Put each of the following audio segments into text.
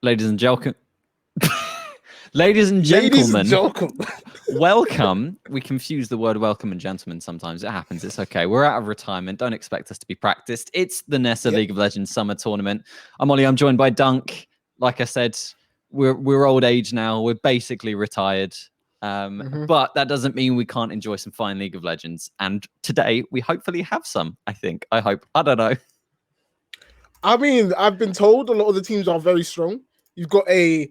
Ladies and gentlemen, ladies and gentlemen, welcome. We confuse the word welcome and gentlemen sometimes. It happens. It's okay. We're out of retirement. Don't expect us to be practiced. It's the NESA League of Legends Summer Tournament. I'm Ollie. I'm joined by Dunk. Like I said, we're old age now. We're basically retired. But that doesn't mean we can't enjoy some fine League of Legends. And today we hopefully have some, I think. I hope. I don't know. I mean, I've been told a lot of the teams are very strong. You've got a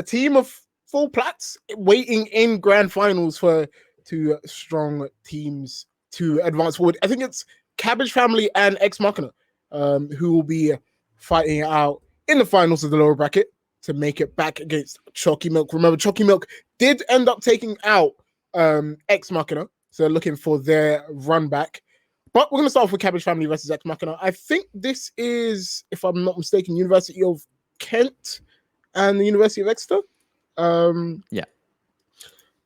team of full plats waiting in grand finals for two strong teams to advance forward. I think it's Cabbage family and EXE Machina who will be fighting out in the finals of the lower bracket to make it back against Chalky Milk. Remember, Chalky Milk did end up taking out EXE Machina, so they're looking for their run back. But we're going to start off with Cabbage family versus EXE Machina. I think this is, if I'm not mistaken, University of Kent and the University of Exeter. Yeah.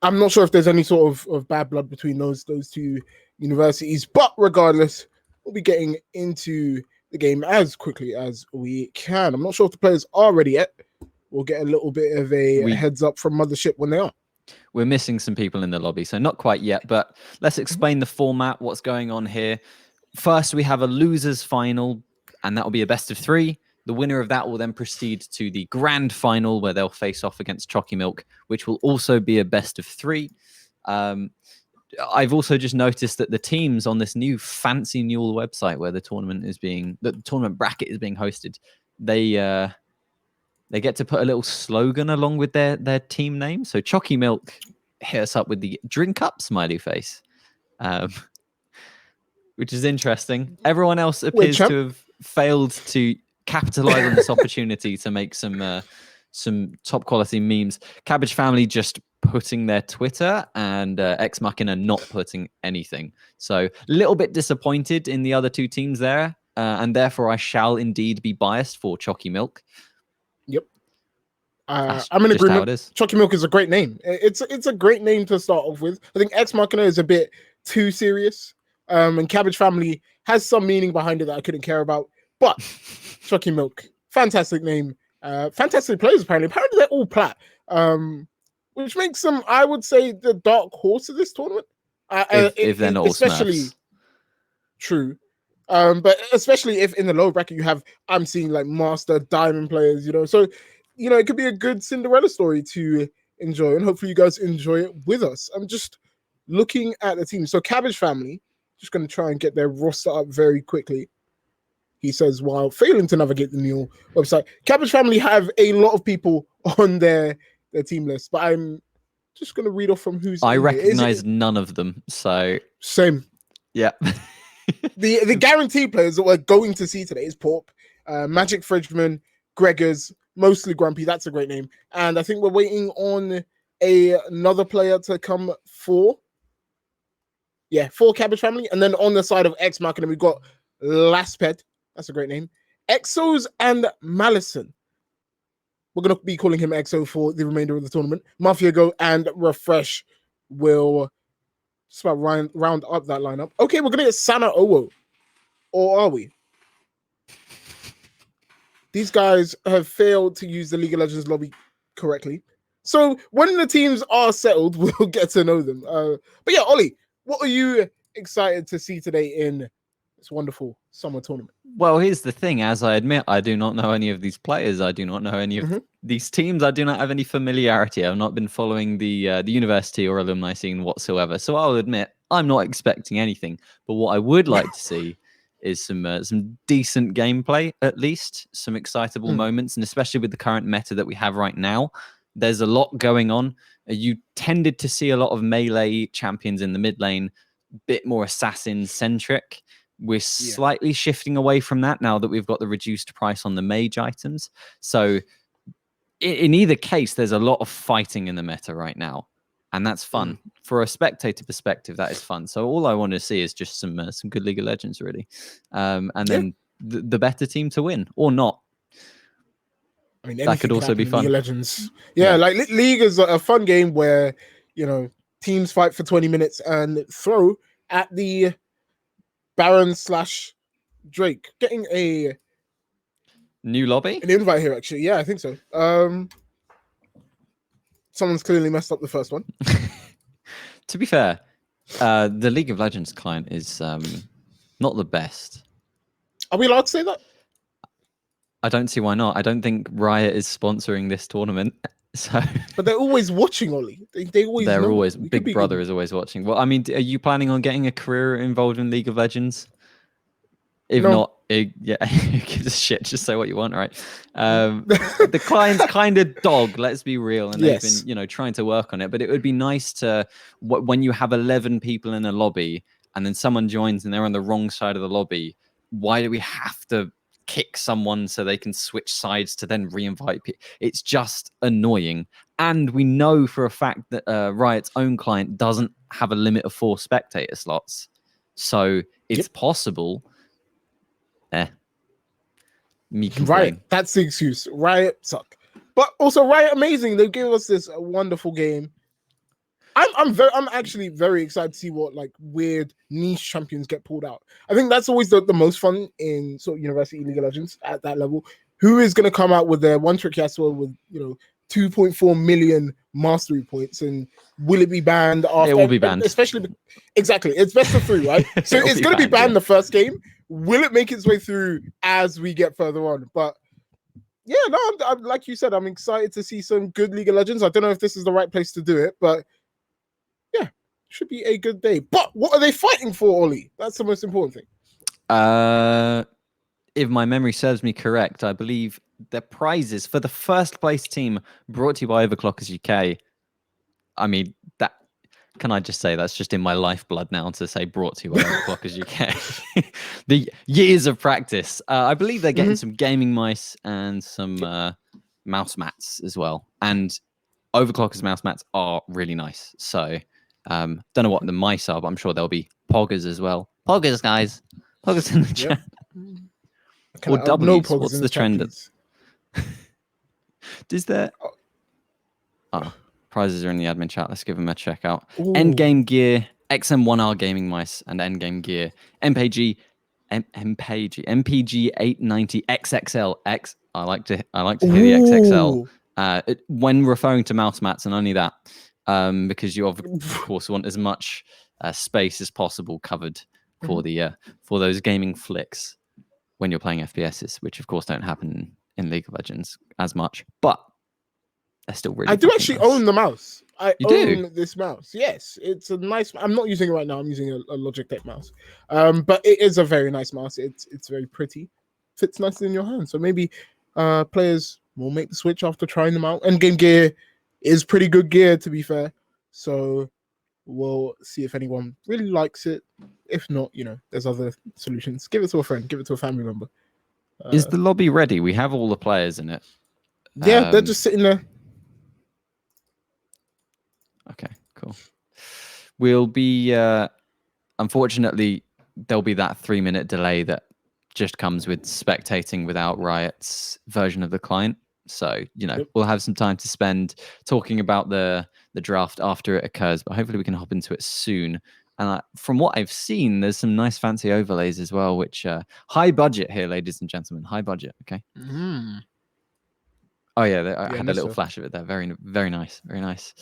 I'm not sure if there's any sort of bad blood between those two universities. But regardless, we'll be getting into the game as quickly as we can. I'm not sure if the players are ready yet. We'll get a little bit of a heads up from Mothership when they are. We're missing some people in the lobby, so not quite yet, but let's explain the format, what's going on here. First, we have a losers final, and that will be a best of 3. The winner of that will then proceed to the grand final, where they'll face off against Chalky Milk, which will also be a best of 3. I've also just noticed that the teams on this new fancy Newell website, where the tournament bracket is being hosted, they get to put a little slogan along with their team name. So Chalky Milk hit us up with the drink up smiley face, which is interesting. Everyone else appears to have failed to capitalize on this opportunity to make some top quality memes. Cabbage family just putting their Twitter, and EXE Machina not putting anything. So a little bit disappointed in the other two teams there, and therefore I shall indeed be biased for Chalky Milk. Yep. I'm in agreement. Chalky Milk is a great name. It's a great name to start off with. I think EXE Machina is a bit too serious. And Cabbage family has some meaning behind it that I couldn't care about. But Chalky Milk, fantastic name. Fantastic players, apparently. Apparently they're all plat. Which makes them, I would say, the dark horse of this tournament. If they're not all especially Smurfs. True. But especially if in the low bracket I'm seeing like master diamond players, so it could be a good Cinderella story to enjoy, and hopefully you guys enjoy it with us. I'm just looking at the team. So Cabbage family, just going to try and get their roster up very quickly. He says, while failing to navigate the new website, Cabbage family have a lot of people on their team list, but I'm just going to read off from who's. I recognize none of them, so same. Yeah. The guaranteed players that we're going to see today is Porp, Magic Fridgeman, Gregors, mostly Grumpy. That's a great name. And I think we're waiting on another player to come for Cabbage family. And then on the side of EXE Machina, we've got Lasped. That's a great name. Exos and Malison. We're going to be calling him Exo for the remainder of the tournament. Mafia Go and Refresh will just about round up that lineup. Okay, we're going to get Sana Owo. Or are we? These guys have failed to use the League of Legends lobby correctly. So when the teams are settled, we'll get to know them. But yeah, Ollie, what are you excited to see today in this wonderful summer tournament? Well, here's the thing. As I admit, I do not know any of these players. I do not know any of these teams. I do not have any familiarity. I've not been following the university or alumni scene whatsoever. So I'll admit I'm not expecting anything. But what I would like to see is some decent gameplay, at least some excitable moments, and especially with the current meta that we have right now, there's a lot going on. You tended to see a lot of melee champions in the mid lane, bit more assassin centric. We're slightly shifting away from that now that we've got the reduced price on the mage items. So in either case, there's a lot of fighting in the meta right now. And that's fun. For a spectator perspective, that is fun. So all I want to see is just some good League of Legends, really. And then the better team to win, or not. I mean, that could also be fun. League of Legends. Yeah, like League is a fun game where, teams fight for 20 minutes and throw at the Baron / Drake. Getting a New lobby? An invite here, actually. Yeah, I think so. Someone's clearly messed up the first one. To be fair, the League of Legends client is not the best. Are we allowed to say that? I don't see why not. I don't think Riot is sponsoring this tournament. So, but they're always watching, Ollie. They always. They're know. always. Big Brother good. Is always watching. Well, I mean, are you planning on getting a career involved in League of Legends? If not, yeah, who gives a shit? Just say what you want, right? The client's kind of dog. Let's be real, and they've been, trying to work on it. But it would be nice to when you have 11 people in a lobby, and then someone joins and they're on the wrong side of the lobby. Why do we have to kick someone so they can switch sides to then re-invite people? It's just annoying. And we know for a fact that Riot's own client doesn't have a limit of 4 spectator slots. So it's possible. Me complain. Riot, that's the excuse. Riot suck. But also Riot amazing. They gave us this wonderful game. I'm actually very excited to see what like weird niche champions get pulled out. I think that's always the most fun in sort of University League of Legends at that level. Who is going to come out with their one trick Yasuo with 2.4 million mastery points, and will it be banned after? It will be banned. Especially exactly. It's best of 3, right? So it's going to be banned the first game. Will it make its way through as we get further on? But yeah, no, I'm like you said, I'm excited to see some good League of Legends. I don't know if this is the right place to do it, but yeah, should be a good day. But what are they fighting for, Ollie? That's the most important thing. If my memory serves me correct, I believe the prizes for the first place team brought to you by Overclockers UK. I mean, that can I just say that's just in my lifeblood now to say brought to you by Overclockers UK. The years of practice. I believe they're getting some gaming mice and some mouse mats as well. And Overclockers mouse mats are really nice. So don't know what the mice are, but I'm sure there'll be poggers as well. Poggers, guys. Poggers in the chat. Or W's. What's the trend? Is there? Oh, prizes are in the admin chat. Let's give them a check out. Ooh. Endgame gear, XM1R gaming mice, and endgame gear. MPG 890 XXL X. I like to hear the XXL. When referring to mouse mats, and only that, because you of course want as much space as possible covered for the for those gaming flicks when you're playing FPSs, which of course don't happen in League of Legends as much, but they're still really. I do actually own the mouse. I own this mouse. Yes, it's a nice. I'm not using it right now. I'm using a Logitech mouse, but it is a very nice mouse. It's very pretty, fits nicely in your hand. So maybe players will make the switch after trying them out. Endgame gear is pretty good gear, to be fair. So we'll see if anyone really likes it. If not, there's other solutions. Give it to a friend. Give it to a family member. Is the lobby ready? We have all the players in it. Yeah, they're just sitting there. Okay, cool. We'll be, unfortunately, there'll be that 3-minute delay that just comes with spectating without Riot's version of the client. So, we'll have some time to spend talking about the draft after it occurs, but hopefully we can hop into it soon. And from what I've seen, there's some nice fancy overlays as well, which high budget here, ladies and gentlemen. High budget, okay? Mm. Oh, yeah, I had a little flash of it there. Very, very nice. Very nice.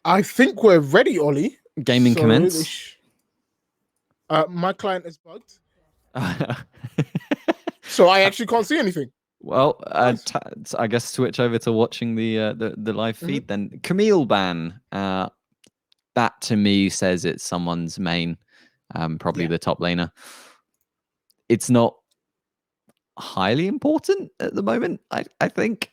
I think we're ready, Ollie. Gaming commence. My client is bugged. So I actually can't see anything. Well, I guess switch over to watching the live feed then. Camille ban. That to me says it's someone's main, probably the top laner. It's not highly important at the moment, I think,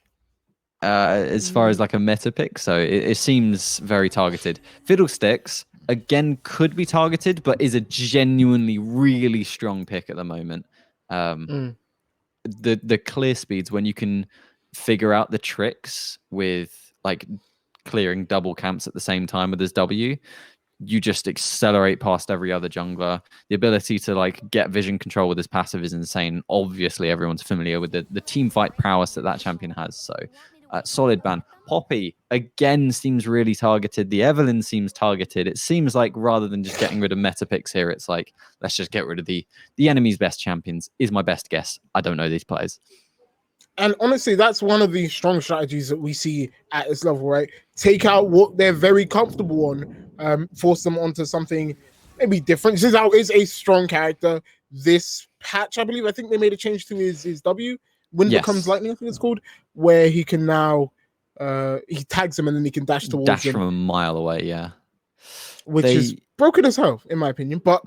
as far as like a meta pick. So it seems very targeted. Fiddlesticks, again, could be targeted, but is a genuinely really strong pick at the moment. The clear speeds, when you can figure out the tricks with like clearing double camps at the same time with his W, you just accelerate past every other jungler. The ability to like get vision control with his passive is insane. Obviously, everyone's familiar with the team fight prowess that champion has. So Solid ban. Poppy, again, seems really targeted. The Evelyn seems targeted. It seems like rather than just getting rid of meta picks here, it's like, let's just get rid of the enemy's best champions, is my best guess. I don't know these players. And honestly, that's one of the strong strategies that we see at this level, right? Take out what they're very comfortable on, force them onto something maybe different. Xiao is a strong character. This patch, I believe, I think they made a change to his W. Wind becomes lightning, I think it's called, where he can now he tags him and then he can dash towards him. From a mile away, yeah. Which is broken as hell, in my opinion. But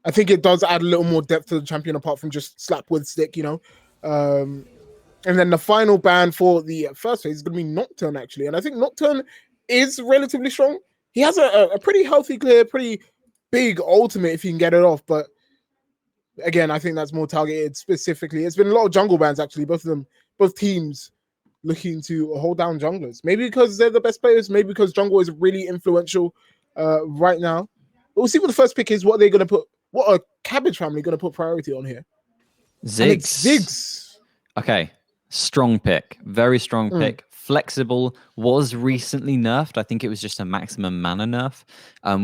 I think it does add a little more depth to the champion apart from just slap with stick, you know. And then the final ban for the first phase is going to be Nocturne, actually. And I think Nocturne is relatively strong. He has a pretty healthy clear, pretty big ultimate if you can get it off. But again, I think that's more targeted specifically. It's been a lot of jungle bans, actually. Both teams looking to hold down junglers. Maybe because they're the best players. Maybe because jungle is really influential right now. But we'll see what the first pick is. What are they going to put? What are Cabbage family going to put priority on here? Ziggs. Okay. Strong pick. Very strong pick. Flexible, was recently nerfed. I think it was just a maximum mana nerf,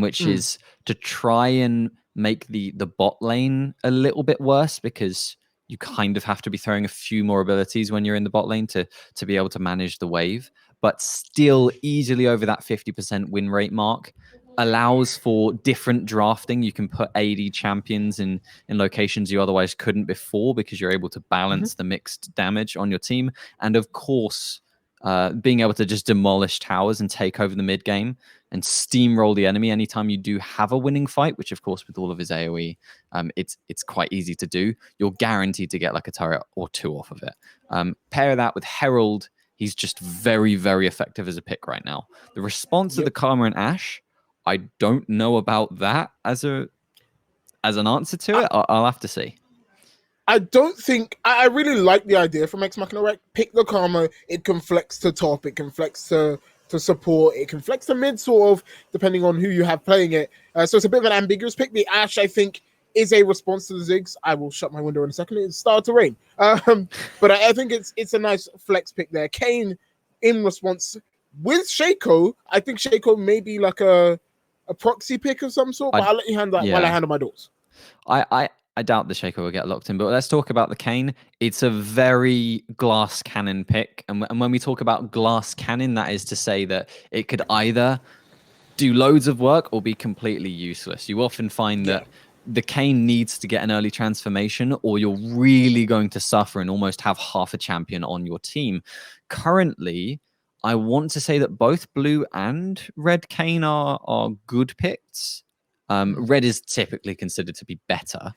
which is to try and make the bot lane a little bit worse, because you kind of have to be throwing a few more abilities when you're in the bot lane to be able to manage the wave, but still easily over that 50% win rate mark. Allows for different drafting. You can put AD champions in locations you otherwise couldn't before, because you're able to balance the mixed damage on your team. And of course, being able to just demolish towers and take over the mid game and steamroll the enemy anytime you do have a winning fight, which of course with all of his AoE, it's quite easy to do. You're guaranteed to get like a turret or two off of it. Pair that with Herald. He's just very, very effective as a pick right now. The response to the Karma and Ashe, I don't know about that as an answer to it. I'll have to see. I don't think I really like the idea from Ex Machina, right? Pick the Karma, it can flex to top, it can flex to support, it can flex to mid, sort of, depending on who you have playing it. So it's a bit of an ambiguous pick. The Ashe, I think, is a response to the Ziggs. I will shut my window in a second. It started to rain. But I think it's a nice flex pick there. Kane in response with Shaco. I think Shaco may be like a proxy pick of some sort, but I'll let you handle that while I handle my doors. I doubt the Shaco will get locked in, but let's talk about the Kane. It's a very glass cannon pick. And when we talk about glass cannon, that is to say that it could either do loads of work or be completely useless. You often find that the Kane needs to get an early transformation, or you're really going to suffer and almost have half a champion on your team. Currently, I want to say that both blue and red Kane are good picks. Red is typically considered to be better.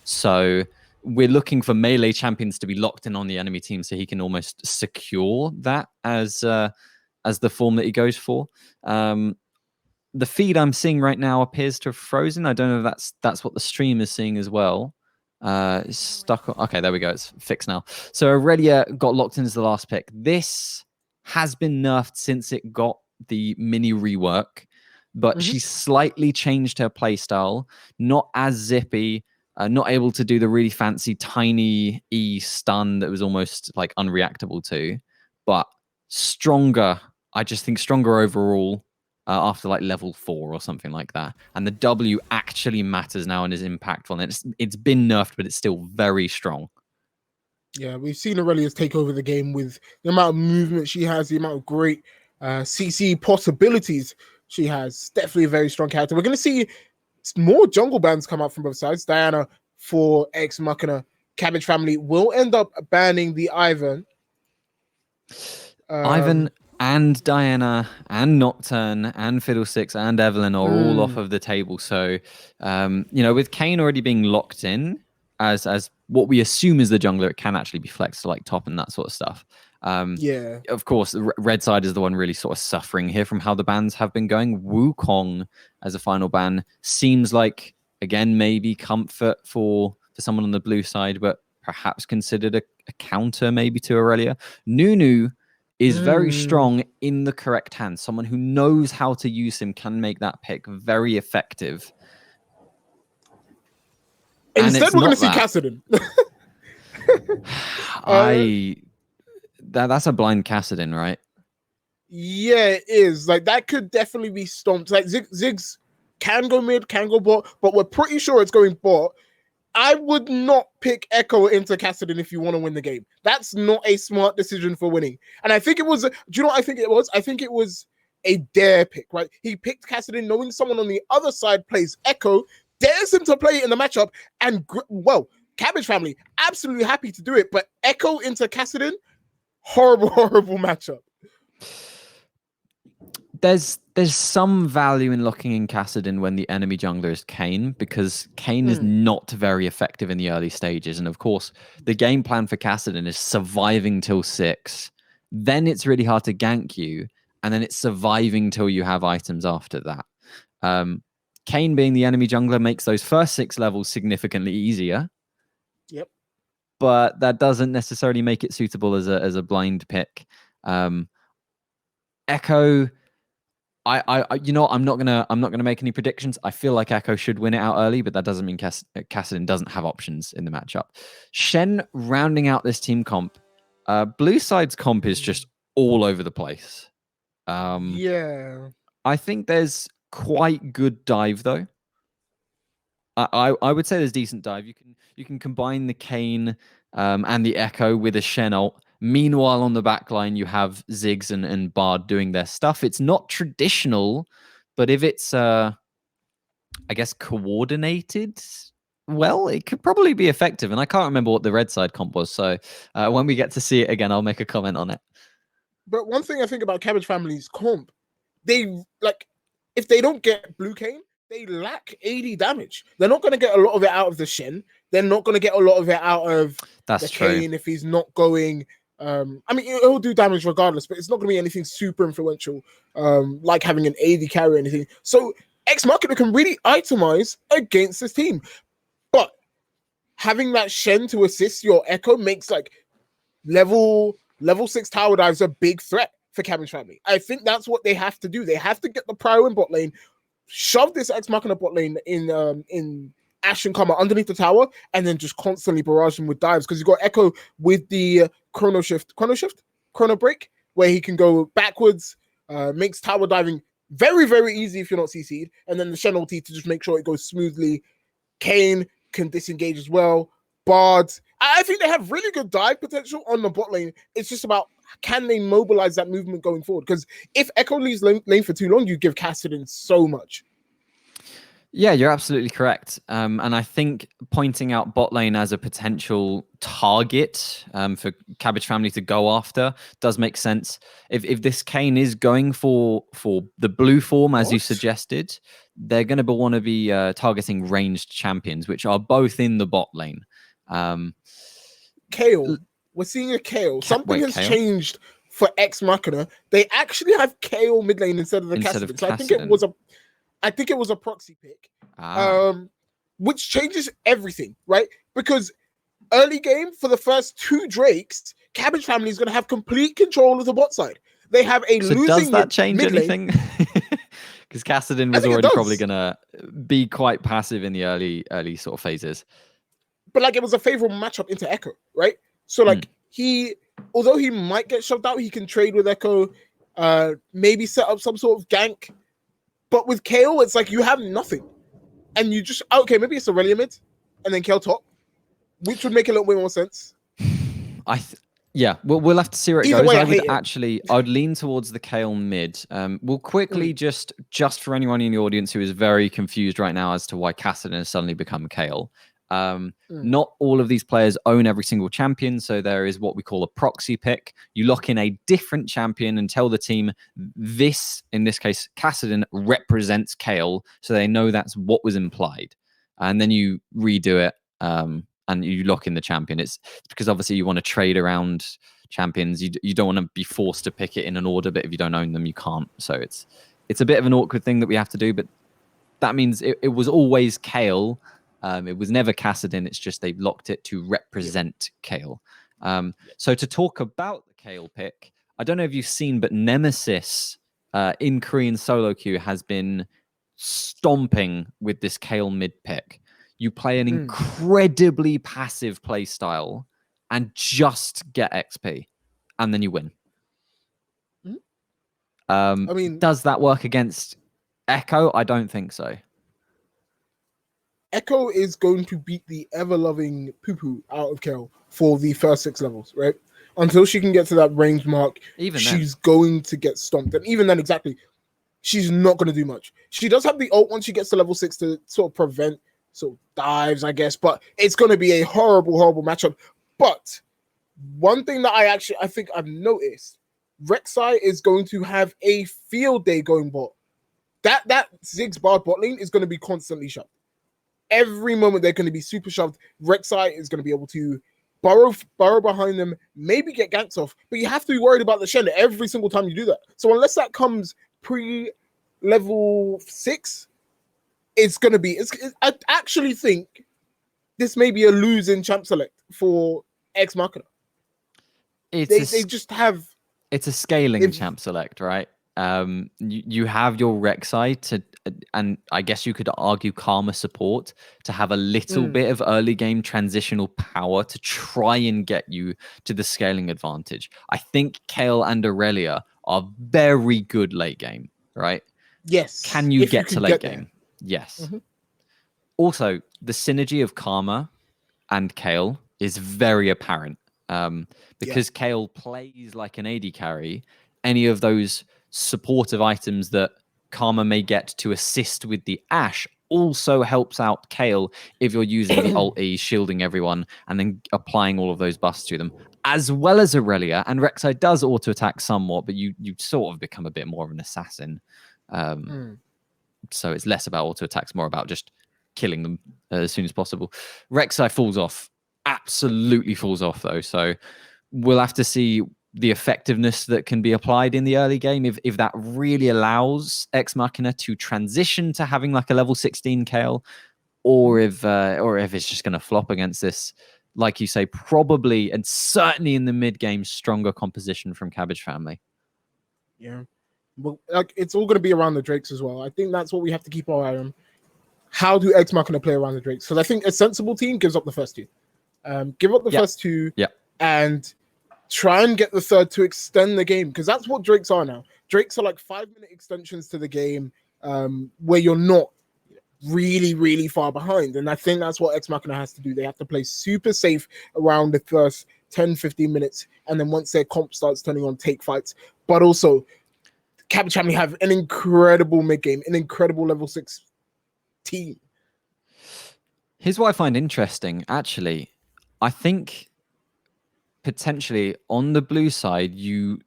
So we're looking for melee champions to be locked in on the enemy team so he can almost secure that as the form that he goes for. The feed I'm seeing right now appears to have frozen. I don't know if that's what the stream is seeing as well. It's stuck. Okay, there we go. It's fixed now. So Aurelia got locked in as the last pick. This has been nerfed since it got the mini rework, but she slightly changed her playstyle. Not as zippy, not able to do the really fancy tiny E stun that was almost like unreactable to, but stronger. I just think stronger overall after like level 4 or something like that. And the W actually matters now and is impactful. And it's been nerfed, but it's still very strong. Yeah, we've seen Aurelia's take over the game with the amount of movement she has, the amount of great CC possibilities she has. Definitely a very strong character. We're going to see more jungle bans come up from both sides. Diana for Ex Machina. Cabbage family will end up banning the Ivan. Ivan and Diana and Nocturne and Fiddlesticks and Evelyn are all off of the table. So, with Kane already being locked in as what we assume is the jungler, it can actually be flexed to like top and that sort of stuff. Of course, the red side is the one really sort of suffering here from how the bans have been going. Wukong as a final ban seems like, again, maybe comfort for someone on the blue side, but perhaps considered a counter maybe to Aurelia. Nunu is very strong in the correct hands. Someone who knows how to use him can make that pick very effective. Instead, we're going to see Kassadin. That's a blind Kassadin, right? Yeah, it is. Like, that could definitely be stomped. Like, Ziggs can go mid, can go bot, but we're pretty sure it's going bot. I would not pick Echo into Kassadin if you want to win the game. That's not a smart decision for winning. And I think it was, do you know what I think it was? I think it was a dare pick, right? He picked Kassadin knowing someone on the other side plays Echo, dares him to play it in the matchup, and, well, Cabbage family, absolutely happy to do it, but Echo into Kassadin, horrible, horrible matchup. There's some value in locking in Kassadin when the enemy jungler is Kayn, because Kayn is not very effective in the early stages. And of course, the game plan for Kassadin is surviving till 6. Then it's really hard to gank you. And then it's surviving till you have items after that. Kayn being the enemy jungler makes those first 6 levels significantly easier. Yep. But that doesn't necessarily make it suitable as a blind pick. Echo... you know, I'm not gonna make any predictions. I feel like Echo should win it out early, but that doesn't mean Kassadin doesn't have options in the matchup. Shen rounding out this team comp. Blue side's comp is just all over the place. Yeah, I think there's quite good dive though. I would say there's decent dive. You can combine the Kayn and the Echo with a Shen ult. Meanwhile, on the back line, you have Ziggs and Bard doing their stuff. It's not traditional, but if it's, I guess, coordinated well, it could probably be effective. And I can't remember what the red side comp was. So when we get to see it again, I'll make a comment on it. But one thing I think about Cabbage family's comp, they, like, if they don't get Blue Kayn, they lack AD damage. They're not going to get a lot of it out of the Shen. They're not going to get a lot of it out of the Kayn if he's not going... I mean, it'll do damage regardless, but it's not going to be anything super influential, like having an AD carry or anything. So EXE Machina can really itemize against this team. But having that Shen to assist your Echo makes, like, level 6 tower dives a big threat for Cabbage family. I think that's what they have to do. They have to get the prio in bot lane, shove this EXE Machina bot lane in Ashe and Karma underneath the tower, and then just constantly barrage him with dives, because you got Echo with the chrono break, where he can go backwards, makes tower diving very, very easy if you're not CC'd, and then the Shen ulti to just make sure it goes smoothly. Kayn can disengage as well. Bard, I think they have really good dive potential on the bot lane. It's just about, can they mobilize that movement going forward? Because if Echo leaves lane for too long, you give Kassadin so much. Yeah, you're absolutely correct. And I think pointing out bot lane as a potential target for Cabbage family to go after does make sense. If this Kayn is going for the blue form, as you suggested, they're going to want to be targeting ranged champions, which are both in the bot lane. Kayle. We're seeing a Kayle. Something has changed for EXE Machina. They actually have Kayle mid lane instead of the Kassadin. So I think it was a proxy pick, which changes everything, right? Because early game, for the first 2 Drakes, Cabbage family is going to have complete control of the bot side. They have a losing. Does that change anything? Because Kassadin was already probably going to be quite passive in the early sort of phases. But, like, it was a favorable matchup into Echo, right? So, like, although he might get shoved out, he can trade with Echo, maybe set up some sort of gank. But with Kayle, it's like you have nothing. And you just, okay, maybe it's Aurelia mid and then Kayle top, which would make a little bit more sense. Yeah, we'll have to see where it goes. I'd lean towards the Kayle mid. We'll quickly, just for anyone in the audience who is very confused right now as to why Kassadin has suddenly become Kayle. Not all of these players own every single champion, so there is what we call a proxy pick. You lock in a different champion and tell the team this, in this case, Kassadin represents Kayle, so they know that's what was implied. And then you redo it and you lock in the champion. It's because obviously you want to trade around champions. You don't want to be forced to pick it in an order, but if you don't own them, you can't. So it's a bit of an awkward thing that we have to do, but that means it was always Kayle. It was never Kassadin. It's just they've locked it to represent Kayle. So to talk about the Kayle pick, I don't know if you've seen, but Nemesis in Korean solo queue has been stomping with this Kayle mid pick. You play an incredibly passive play style and just get XP. and then you win. I mean, does that work against Echo? I don't think so. Echo is going to beat the ever-loving poo-poo out of Kale for the first 6 levels, right? Until she can get to that range mark, she's going to get stomped. And even then, exactly, she's not going to do much. She does have the ult once she gets to level 6 to sort of prevent sort of dives, I guess, but it's going to be a horrible, horrible matchup. But one thing that I think I've noticed, Rek'Sai is going to have a field day going bot. That Ziggs Bard bot lane is going to be constantly shoved. Every moment they're going to be super shoved. Rek'Sai is going to be able to burrow behind them, maybe get ganked off, but you have to be worried about the Shen every single time you do that. So unless that comes pre-level 6, it's going to be... I actually think this may be a losing champ select for EXE Machina. They just have... It's a scaling champ select, right? You have your Rek'Sai to, and I guess you could argue Karma support to have a little bit of early game transitional power to try and get you to the scaling advantage. I think Kayle and Aurelia are very good late game, right? Yes. Can you get to late game? Yes. Also, the synergy of Karma and Kayle is very apparent because Kayle plays like an AD carry. Any of those supportive items that Karma may get to assist with the Ashe also helps out Kayle if you're using the ult E, shielding everyone, and then applying all of those buffs to them, as well as Aurelia. And Rek'Sai does auto-attack somewhat, but you sort of become a bit more of an assassin. So it's less about auto-attacks, more about just killing them as soon as possible. Rek'Sai falls off, absolutely falls off, though. So we'll have to see the effectiveness that can be applied in the early game if that really allows EXE Machina to transition to having like a level 16 Kayle, or if it's just going to flop against this, like you say, probably and certainly in the mid game, stronger composition from Cabbage family. Yeah, well, like it's all going to be around the Drakes as well. I think that's what we have to keep our eye on. How do EXE Machina play around the Drakes? Because I think a sensible team gives up the first 2. Give up the first 2, and try and get the third to extend the game, because that's what Drakes are now. Drakes are like 5-minute extensions to the game, where you're not really, really far behind. And I think that's what EXE Machina has to do. They have to play super safe around the first 10, 15 minutes. And then once their comp starts turning on, take fights. But also, Cabbage family have an incredible mid game, an incredible level 6 team. Here's what I find interesting, actually. I think potentially on the blue side, you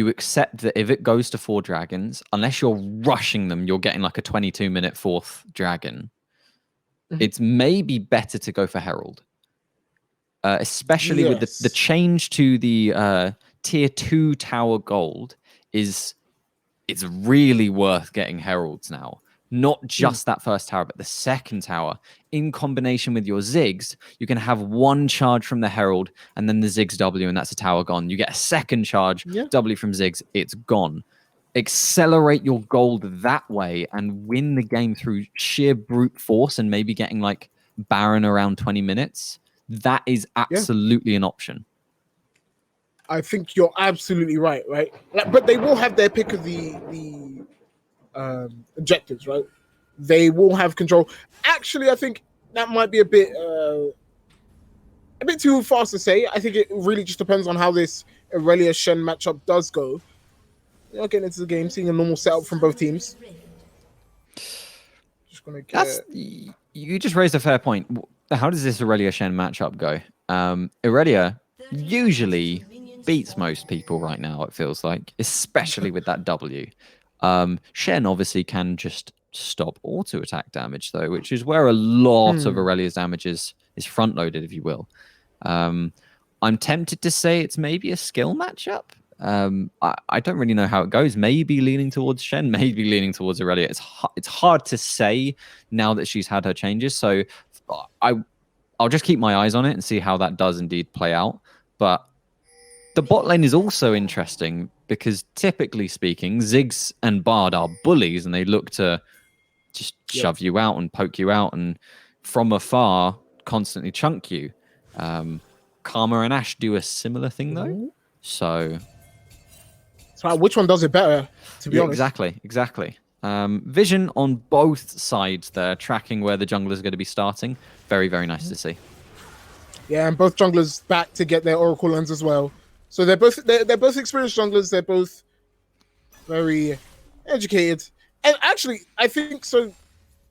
accept that if it goes to 4 dragons, unless you're rushing them, you're getting like a 22-minute 4th dragon. It's maybe better to go for Herald, especially with the change to the tier 2 tower gold. It's really worth getting Heralds now. Not just that first tower, but the second tower. In combination with your Ziggs, you can have 1 charge from the Herald and then the Ziggs W, and that's a tower gone. You get a second charge, W from Ziggs, it's gone. Accelerate your gold that way and win the game through sheer brute force and maybe getting like Baron around 20 minutes. That is absolutely an option. I think you're absolutely right? Like, but they will have their pick of the objectives, right? They will have control. Actually, I think that might be a bit too fast to say. I think it really just depends on how this Aurelia Shen matchup does go. You know, getting into the game, seeing a normal setup from both teams. Just gonna get... You just raised a fair point. How does this Aurelia Shen matchup go? Aurelia usually beats most people right now, it feels like, especially with that W. Shen obviously can just stop auto attack damage though, which is where a lot of Aurelia's damage is front loaded, if you will. I'm tempted to say it's maybe a skill matchup. I don't really know how it goes. Maybe leaning towards Shen, maybe leaning towards Aurelia. It's hard to say now that she's had her changes. So I'll just keep my eyes on it and see how that does indeed play out. But the bot lane is also interesting because typically speaking, Ziggs and Bard are bullies and they look to just shove you out and poke you out and from afar constantly chunk you. Karma and Ashe do a similar thing though. So which one does it better, to be honest? Exactly. Vision on both sides there, tracking where the junglers are going to be starting. Very, very nice to see. Yeah, and both junglers back to get their Oracle lands as well. So they're both experienced junglers. They're both very educated. And actually, I think so.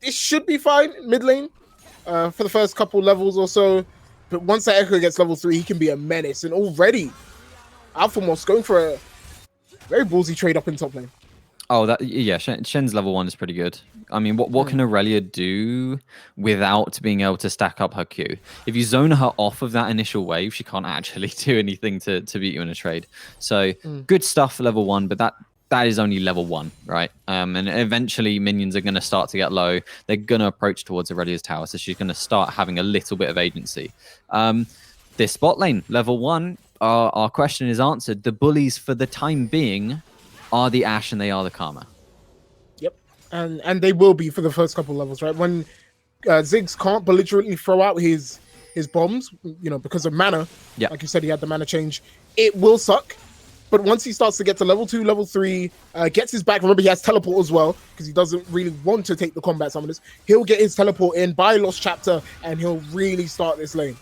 It should be fine mid lane for the first couple levels or so. But once that Echo gets level 3, he can be a menace. And already, Alphamos going for a very ballsy trade up in top lane. Oh, Shen's level 1 is pretty good. I mean, what can Aurelia do without being able to stack up her Q? If you zone her off of that initial wave, she can't actually do anything to beat you in a trade. So good stuff for level 1, but that is only level 1, right? And eventually minions are going to start to get low. They're going to approach towards Aurelia's tower, so she's going to start having a little bit of agency. This bot lane, level 1, our question is answered. The bullies for the time being are the Ashe and they are the Karma. Yep, and they will be for the first couple levels, right? When Ziggs can't belligerently throw out his bombs, because of mana. Yeah, like you said, he had the mana change. It will suck, but once he starts to get to level 2, level 3, gets his back. Remember, he has teleport as well because he doesn't really want to take the combat summoners. He'll get his teleport in by Lost Chapter, and he'll really start this lane.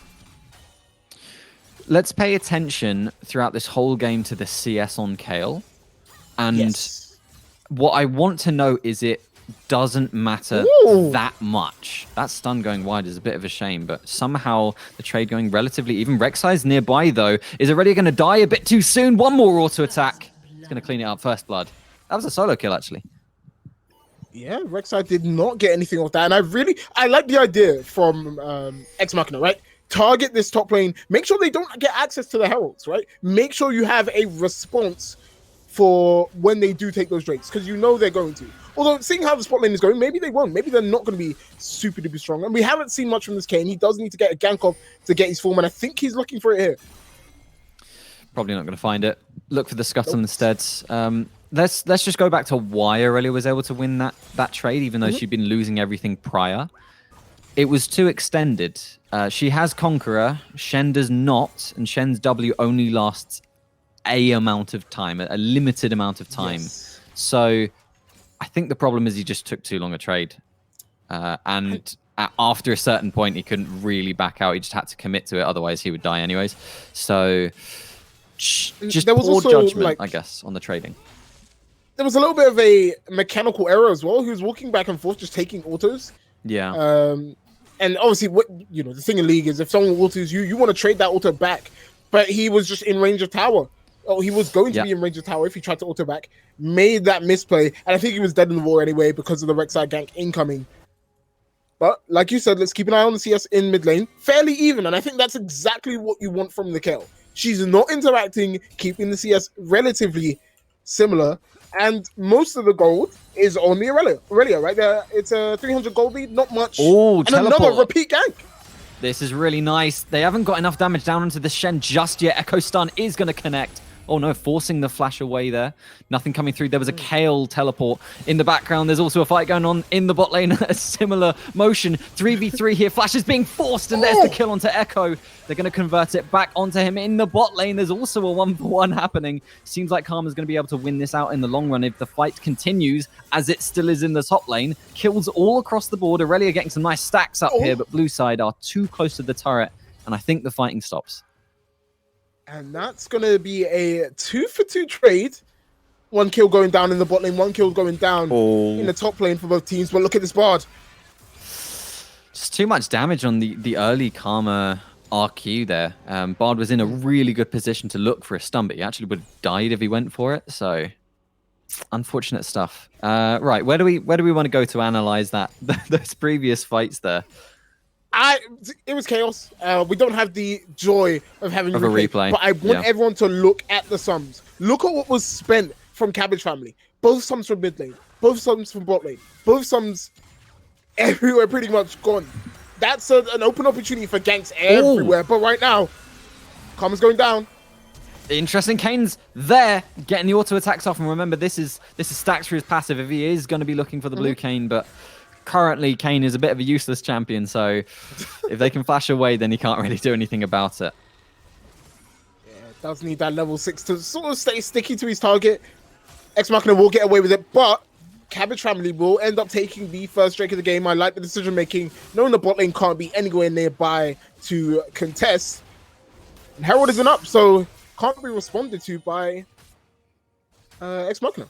Let's pay attention throughout this whole game to the CS on Kayle. And what I want to know is it doesn't matter that much. That stun going wide is a bit of a shame, but somehow the trade going relatively even. Rek'Sai's nearby, though. Is already going to die a bit too soon. One more auto attack. He's going to clean it up. First blood. That was a solo kill, actually. Yeah, Rek'Sai did not get anything off that. And I like the idea from EXE Machina, right? Target this top lane. Make sure they don't get access to the heralds, right? Make sure you have a response for when they do take those drakes, because they're going to. Although, seeing how the spot lane is going, maybe they won't. Maybe they're not going to be super duper strong. And we haven't seen much from this Kayn. He does need to get a gank off to get his form, and I think he's looking for it here. Probably not going to find it. Look for the scuttle instead. Let's just go back to why Aurelia was able to win that trade, even though she'd been losing everything prior. It was too extended. She has Conqueror. Shen does not, and Shen's W only lasts a amount of time, a limited amount of time. Yes. So I think the problem is he just took too long a trade. And after a certain point, he couldn't really back out. He just had to commit to it. Otherwise, he would die anyways. So just poor judgment, I guess, on the trading. There was a little bit of a mechanical error as well. He was walking back and forth, just taking autos. Yeah. And obviously, the thing in League is if someone autos you want to trade that auto back. But he was just in range of tower. Oh, he was going to be in range of tower if he tried to auto back. Made that misplay. And I think he was dead in the war anyway because of the Rek'Sai gank incoming. But like you said, let's keep an eye on the CS in mid lane. Fairly even. And I think that's exactly what you want from the Kayle. She's not interacting, keeping the CS relatively similar. And most of the gold is on the Aurelia, right? It's a 300 gold lead, not much. Oh, and another repeat gank. This is really nice. They haven't got enough damage down onto the Shen just yet. Echo Stun is going to connect. Oh no, forcing the flash away there. Nothing coming through. There was a Kayle teleport in the background. There's also a fight going on in the bot lane. A similar motion. 3v3 here. Flash is being forced, and there's the kill onto Echo. They're going to convert it back onto him in the bot lane. There's also a 1-for-1 happening. Seems like Karma's going to be able to win this out in the long run if the fight continues, as it still is in the top lane. Kills all across the board. Aurelia getting some nice stacks up here, but blue side are too close to the turret, and I think the fighting stops. And that's going to be a 2-for-2 trade. One kill going down in the bot lane, one kill going down in the top lane for both teams. But look at this Bard. Just too much damage on the early Karma RQ there. Bard was in a really good position to look for a stun, but he actually would have died if he went for it. So unfortunate stuff. Right, where do we want to go to analyze those previous fights there? It was chaos. We don't have the joy of having a replay, but I want everyone to look at the sums. Look at what was spent from Cabbage family. Both sums from mid lane, both sums from bot lane, both sums everywhere pretty much gone. That's an open opportunity for ganks everywhere. But right now, Karma's going down. Interesting. Kayn's there, getting the auto attacks off, and remember, this is stacked through his passive if he is going to be looking for the blue Kayn, but currently Kayn is a bit of a useless champion, so if they can flash away, then he can't really do anything about it. Yeah, Does need that level 6 to sort of stay sticky to his target. Ex Machina will get away with it, but Cabbage family will end up taking the first Drake of the game. I like the decision making, knowing the bot lane can't be anywhere nearby to contest. And Herald isn't up, so can't be responded to by Ex Machina.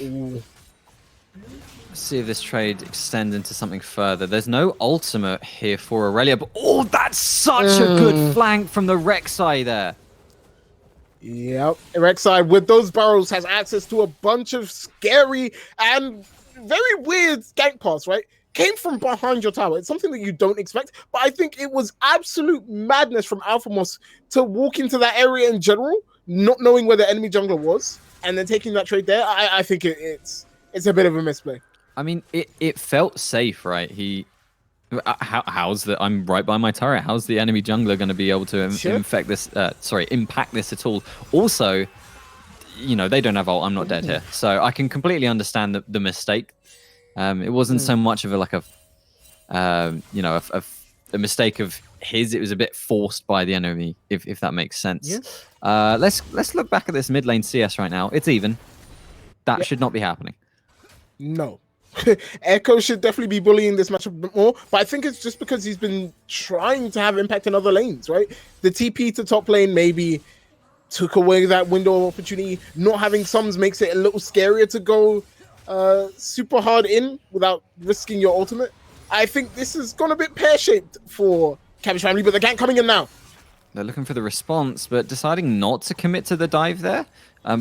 Ooh. Let's see if this trade extends into something further. There's no ultimate here for Aurelia, but oh, that's such a good flank from the Rek'Sai there. Yep, Rek'Sai with those barrels has access to a bunch of scary and very weird gank paths, right? Came from behind your tower. It's something that you don't expect, but I think it was absolute madness from Alphamos to walk into that area in general, not knowing where the enemy jungler was, and then taking that trade there. I think it's a bit of a misplay. I mean, it felt safe, right? How's the? I'm right by my turret. How's the enemy jungler going to be able to impact this at all? Also, you know, they don't have ult. I'm not dead here, so I can completely understand the mistake. It wasn't so much of a mistake of his. It was a bit forced by the enemy, if that makes sense. Yeah. Let's look back at this mid lane CS right now. It's even. That should not be happening. No. Echo should definitely be bullying this match a bit more, but I think it's just because he's been trying to have impact in other lanes, right? The TP to top lane maybe took away that window of opportunity. Not having sums makes it a little scarier to go super hard in without risking your ultimate. I think this has gone a bit pear-shaped for Cabbage family, but the gank coming in now. They're looking for the response, but deciding not to commit to the dive there.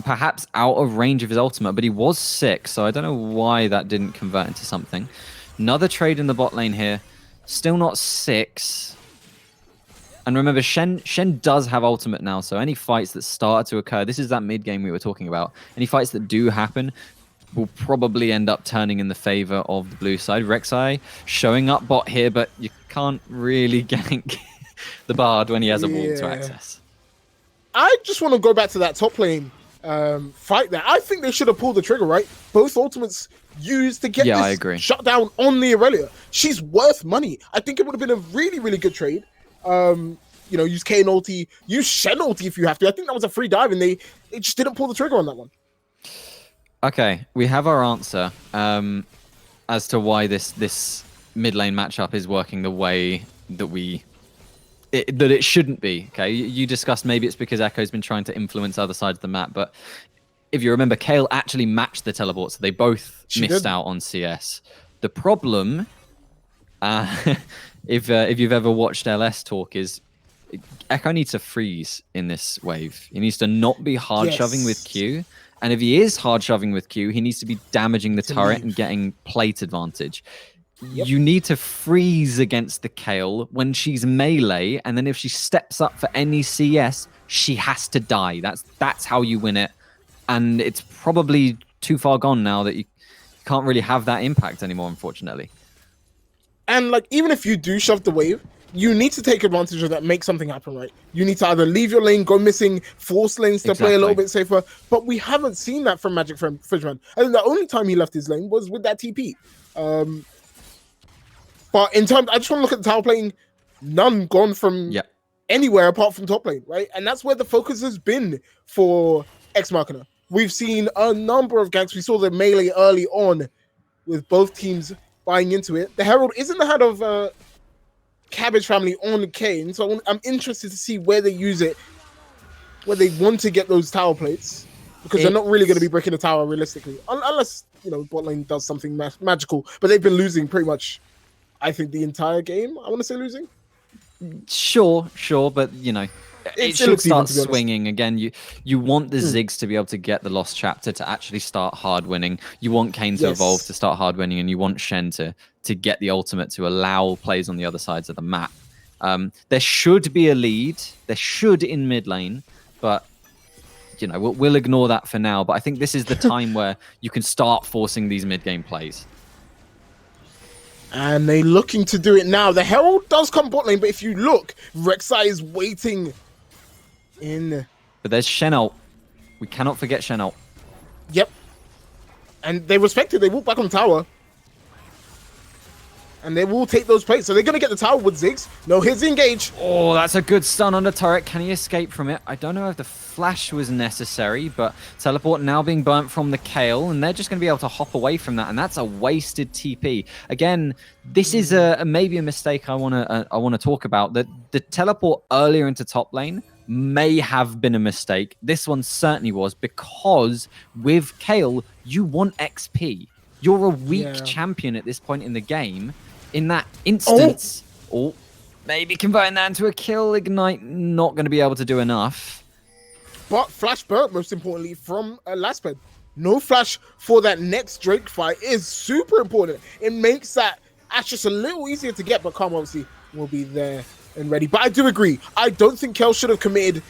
Perhaps out of range of his ultimate, but he was 6, so I don't know why that didn't convert into something. Another trade in the bot lane here. Still not 6. And remember, Shen does have ultimate now, so any fights that start to occur, this is that mid game we were talking about, any fights that do happen will probably end up turning in the favor of the blue side. Rek'Sai showing up bot here, but you can't really gank the Bard when he has a wall to access. I just want to go back to that top lane fight there. I think they should have pulled the trigger, right? Both ultimates used to get this shut down on the Aurelia. She's worth money. I think it would have been a really, really good trade. You know, use Kayn ulti, use Shen ulti if you have to. I think that was a free dive, and they just didn't pull the trigger on that one. Okay, we have our answer as to why this mid lane matchup is working the way that it shouldn't be. Okay, you discussed maybe it's because Echo's been trying to influence other sides of the map, but if you remember, Kayle actually matched the teleport, so they both missed out on CS. The problem, if you've ever watched LS talk, is Echo needs to freeze in this wave. He needs to not be hard shoving with Q, and if he is hard shoving with Q, he needs to be damaging the turret and getting plate advantage. You need to freeze against the Kayle when she's melee, and then if she steps up for any CS, she has to die. That's how you win it, and it's probably too far gone now that you can't really have that impact anymore, unfortunately. And like, even if you do shove the wave, you need to take advantage of that, make something happen, right? You need to either leave your lane, go missing, force lanes to play a little bit safer, but we haven't seen that from Magic Fridgeman. I think the only time he left his lane was with that TP. But in terms, I just want to look at the tower playing. None gone from anywhere apart from top lane, right? And that's where the focus has been for Ex Machina. We've seen a number of ganks. We saw the melee early on with both teams buying into it. The Herald isn't ahead of Cabbage family on Kayn, so I'm interested to see where they use it, where they want to get those tower plates, because they're not really going to be breaking the tower realistically, unless, you know, bot lane does something magical. But they've been losing pretty much, I think, the entire game. I want to say losing. Sure, but you know, it should start swinging again. You want the Ziggs to be able to get the Lost Chapter to actually start hard winning. You want Kayn to evolve to start hard winning, and you want Shen to get the ultimate to allow plays on the other sides of the map. There should be a lead. There should in mid lane, but you know, we'll ignore that for now. But I think this is the time where you can start forcing these mid game plays. And they're looking to do it now. The Herald does come bot lane, but if you look, Rek'Sai is waiting in. But there's Shen ult. We cannot forget Shen ult. Yep. And they respect it. They walk back on tower. and they will take those plates. So they're going to get the tower with Ziggs. No, here's the engage. Oh, that's a good stun on the turret. Can he escape from it? I don't know if the flash was necessary, but teleport now being burnt from the Kayle, and they're just going to be able to hop away from that, and that's a wasted TP. Again, this is maybe a mistake I want to talk about. The teleport earlier into top lane may have been a mistake. This one certainly was, because with Kayle, you want XP. You're a weak champion at this point in the game. In that instance, maybe converting that into a kill. Ignite not going to be able to do enough. But flash burnt, most importantly, from Lasped. No flash for that next Drake fight is super important. It makes that just a little easier to get, but Karma obviously will be there and ready. But I do agree. I don't think Kel should have committed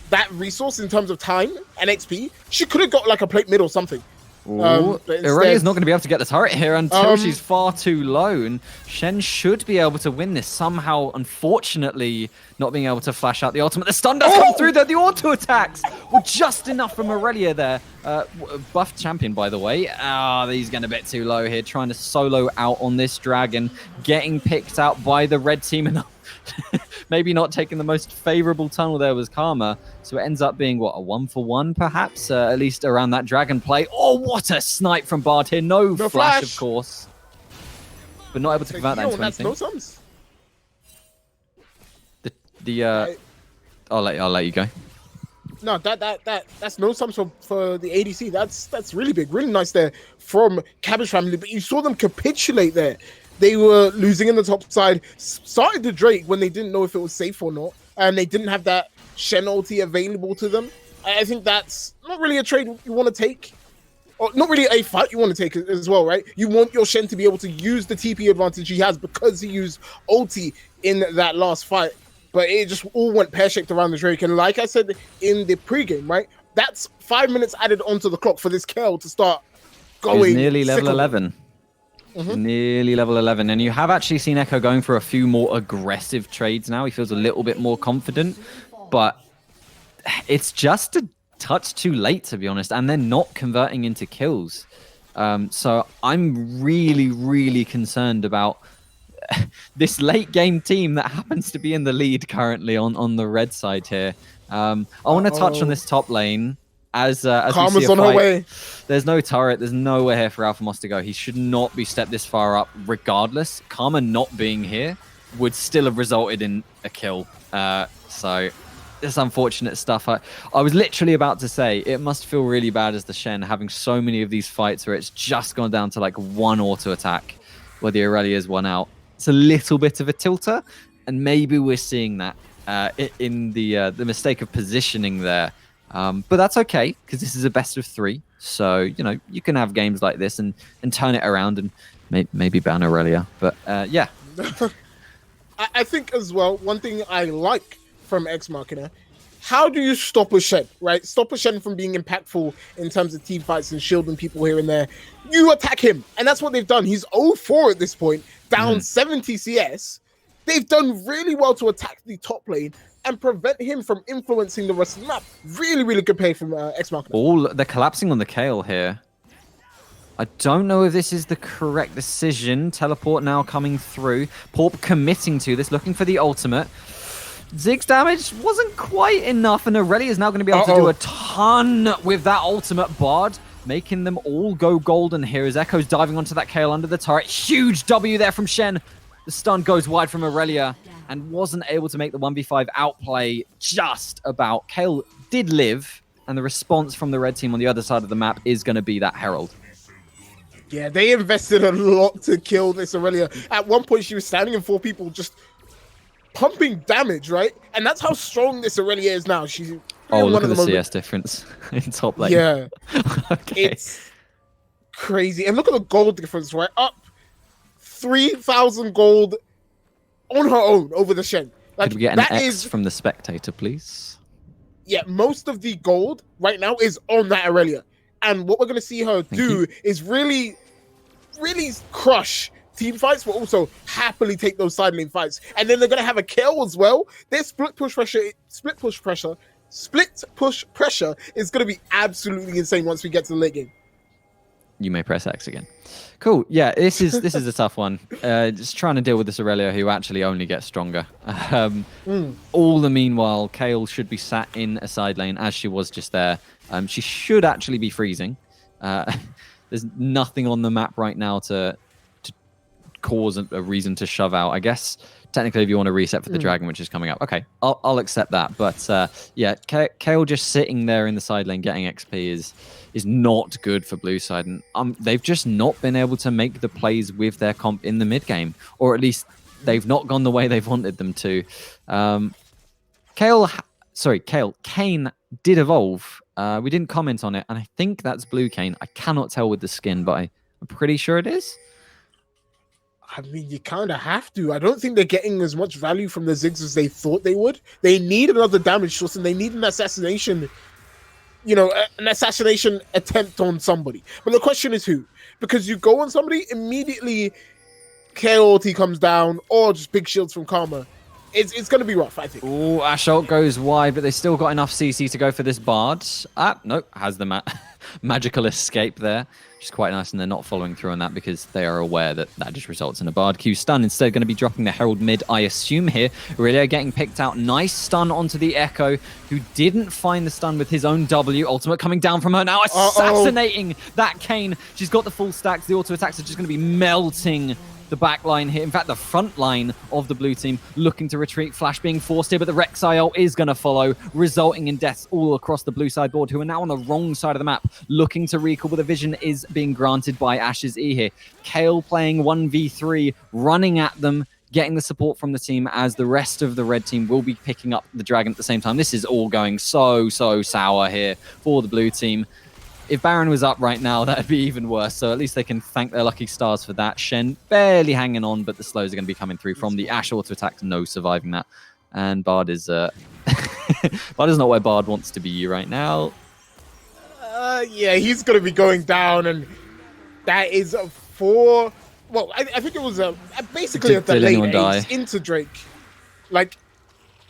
that resource in terms of time and XP. She could have got like a plate mid or something. Aurelia's not going to be able to get the turret here until she's far too low, and Shen should be able to win this somehow. Unfortunately, not being able to flash out the ultimate. The stun does come through there. The auto attacks were just enough from Aurelia there. Buff champion, by the way. He's getting a bit too low here, trying to solo out on this dragon, getting picked out by the red team, and maybe not taking the most favorable tunnel there was Karma. So it ends up being, what, a 1-for-1 perhaps? At least around that dragon play. Oh, what a snipe from Bard here. No flash, of course. But not able to convert that into anything. No sums. I'll let you go. No, that's no sums for the ADC. That's really big. Really nice there from Cabbage family. But you saw them capitulate there. They were losing in the top side, started the Drake when they didn't know if it was safe or not, and they didn't have that Shen ulti available to them. I think that's not really a trade you want to take, or not really a fight you want to take as well, right? You want your Shen to be able to use the TP advantage he has because he used ulti in that last fight, but it just all went pear-shaped around the Drake. And like I said in the pregame, right, that's 5 minutes added onto the clock for this Kel to start going. He's nearly level 11. Nearly level 11, and you have actually seen Echo going for a few more aggressive trades now. He feels a little bit more confident, but it's just a touch too late, to be honest, and they're not converting into kills. So I'm really concerned about this late game team that happens to be in the lead currently on the red side here. I want to touch on this top lane. As Karma's we see a on fight, her way. There's no turret. There's nowhere here for Alpha Moss to go. He should not be stepped this far up regardless. Karma not being here would still have resulted in a kill. So it's unfortunate stuff. I was literally about to say, it must feel really bad as the Shen having so many of these fights where it's just gone down to like one auto attack where the Aurelia's won out. It's a little bit of a tilter, and maybe we're seeing that in the mistake of positioning there. But that's okay, because this is a best of 3. So, you know, you can have games like this and turn it around and maybe ban Aurelia. But, yeah. I think as well, one thing I like from Ex Machina, how do you stop a Shen, right? Stop a Shen from being impactful in terms of team fights and shielding people here and there. You attack him, and that's what they've done. He's 0-4 at this point, down 70 CS. They've done really well to attack the top lane and prevent him from influencing the rest of the map. Really good play from Ex Machina. They're collapsing on the Kayle here. I don't know if this is the correct decision. Teleport now coming through. Porp committing to this, looking for the ultimate. Ziggs damage wasn't quite enough, and Aurelia is now going to be able to do a ton with that ultimate. Bard making them all go golden here as Echo's diving onto that Kayle under the turret. Huge W there from Shen. The stun goes wide from Aurelia and wasn't able to make the 1v5 outplay just about. Kayle did live, and the response from the red team on the other side of the map is going to be that Herald. Yeah, they invested a lot to kill this Aurelia. At one point, she was standing in 4 people just pumping damage, right? And that's how strong this Aurelia is now. She's look at the CS difference in top lane. Yeah. Okay. It's crazy. And look at the gold difference, right? Up 3,000 gold on her own over the Shen. Like, could we get an X from the spectator, please? Yeah, most of the gold right now is on that Aurelia. And what we're going to see her do is really crush team fights, but also happily take those side lane fights. And then they're going to have a kill as well. Their split push pressure is going to be absolutely insane once we get to the late game. You may press X again. Cool. Yeah, this is a tough one. Just trying to deal with this Aurelia who actually only gets stronger. All the meanwhile, Kale should be sat in a side lane as she was just there. She should actually be freezing. There's nothing on the map right now to cause a reason to shove out. I guess technically if you want to reset for the dragon, which is coming up. Okay, I'll accept that. But yeah, Kale just sitting there in the side lane getting XP is not good for blue side. And they've just not been able to make the plays with their comp in the mid game. Or at least they've not gone the way they've wanted them to. Kayn did evolve. We didn't comment on it. And I think that's blue Kayn. I cannot tell with the skin, but I'm pretty sure it is. I mean, you kind of have to. I don't think they're getting as much value from the Ziggs as they thought they would. They need another damage source, and they need an assassination, an assassination attempt on somebody. But the question is who? Because you go on somebody, immediately KO ulti comes down, or just big shields from Karma. It's going to be rough, I think. Ooh, Ashe ult goes wide, but they still got enough CC to go for this Bard. Nope, has the magical escape there, which is quite nice, and they're not following through on that because they are aware that just results in a Bard Q stun. Instead, going to be dropping the Herald mid, I assume here. Aurelia getting picked out. Nice stun onto the Echo, who didn't find the stun with his own W. Ultimate coming down from her now, assassinating that Kayn. She's got the full stacks. The auto attacks are just going to be melting the back line here. In fact, the front line of the blue team looking to retreat. Flash being forced here, but the Rek'Sai ult is going to follow, resulting in deaths all across the blue side board, who are now on the wrong side of the map, looking to recall, but the vision is being granted by Ashe's E here. Kale playing 1v3, running at them, getting the support from the team as the rest of the red team will be picking up the dragon at the same time. This is all going so sour here for the blue team. If Baron was up right now, that'd be even worse. So at least they can thank their lucky stars for that. Shen barely hanging on, but the slows are going to be coming through from the Ashe auto attack. No surviving that. And Bard is Bard is not where Bard wants to be right now. Yeah, he's going to be going down, and that is for... Well, I think it was basically a delayed ace into Drake. Like,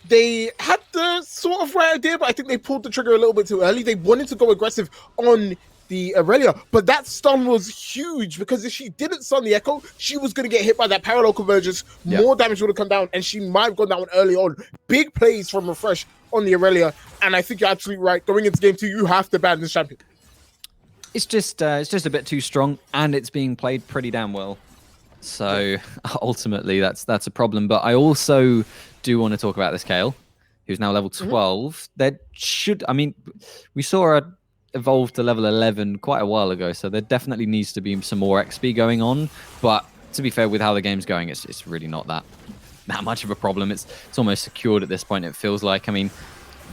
they had the sort of right idea, but I think they pulled the trigger a little bit too early. They wanted to go aggressive on the Aurelia, but that stun was huge because if she didn't stun the Echo, she was going to get hit by that parallel convergence. More damage would have come down, and she might have gone down early on. Big plays from Refresh on the Aurelia, and I think you're absolutely right. Going into game 2, you have to ban this champion. It's just a bit too strong, and it's being played pretty damn well. So ultimately, that's a problem. But I also do want to talk about this Kale, who's now level 12. We saw her evolve to level 11 quite a while ago, so there definitely needs to be some more XP going on. But to be fair, with how the game's going, it's really not that much of a problem. It's almost secured at this point, it feels like. I mean,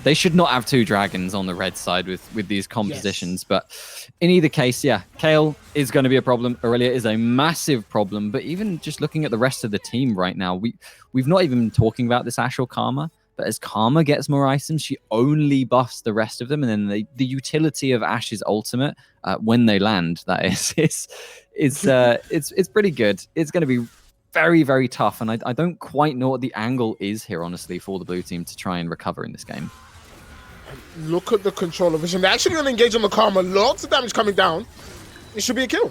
they should not have 2 dragons on the red side with these compositions. Yes. But in either case, yeah, Kale is going to be a problem. Aurelia is a massive problem. But even just looking at the rest of the team right now, we've not even been talking about this Ashe or Karma. But as Karma gets more items, she only buffs the rest of them. And then the utility of Ashe's ultimate, when they land, that is, it's pretty good. It's going to be very, very tough. And I don't quite know what the angle is here, honestly, for the blue team to try and recover in this game. Look at the controller vision. They're actually going to engage on the Karma. Lots of damage coming down. It should be a kill.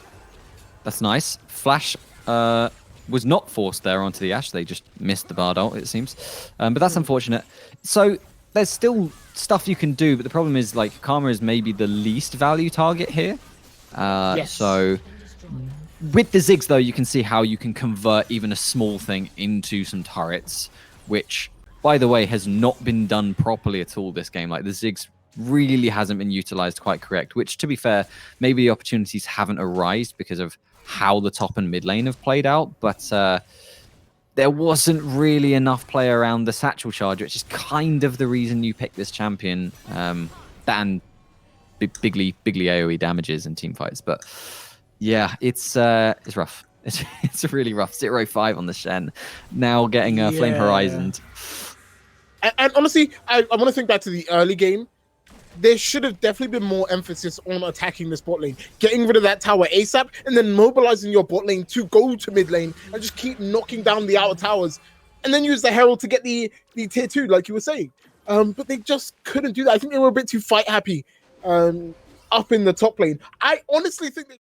That's nice. Flash was not forced there onto the Ashe. They just missed the Bard ult, it seems. But that's unfortunate. So there's still stuff you can do, but the problem is, like, Karma is maybe the least value target here. Yes. So with the Ziggs, though, you can see how you can convert even a small thing into some turrets, which, by the way, has not been done properly at all this game. Like, the Ziggs really hasn't been utilized quite correct, which, to be fair, maybe the opportunities haven't arisen because of how the top and mid lane have played out, but there wasn't really enough play around the satchel charge, which is kind of the reason you pick this champion, and bigly AoE damages in team fights. But yeah, it's rough. It's really rough. 0-5 on the Shen, now getting a Flame Horizon. And honestly, I want to think back to the early game. There should have definitely been more emphasis on attacking this bot lane, getting rid of that tower ASAP, and then mobilizing your bot lane to go to mid lane and just keep knocking down the outer towers, and then use the Herald to get the tier 2, like you were saying. But they just couldn't do that. I think they were a bit too fight happy up in the top lane. I honestly think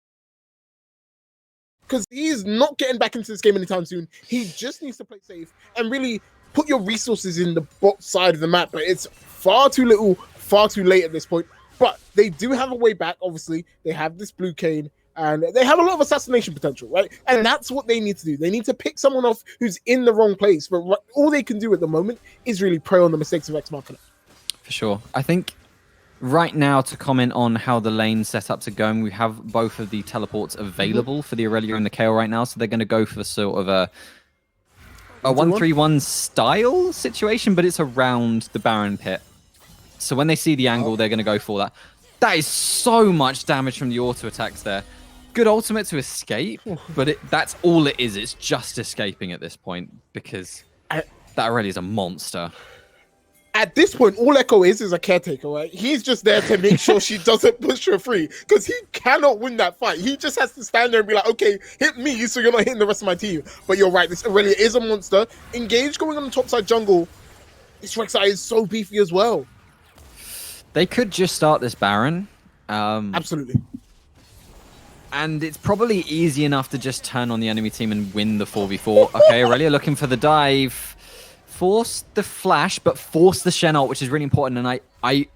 because he's not getting back into this game anytime soon. He just needs to play safe and really put your resources in the bot side of the map. But it's far too little, far too late at this point. But they do have a way back, obviously. They have this blue cane, and they have a lot of assassination potential, right? And that's what they need to do. They need to pick someone off who's in the wrong place. But all they can do at the moment is really prey on the mistakes of EXE Machina. For sure. I think right now, to comment on how the lane setups are going, we have both of the teleports available for the Aurelia and the Kayle right now. So they're going to go for sort of a 1-3-1 style situation, but it's around the Baron pit. So when they see the angle, they're going to go for that. That is so much damage from the auto attacks there. Good ultimate to escape, but that's all it is. It's just escaping at this point because that Aurelia is a monster. At this point, all Echo is a caretaker, right? He's just there to make sure she doesn't push her free because he cannot win that fight. He just has to stand there and be like, okay, hit me so you're not hitting the rest of my team. But you're right, this Aurelia is a monster. Engage going on the top side jungle. This Rek'Sai is so beefy as well. They could just start this Baron. Absolutely. And it's probably easy enough to just turn on the enemy team and win the 4v4. Okay, Aurelia looking for the dive. Force the flash, but force the Shen ult, which is really important. And I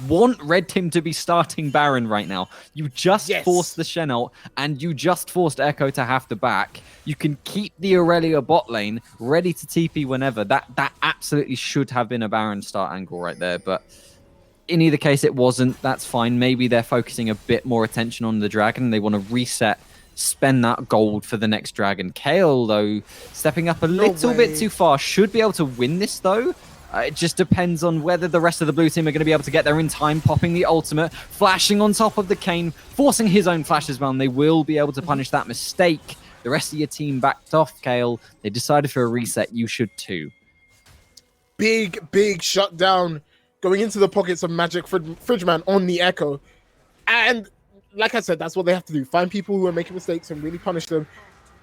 want Red Team to be starting Baron right now. You just forced the Shen ult, and you just forced Echo to have the back. You can keep the Aurelia bot lane ready to TP whenever. That absolutely should have been a Baron start angle right there, but in either case, it wasn't. That's fine. Maybe they're focusing a bit more attention on the dragon. They want to reset, spend that gold for the next dragon. Kayle, though, stepping up a little bit too far. Should be able to win this, though. It just depends on whether the rest of the blue team are going to be able to get there in time, popping the ultimate, flashing on top of the cane, forcing his own flash as well, and they will be able to punish that mistake. The rest of your team backed off, Kayle. They decided for a reset. You should too. Big shutdown going into the pockets of Magic Fridgeman on the Echo. And like I said, that's what they have to do. Find people who are making mistakes and really punish them.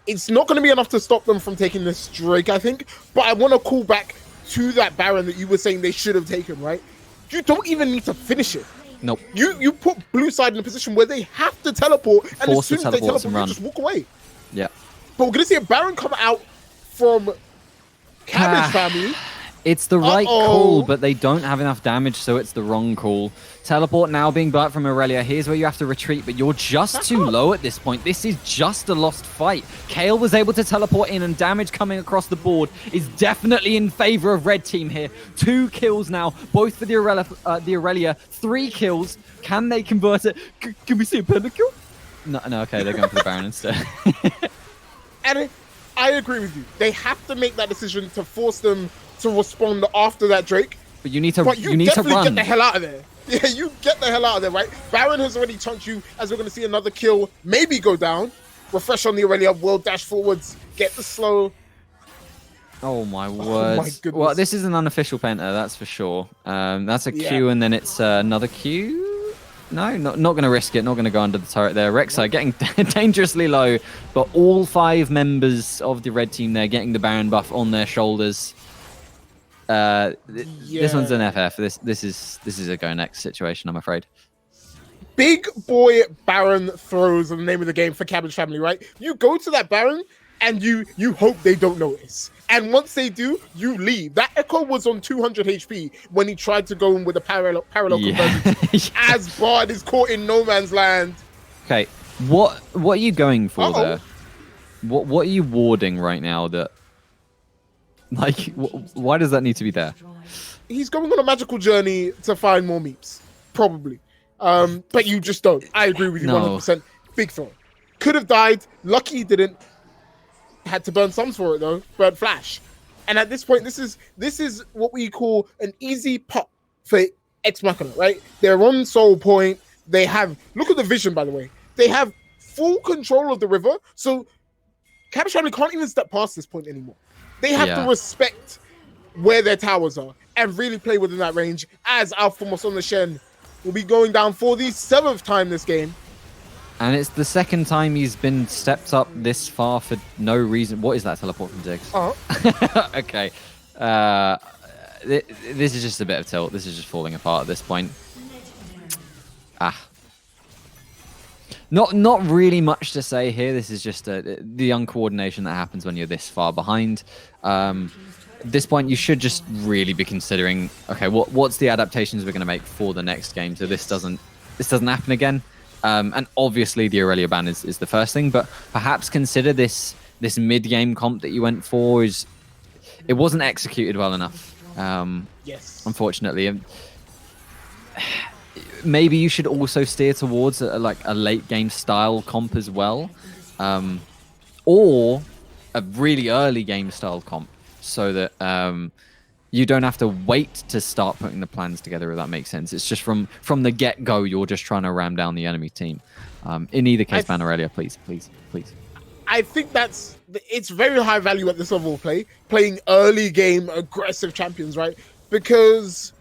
It's not going to be enough to stop them from taking this Drake, I think. But I want to call back to that Baron that you were saying they should have taken, right? You don't even need to finish it. Nope. You put blue side in a position where they have to teleport, and as soon as they teleport, they just walk away. Yeah. But we're going to see a Baron come out from Cabbage family. It's the right call, but they don't have enough damage, so it's the wrong call. Teleport now being burnt from Aurelia. Here's where you have to retreat, but you're just too low at this point. This is just a lost fight. Kayle was able to teleport in, and damage coming across the board is definitely in favor of Red Team here. 2 kills now, both for the Aurelia. 3 kills. Can they convert it? Can we see a pentakill? No, okay, they're going for the Baron instead. And I agree with you. They have to make that decision to force them to respond after that Drake. But you need to run. Get the hell out of there. Yeah, you get the hell out of there, right? Baron has already chunked you, as we're going to see another kill maybe go down. Refresh on the Aurelia, will dash forwards, get the slow. Oh my word. Oh my goodness. Well, this is an unofficial penta, that's for sure. That's a Q, and then it's another Q. No, not going to risk it. Not going to go under the turret there. Rek'Sai getting dangerously low, but all 5 members of the red team there getting the Baron buff on their shoulders. This one's an FF. This is a go next situation, I'm afraid. Big boy Baron throws are the name of the game for Cabbage family, right? You go to that Baron and you hope they don't notice. And once they do, you leave. That Echo was on 200 HP when he tried to go in with a parallel conversion. As Bard is caught in no man's land. Okay, what are you going for there? What are you warding right now? That why does that need to be there? He's going on a magical journey to find more meeps, probably. But you just don't. I agree with you 100%. Big throw. Could have died. Lucky he didn't. Had to burn sums for it though. Burn flash. And at this point, this is what we call an easy pop for EXE Machina, right? They're on soul point. They have, look at the vision, by the way. They have full control of the river. So Cabbage family can't even step past this point anymore. They have to respect where their towers are and really play within that range, as Alphamos on the Shen will be going down for the 7th time this game. And it's the 2nd time he's been stepped up this far for no reason. What is that teleport from Ziggs? Okay. This is just a bit of tilt. This is just falling apart at this point. Not really much to say here. This is just the uncoordination that happens when you're this far behind. At this point, you should just really be considering, okay, what's the adaptations we're going to make for the next game so this doesn't happen again. And obviously, the Aurelia ban is the first thing, but perhaps consider this mid-game comp that you went for it wasn't executed well enough. Yes, unfortunately. Maybe you should also steer towards a late game style comp as well, or a really early game style comp, so that you don't have to wait to start putting the plans together. If that makes sense, it's just from the get go. You're just trying to ram down the enemy team. In either case, ban Aurelia, please. I think it's very high value at this level of play, playing early game aggressive champions, right? Because,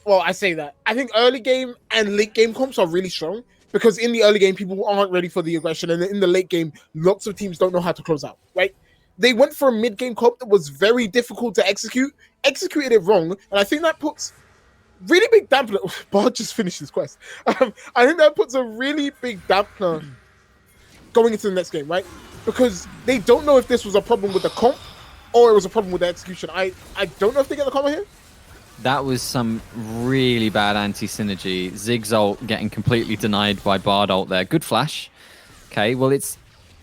well, I say that. I think early game and late game comps are really strong because in the early game, people aren't ready for the aggression. And in the late game, lots of teams don't know how to close out, right? They went for a mid-game comp that was very difficult to executed it wrong. And I think that puts really big dampener. Bard just finished his quest. I think that puts a really big dampener going into the next game, right? Because they don't know if this was a problem with the comp or it was a problem with the execution. I don't know if they get the combo here. That was some really bad anti-synergy. Zig's ult getting completely denied by Bard ult there. Good flash. Okay, well,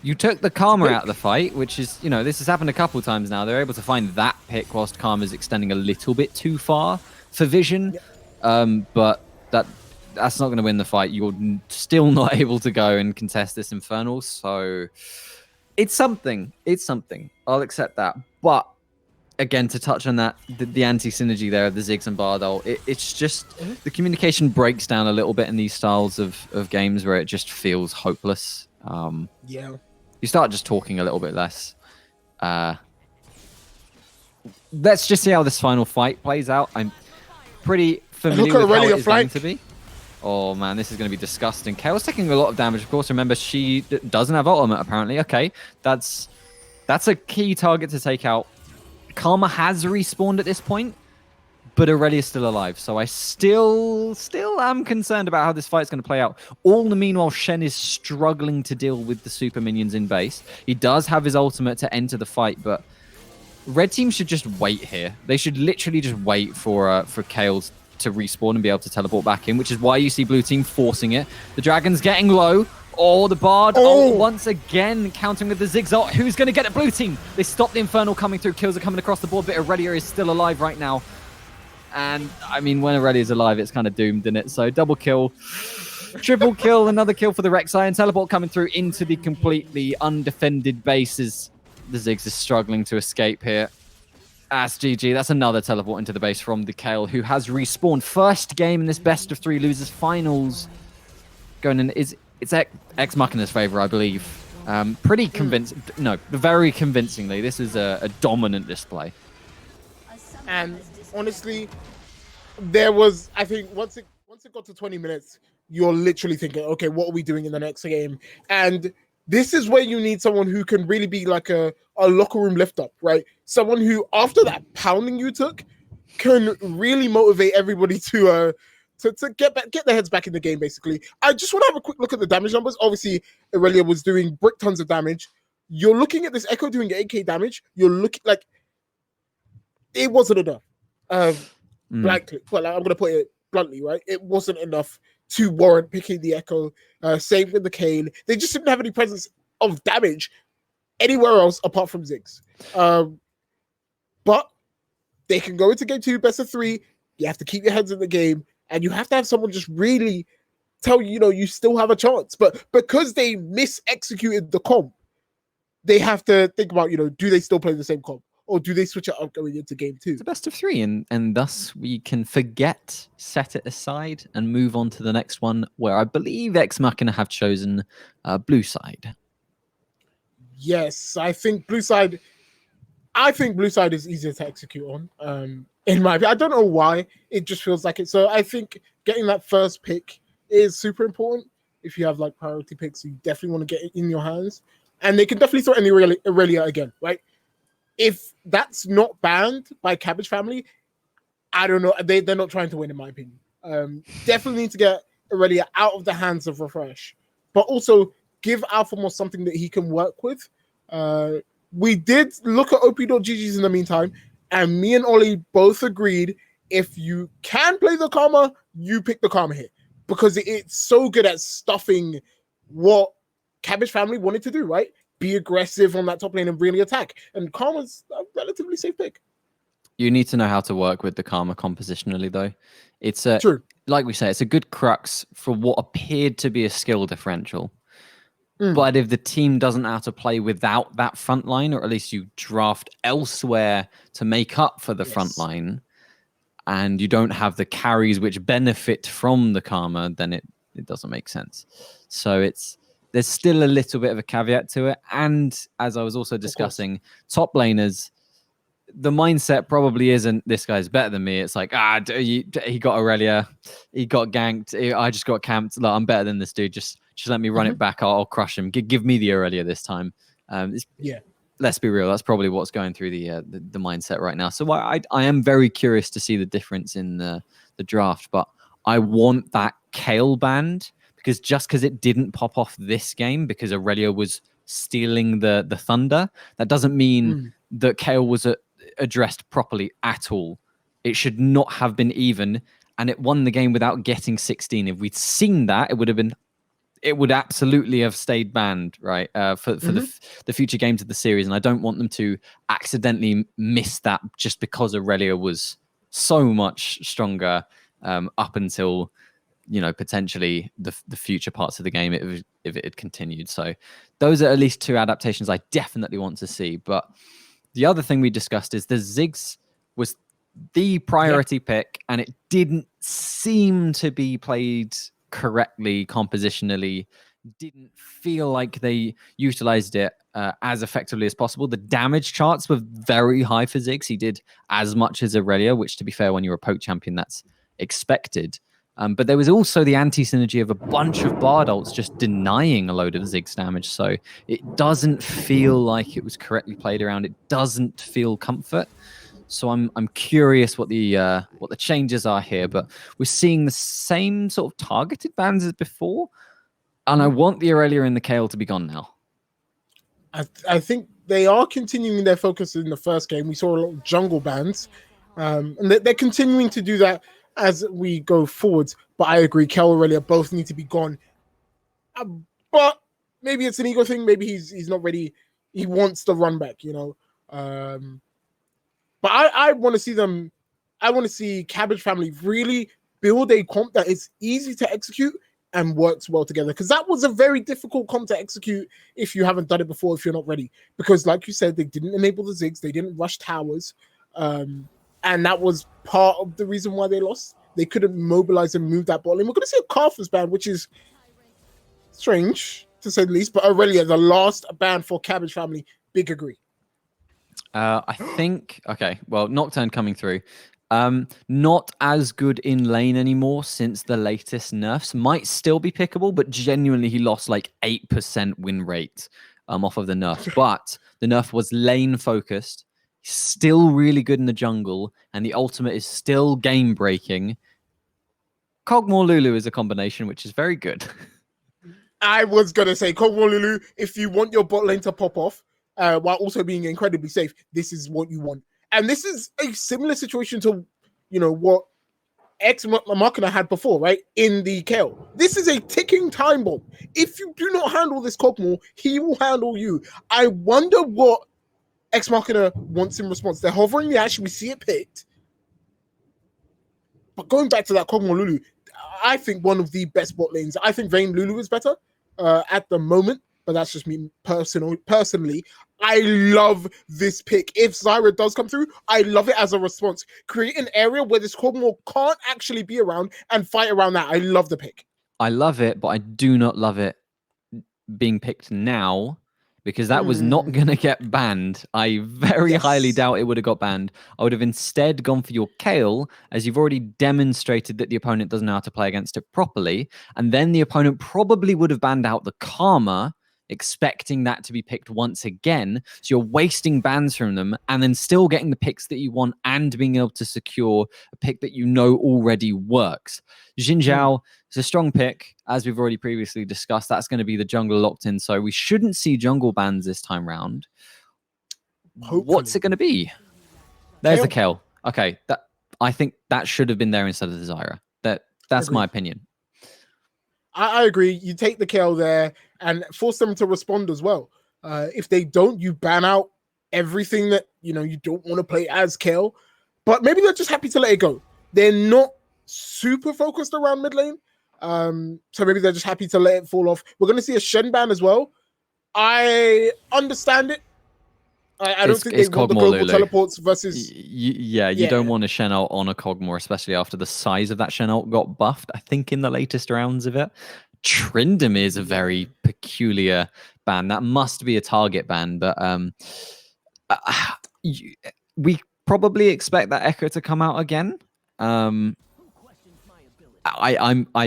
you took the Karma out of the fight, which is, this has happened a couple times now. They're able to find that pick whilst Karma's extending a little bit too far for vision. Yep. But that's not going to win the fight. You're still not able to go and contest this Infernal, so it's something. I'll accept that. But again, to touch on that, the anti-synergy there of the Ziggs and Bard ult, it's just the communication breaks down a little bit in these styles of games where it just feels hopeless. You start just talking a little bit less. Let's just see how this final fight plays out. I'm pretty familiar with how it is going to be. Oh man, this is going to be disgusting. Kael's taking a lot of damage. Of course, remember, she doesn't have ultimate, apparently. Okay, that's a key target to take out. Karma has respawned at this point, but Aurelia is still alive. So I still am concerned about how this fight's going to play out. All the meanwhile, Shen is struggling to deal with the super minions in base. He does have his ultimate to enter the fight, but Red Team should just wait here. They should literally just wait for Kael to respawn and be able to teleport back in, which is why you see Blue Team forcing it. The Dragon's getting low. Oh, the Bard once again counting with the Zigzag. Who's going to get it? Blue Team. They stop the Infernal coming through. Kills are coming across the board, but Aurelia is still alive right now. And, I mean, when Aurelia is alive, it's kind of doomed, isn't it? So, double kill. Triple kill. Another kill for the Rek'Sai. And teleport coming through into the completely undefended bases. The Ziggs is struggling to escape here. That's GG. That's another teleport into the base from the Kael, who has respawned. First game in this best of 3 losers finals. Going in, it's EXE Machina's favor, I believe. Pretty convincing. No, very convincingly. This is a dominant display. And honestly, there was, I think, once it got to 20 minutes, you're literally thinking, okay, what are we doing in the next game? And this is where you need someone who can really be like a locker room lift up, right? Someone who, after that pounding you took, can really motivate everybody to get their heads back in the game, basically. I just want to have a quick look at the damage numbers. Obviously, Aurelia was doing brick tons of damage. You're looking at this Echo doing 8k damage. You're looking like it wasn't enough. Blankly, well, I'm going to put it bluntly, right? It wasn't enough to warrant picking the Echo. Same with the Kayn. They just didn't have any presence of damage anywhere else apart from Ziggs. But they can go into game 2, best of 3. You have to keep your heads in the game, and you have to have someone just really tell you, you still have a chance. But because they mis-executed the comp, they have to think about, do they still play the same comp? Or do they switch it up going into game 2? It's a best of 3, and thus we can set it aside, and move on to the next one, where I believe EXE Machina have chosen blue side. Yes, I think blue side is easier to execute on. In my opinion, I don't know why. It just feels like it. So I think getting that first pick is super important. If you have like priority picks, you definitely want to get it in your hands. And they can definitely throw any Aurelia again, right? If that's not banned by Cabbage family, I don't know. They're not trying to win, in my opinion. Definitely need to get Aurelia out of the hands of Refresh, but also give Alphamore something that he can work with. We did look at OP.GGs in the meantime, and me and Ollie both agreed if you can play the Karma, you pick the Karma here because it's so good at stuffing what Cabbage family wanted to do, right? Be aggressive on that top lane and really attack. And Karma's a relatively safe pick. You need to know how to work with the Karma compositionally, though. It's True. Like we say, it's a good crux for what appeared to be a skill differential. But if the team doesn't know how to play without that front line, or at least you draft elsewhere to make up for the front line, and you don't have the carries which benefit from the Karma, then it doesn't make sense. So there's still a little bit of a caveat to it. And as I was also discussing, top laners, the mindset probably isn't this guy's better than me. It's like, he got Aurelia, he got ganked, I just got camped. Look, I'm better than this dude. Just let me run it back. I'll crush him. Give me the Aurelia this time. Let's be real. That's probably what's going through the mindset right now. So I am very curious to see the difference in the draft. But I want that Kayle band because it didn't pop off this game because Aurelia was stealing the Thunder. That doesn't mean that Kayle was addressed properly at all. It should not have been even, and it won the game without getting 16. If we'd seen that, it would absolutely have stayed banned, right? For the future games of the series, and I don't want them to accidentally miss that just because Aurelia was so much stronger up until potentially the future parts of the game if it had continued. So those are at least two adaptations I definitely want to see. But the other thing we discussed is the Ziggs was the priority pick, and it didn't seem to be played correctly compositionally. Didn't feel like they utilized it as effectively as possible. The damage charts were very high for Ziggs. He did as much as Aurelia, which, to be fair, when you're a poke champion, that's expected. But there was also the anti-synergy of a bunch of Bard ults just denying a load of Ziggs damage. So it doesn't feel like it was correctly played around. It doesn't feel comfort. So I'm curious what the changes are here. But we're seeing the same sort of targeted bans as before. And I want the Aurelia and the Kayle to be gone now. I think they are continuing their focus in the first game. We saw a lot of jungle bans. And they're continuing to do that as we go forward. But I agree, Kayle and Aurelia both need to be gone. But maybe it's an ego thing. Maybe he's not ready. He wants the run back, But I want to see them. I want to see Cabbage family really build a comp that is easy to execute and works well together. Because that was a very difficult comp to execute if you haven't done it before, if you're not ready. Because like you said, they didn't enable the Ziggs. They didn't rush towers. And that was part of the reason why they lost. They couldn't mobilize and move that ball. And we're going to see a Carthus ban, which is strange, to say the least. But Aurelia, the last ban for Cabbage family, big agree. I think, okay, well, Nocturne coming through. Not as good in lane anymore since the latest nerfs. Might still be pickable, but genuinely he lost like 8% win rate off of the nerf. But the nerf was lane focused. Still really good in the jungle, and the ultimate is still game breaking. Kog'Maw Lulu is a combination which is very good. I was gonna say Kog'Maw Lulu, if you want your bot lane to pop off while also being incredibly safe, this is what you want. And this is a similar situation to what EXE Machina had before, right? In the Kayle. This is a ticking time bomb. If you do not handle this Kog'Maw, he will handle you. I wonder what EXE Machina wants in response. They're hovering the ash. We see it picked. But going back to that Kog'Maw Lulu, I think one of the best bot lanes. I think Vayne Lulu is better at the moment, but that's just me personally. I love this pick. If Zyra does come through, I love it as a response. Create an area where this Kog'Maw can't actually be around and fight around that. I love the pick. I love it, but I do not love it being picked now, because that was not going to get banned. I very highly doubt it would have got banned. I would have instead gone for your Kayle, as you've already demonstrated that the opponent doesn't know how to play against it properly. And then the opponent probably would have banned out the Karma expecting that to be picked once again. So you're wasting bans from them and then still getting the picks that you want and being able to secure a pick that you know already works. Xin Zhao is a strong pick, as we've already previously discussed. That's going to be the jungle locked in, so we shouldn't see jungle bans this time round. Hopefully. What's it going to be? There's the Kale. Kale. Okay, I think that should have been there instead of the Zyra. That's my opinion. I agree. You take the Kale there and force them to respond as well. If they don't, you ban out everything that you don't want to play as Kale. But maybe they're just happy to let it go. They're not super focused around mid lane. So maybe they're just happy to let it fall off. We're going to see a Shen ban as well. I understand it. I don't think they want the global teleports versus... You don't want a Shen ult on a Kog'Maw, especially after the size of that Shen ult got buffed, I think, in the latest rounds of it. Tryndamere is a very peculiar ban. That must be a target ban, but we probably expect that Echo to come out again. I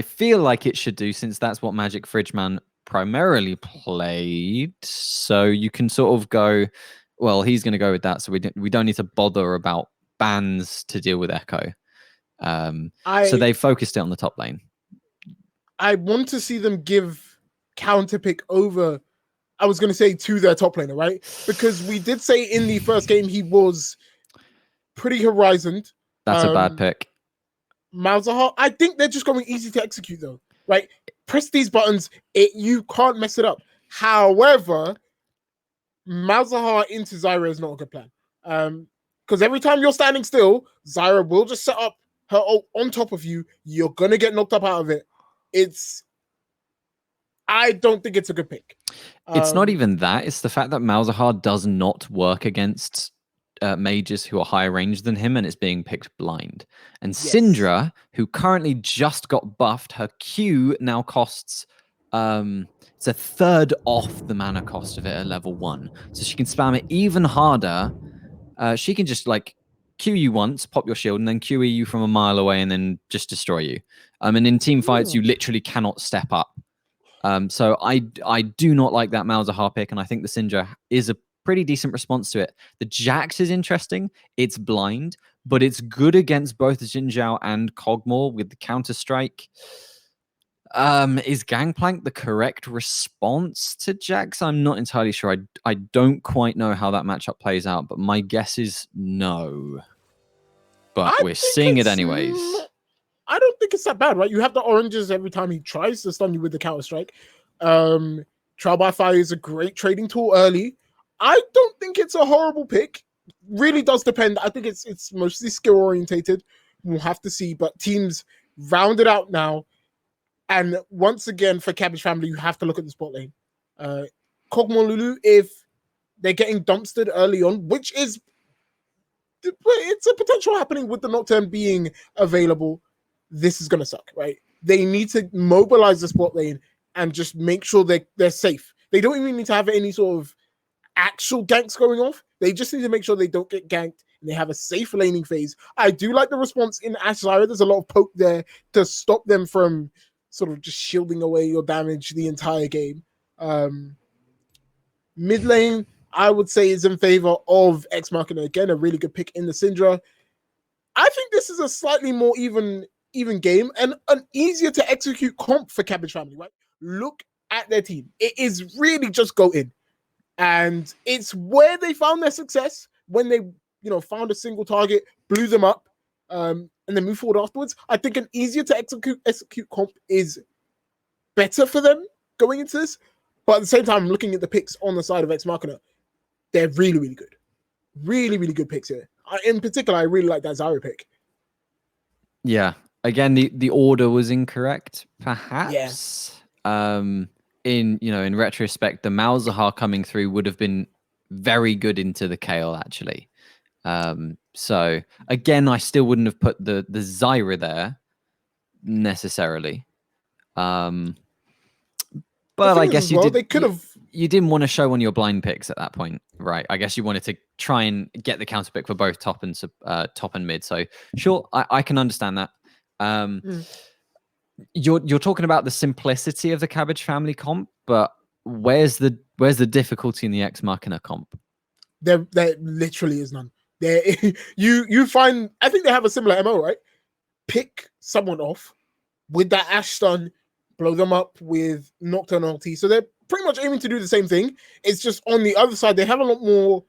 feel like it should do, since that's what Magic Fridgeman primarily played. So you can sort of go... Well, he's going to go with that, so we don't need to bother about bans to deal with Echo. So they focused it on the top lane. I want to see them give counter pick over, I was going to say, to their top laner, right? Because we did say in the first game he was pretty horizoned. That's a bad pick. Malzahar, I think they're just going easy to execute, though. Right? Press these buttons, you can't mess it up. However... Malzahar into Zyra is not a good plan. Because every time you're standing still, Zyra will just set up her ult on top of you. You're going to get knocked up out of it. I don't think it's a good pick. It's not even that. It's the fact that Malzahar does not work against mages who are higher range than him, and it's being picked blind. And yes. Syndra, who currently just got buffed, her Q now costs... it's a third off the mana cost of it at level 1. So she can spam it even harder. She can just Q you once, pop your shield, and then QE you from a mile away and then just destroy you. And in team fights, you literally cannot step up. So I do not like that Malzahar pick, and I think the Syndra is a pretty decent response to it. The Jax is interesting. It's blind, but it's good against both Xin Zhao and Kog'Maw with the counter-strike. Is Gangplank the correct response to Jax? I'm not entirely sure. I don't quite know how that matchup plays out, but my guess is no. But we're seeing it anyways. I don't think it's that bad, right? You have the oranges every time he tries to stun you with the counter strike. Trial by Fire is a great trading tool early. I don't think it's a horrible pick. Really does depend. I think it's mostly skill orientated. We'll have to see, but teams round it out now. And once again, for Cabbage family, you have to look at the spot lane. Kog'Maw Lulu, if they're getting dumpstered early on, which is... It's a potential happening with the Nocturne being available, this is going to suck, right? They need to mobilize the spot lane and just make sure they're safe. They don't even need to have any sort of actual ganks going off. They just need to make sure they don't get ganked and they have a safe laning phase. I do like the response in Ashe Zyra. There's a lot of poke there to stop them from... sort of just shielding away your damage the entire game. Mid lane, I would say, is in favor of Ex Machina. Again, a really good pick in the Syndra. I think this is a slightly more even game and an easier to execute comp for Cabbage family, right? Look at their team. It is really just go in. And it's where they found their success, when they, found a single target, blew them up, and then move forward afterwards. I think an easier to execute comp is better for them going into this. But at the same time, looking at the picks on the side of Ex Machina, they're really, really good. Really, really good picks here. In particular, I really like that Zyra pick. Yeah. Again, the order was incorrect, perhaps. Yeah. In retrospect, the Malzahar coming through would have been very good into the Kale, actually. So again, I still wouldn't have put the Zyra there necessarily. But I guess they could have. You didn't want to show on your blind picks at that point, right? I guess you wanted to try and get the counter pick for both top and mid. So sure, I can understand that. You're talking about the simplicity of the Cabbage family comp, but where's the difficulty in the Ex Machina comp? There literally is none. There, you find. I think they have a similar MO, right? Pick someone off with that Ash stun, blow them up with Nocturne ulti. So they're pretty much aiming to do the same thing. It's just on the other side, they have a lot more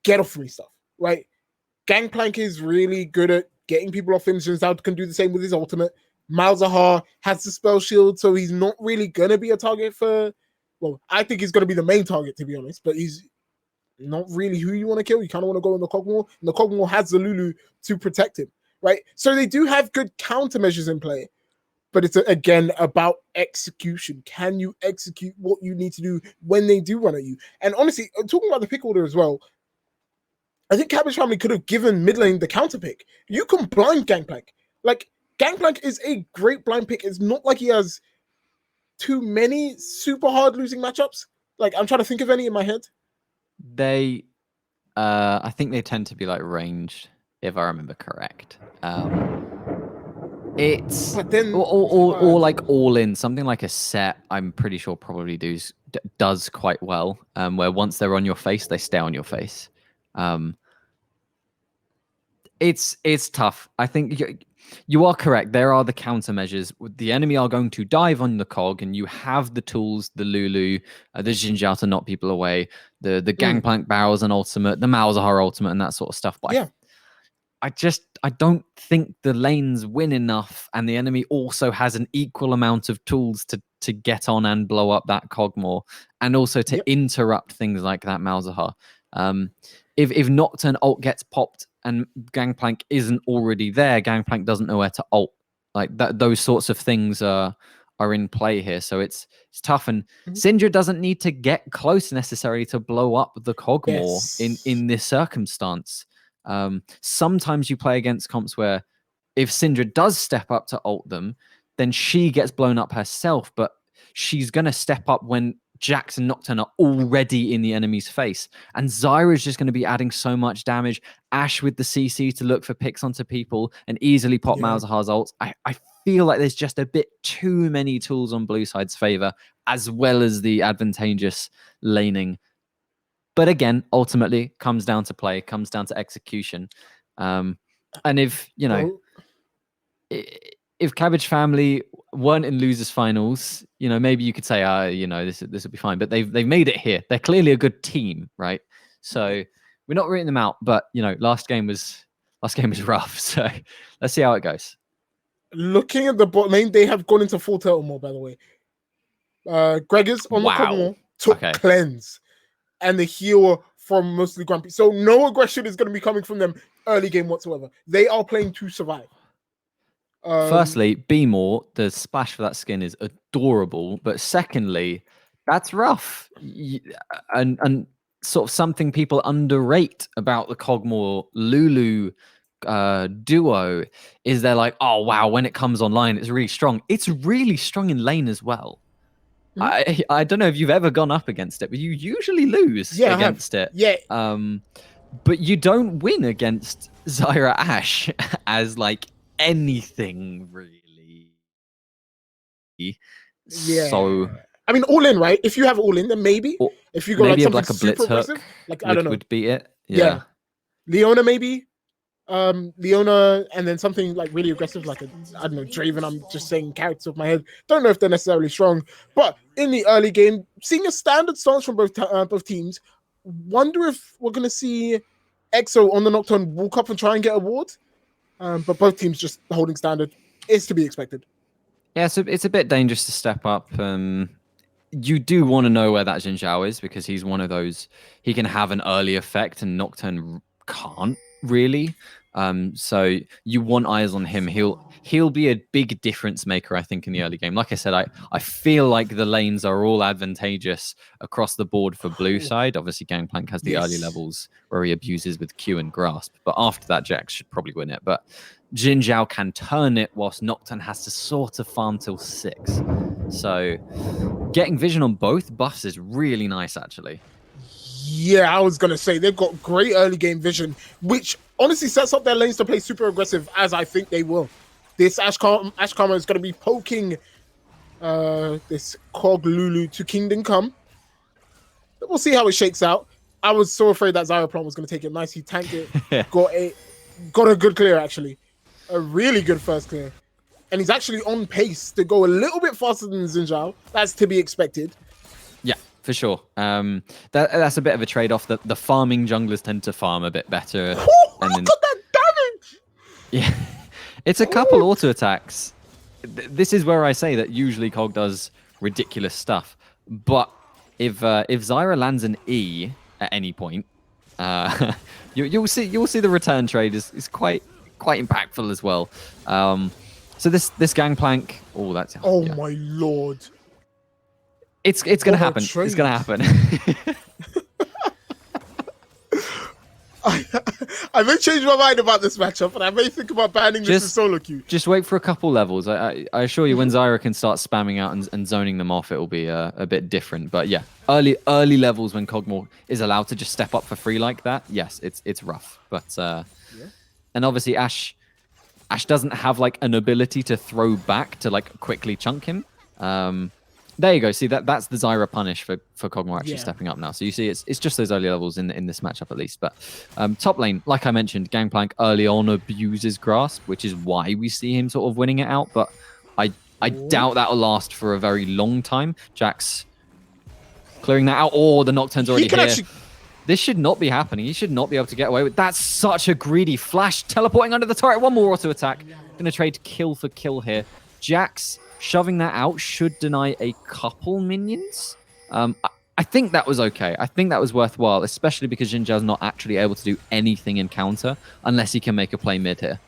get off free stuff, right? Gangplank is really good at getting people off him. Zhao can do the same with his ultimate. Malzahar has the spell shield, so he's not really going to be a target for. Well, I think he's going to be the main target, to be honest, but he's not really who you want to kill. You kind of want to go in the Kog'Maw, and the Kog'Maw has the Lulu to protect him, right? So they do have good countermeasures in play, but it's again about execution. Can you execute what you need to do when they do run at you? And honestly, talking about the pick order as well, I think Cabbage family could have given mid lane the counter pick. You can blind Gangplank. Like, Gangplank is a great blind pick. It's not like he has too many super hard losing matchups. Like, I'm trying to think of any in my head. They, I think they tend to be like ranged, if I remember correct. It's but then or like all in something like a set. I'm pretty sure probably does quite well. Where once they're on your face, they stay on your face. It's tough. I think you are correct. There are the countermeasures. The enemy are going to dive on the cog, and you have the tools, the Lulu, the Xin Zhao to knock people away, the Gangplank barrels and ultimate, the Malzahar ultimate, and that sort of stuff. But yeah. I don't think the lanes win enough, and the enemy also has an equal amount of tools to get on and blow up that Kog'Maw, and also to interrupt things like that Malzahar. If Nocturne ult gets popped and Gangplank isn't already there, Gangplank doesn't know where to ult. Like that, those sorts of things are in play here. So it's tough. And Syndra doesn't need to get close necessarily to blow up the Kog'Maw in this circumstance. Sometimes you play against comps where if Syndra does step up to ult them, then she gets blown up herself, but she's going to step up when Jax and Nocturne are already in the enemy's face. And Zyra is just going to be adding so much damage. Ashe with the CC to look for picks onto people and easily pop Malzahar's ults. I feel like there's just a bit too many tools on blue side's favor, as well as the advantageous laning. But again, ultimately, comes down to play, comes down to execution. And if, you know, if Cabbage family weren't in losers finals, you know, maybe you could say, you know, this will be fine. But they've made it here. They're clearly a good team, right? So we're not writing them out. But you know, last game was rough. So let's see how it goes. Looking at the bot lane, they have gone into full turtle mode, by the way. Gregors on the Kog'Maw took cleanse and the heal from mostly Grumpy. So no aggression is going to be coming from them early game whatsoever. They are playing to survive. Firstly, be more. The splash for that skin is adorable, but secondly, that's rough. And sort of something people underrate about the Kog'Maw Lulu duo is they're like, oh wow, when it comes online, it's really strong. It's really strong in lane as well. I don't know if you've ever gone up against it, but you usually lose against it. Yeah. But you don't win against Zyra Ashe as like anything really. Yeah. So I mean, all in, right? If you have all in, then maybe. If you got maybe like something a blitz super hook, aggressive, like I don't know, would beat it. Yeah. Leona maybe. Leona, and then something like really aggressive, like I don't know, Draven. I'm just saying characters off my head. Don't know if they're necessarily strong, but in the early game, seeing a standard stance from both teams, wonder if we're gonna see EXE on the Nocturne walk up and try and get a ward. But both teams just holding standard is to be expected. Yeah, so it's a bit dangerous to step up. You do want to know where that Xin Zhao is because he's one of those. He can have an early effect, and Nocturne can't really. So you want eyes on him. He'll be a big difference maker, I think, in the early game. Like I said, I feel like the lanes are all advantageous across the board for blue side. Obviously, Gangplank has the early levels where he abuses with Q and Grasp, but after that, Jax should probably win it. But Xin Zhao can turn it, whilst Nocturne has to sort of farm till 6. So getting vision on both buffs is really nice, actually. Yeah, I was gonna say they've got great early game vision, which honestly sets up their lanes to play super aggressive, as I think they will. This Ash Karma is gonna be poking this Cog Lulu to Kingdom Come. We'll see how it shakes out. I was so afraid that Zyroplan was going to take it nice. He tanked it. got a good clear, actually. A really good first clear. And he's actually on pace to go a little bit faster than Xin Zhao. That's to be expected. Yeah, for sure. That's a bit of a trade-off. The farming junglers tend to farm a bit better. Oh, and look at that damage! Yeah, it's a couple auto attacks. This is where I say that usually Cog does ridiculous stuff. But if Zyra lands an E at any point, you'll see the return trade is quite impactful as well. So this Gangplank, yeah. My lord, it's gonna happen. It's gonna happen. I may change my mind about this matchup, and I may think about banning this in solo queue. Just wait for a couple levels. I assure you, when Zyra can start spamming out and zoning them off, it will be a bit different. But yeah, early levels when Cogmore is allowed to just step up for free like that, yes, it's rough. But and obviously Ashe doesn't have like an ability to throw back to like quickly chunk him. There you go. See, that's the Zyra punish for Cogmore actually stepping up now. So you see, it's just those early levels in this matchup at least. But top lane, like I mentioned, Gangplank early on abuses Grasp, which is why we see him sort of winning it out. But I doubt that'll last for a very long time. Jax clearing that out. Oh, the Nocturne's already here. This should not be happening. He should not be able to get away with. That's such a greedy flash. Teleporting under the turret. One more auto attack. Gonna trade kill for kill here. Jax shoving that out should deny a couple minions. I think that was okay. I think that was worthwhile, especially because Xin Zhao's not actually able to do anything in counter unless he can make a play mid here.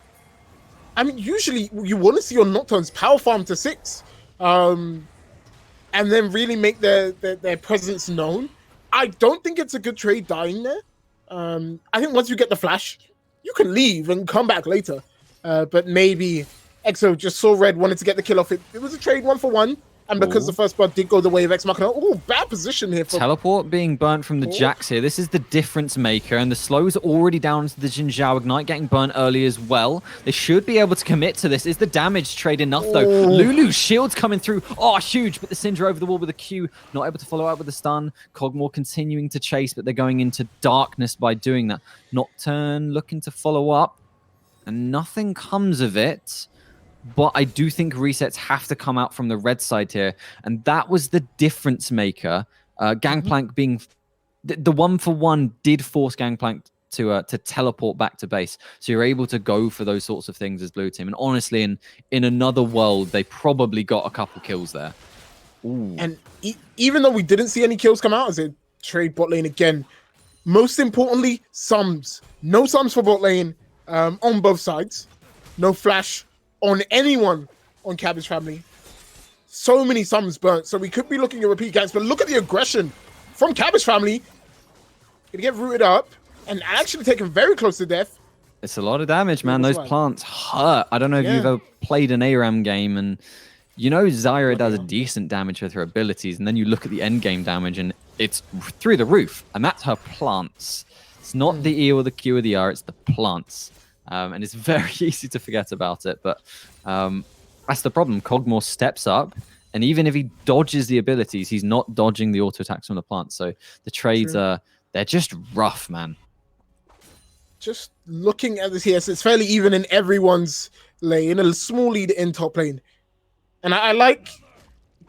I mean, usually you want to see your Nocturnes power farm to 6, and then really make their presence known. I don't think it's a good trade dying there. I think once you get the flash, you can leave and come back later. But maybe EXE just saw red, wanted to get the kill off. It was a trade 1-for-1. And because the first blood did go the way of Ex Machina, bad position here. Teleport being burnt from the Jax here. This is the difference maker. And the slow's already down to the Xin Zhao Ignite, getting burnt early as well. They should be able to commit to this. Is the damage trade enough, though? Lulu's shield's coming through. Oh, huge. But the Syndra over the wall with a Q. Not able to follow up with the stun. Cogmore continuing to chase, but they're going into darkness by doing that. Nocturne looking to follow up. And nothing comes of it. But I do think resets have to come out from the red side here. And that was the difference maker. Gangplank being... The 1-for-1 did force Gangplank to teleport back to base. So you're able to go for those sorts of things as blue team. And honestly, in another world, they probably got a couple kills there. Ooh. And even though we didn't see any kills come out as a trade bot lane again, most importantly, sums. No sums for bot lane on both sides. No flash on anyone on Cabbage family. So many sums burnt. So we could be looking at repeat ganks, but look at the aggression from Cabbage family. Gonna get rooted up and actually taken very close to death. It's a lot of damage, man. Those plants hurt. I don't know if you've ever played an ARAM game, and you know Zyra does a decent damage with her abilities, and then you look at the end game damage and it's through the roof, and that's her plants. It's not the E or the Q or the R, it's the plants. And it's very easy to forget about it, but that's the problem. Cogmore steps up, and even if he dodges the abilities, he's not dodging the auto attacks from the plants. So the trades they're just rough, man. Just looking at this here, it's fairly even in everyone's lane, a small lead in top lane. And I like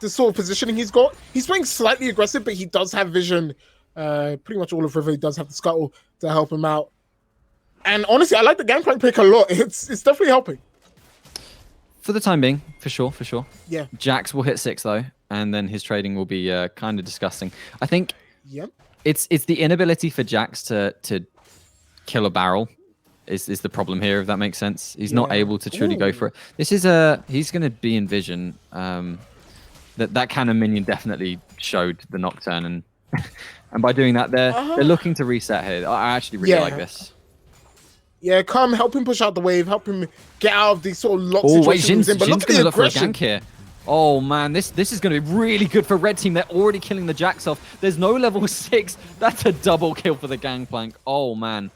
the sort of positioning he's got. He's playing slightly aggressive, but he does have vision. Pretty much all of River does have the scuttle to help him out. And honestly, I like the Gangplank pick a lot. It's definitely helping. For the time being, for sure. Yeah. Jax will hit 6, though, and then his trading will be kind of disgusting. I think it's the inability for Jax to kill a barrel is the problem here, if that makes sense. He's not able to truly go for it. This is he's going to be in vision. That cannon minion definitely showed the Nocturne, and and by doing that, they're looking to reset here. I actually really like this. Yeah, come help him push out the wave, help him get out of these sort of lock situations. But look at the aggression. Look for a gank here. Oh man, this is going to be really good for red team. They're already killing the Jax off. There's no level 6. That's a double kill for the Gangplank. Oh man,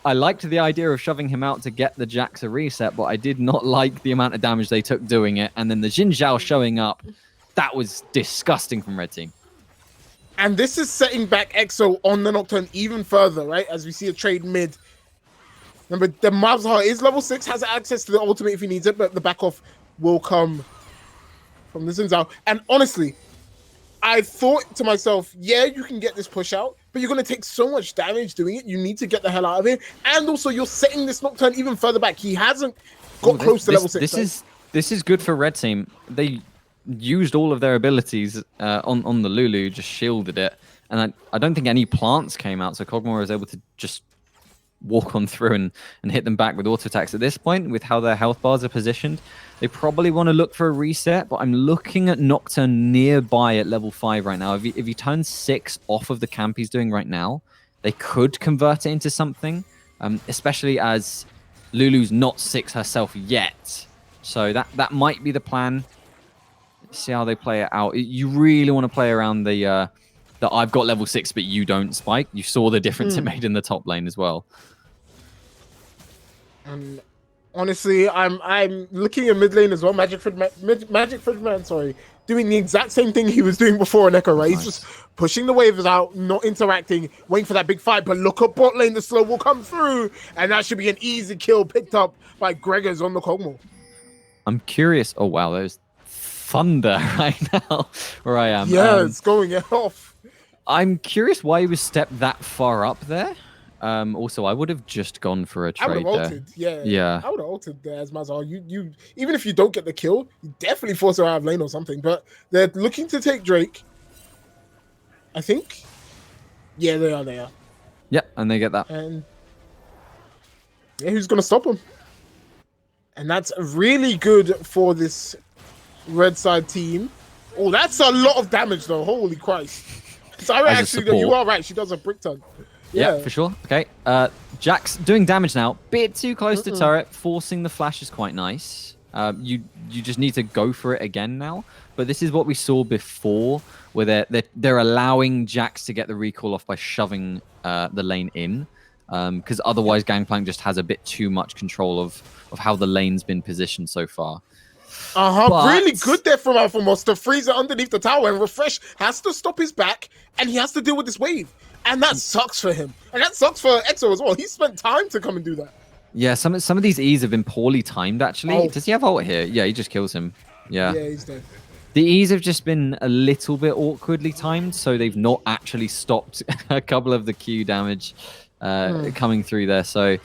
I liked the idea of shoving him out to get the Jax a reset, but I did not like the amount of damage they took doing it. And then the Xin Zhao showing up, that was disgusting from Red Team. And this is setting back EXE on the Nocturne even further, right? As we see a trade mid. Remember, the Malzahar is level 6, has access to the ultimate if he needs it, but the back off will come from the Xin Zhao. And honestly, I thought to myself, yeah, you can get this push out, but you're going to take so much damage doing it. You need to get the hell out of it. And also, you're setting this Nocturne even further back. He hasn't got close to level 6. This is good for Red Team. They used all of their abilities on the Lulu, just shielded it. And I don't think any plants came out, so Kog'Maw was able to just walk on through and hit them back with auto attacks. At this point, with how their health bars are positioned, they probably want to look for a reset, but I'm looking at Nocturne nearby at level 5 right now. If you turn 6 off of the camp he's doing right now, they could convert it into something, especially as Lulu's not 6 herself yet. So that might be the plan. Let's see how they play it out. You really want to play around the I've got level 6, but you don't spike. You saw the difference it made in the top lane as well. And honestly, I'm looking at mid lane as well. Magic Fridman, sorry, doing the exact same thing he was doing before in Echo, right? Nice. He's just pushing the waves out, not interacting, waiting for that big fight. But look at bot lane, the slow will come through, and that should be an easy kill picked up by Gregors on the Kog'Maw. I'm curious. Oh wow, there's thunder right now where I am. Yeah, it's going off. I'm curious why he was stepped that far up there. Also, I would have just gone for a trade there. Yeah. I would have ulted there as Mazar. You even if you don't get the kill, you definitely force her out of lane or something. But they're looking to take Drake, I think. Yeah, they are. Yeah, and they get that. And yeah, who's gonna stop them? And that's really good for this red side team. Oh, that's a lot of damage though. Holy Christ. Sorry, actually, you are right. She does a brick ton. Yeah, for sure. Okay. Jax doing damage now. Bit too close to turret. Forcing the flash is quite nice. You just need to go for it again now. But this is what we saw before, where they're allowing Jax to get the recall off by shoving the lane in. Because otherwise, Gangplank just has a bit too much control of how the lane's been positioned so far. Really good there from Alphamos to freeze it underneath the tower, and Refresh has to stop his back, and he has to deal with this wave. And that sucks for him. And that sucks for EXE as well. He spent time to come and do that. Yeah, some of these E's have been poorly timed, actually. Oh. Does he have ult here? Yeah, he just kills him. Yeah, he's dead. The E's have just been a little bit awkwardly timed, so they've not actually stopped a couple of the Q damage coming through there. So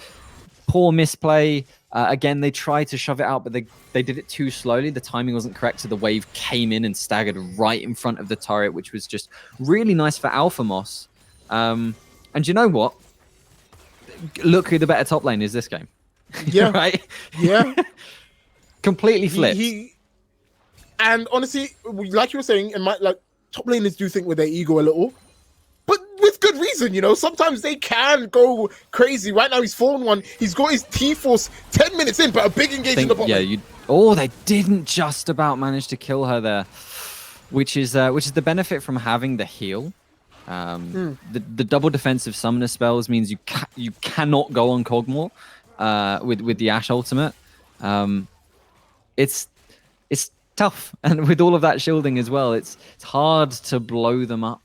poor misplay. Again, they tried to shove it out, but they did it too slowly. The timing wasn't correct, so the wave came in and staggered right in front of the turret, which was just really nice for Alphamos. And you know what? Look who the better top lane is this game. Yeah. Right? Yeah. Completely flipped. And honestly, like you were saying, top laners do think with their ego a little. But with good reason, you know. Sometimes they can go crazy. Right now, he's fallen one. He's got his T-Force 10 minutes in, but a big engage in the bottom. Yeah, they didn't just about manage to kill her there, which is the benefit from having the heal. The double defensive summoner spells means you cannot go on Kog'Maw with the Ashe ultimate. It's tough, and with all of that shielding as well, it's hard to blow them up.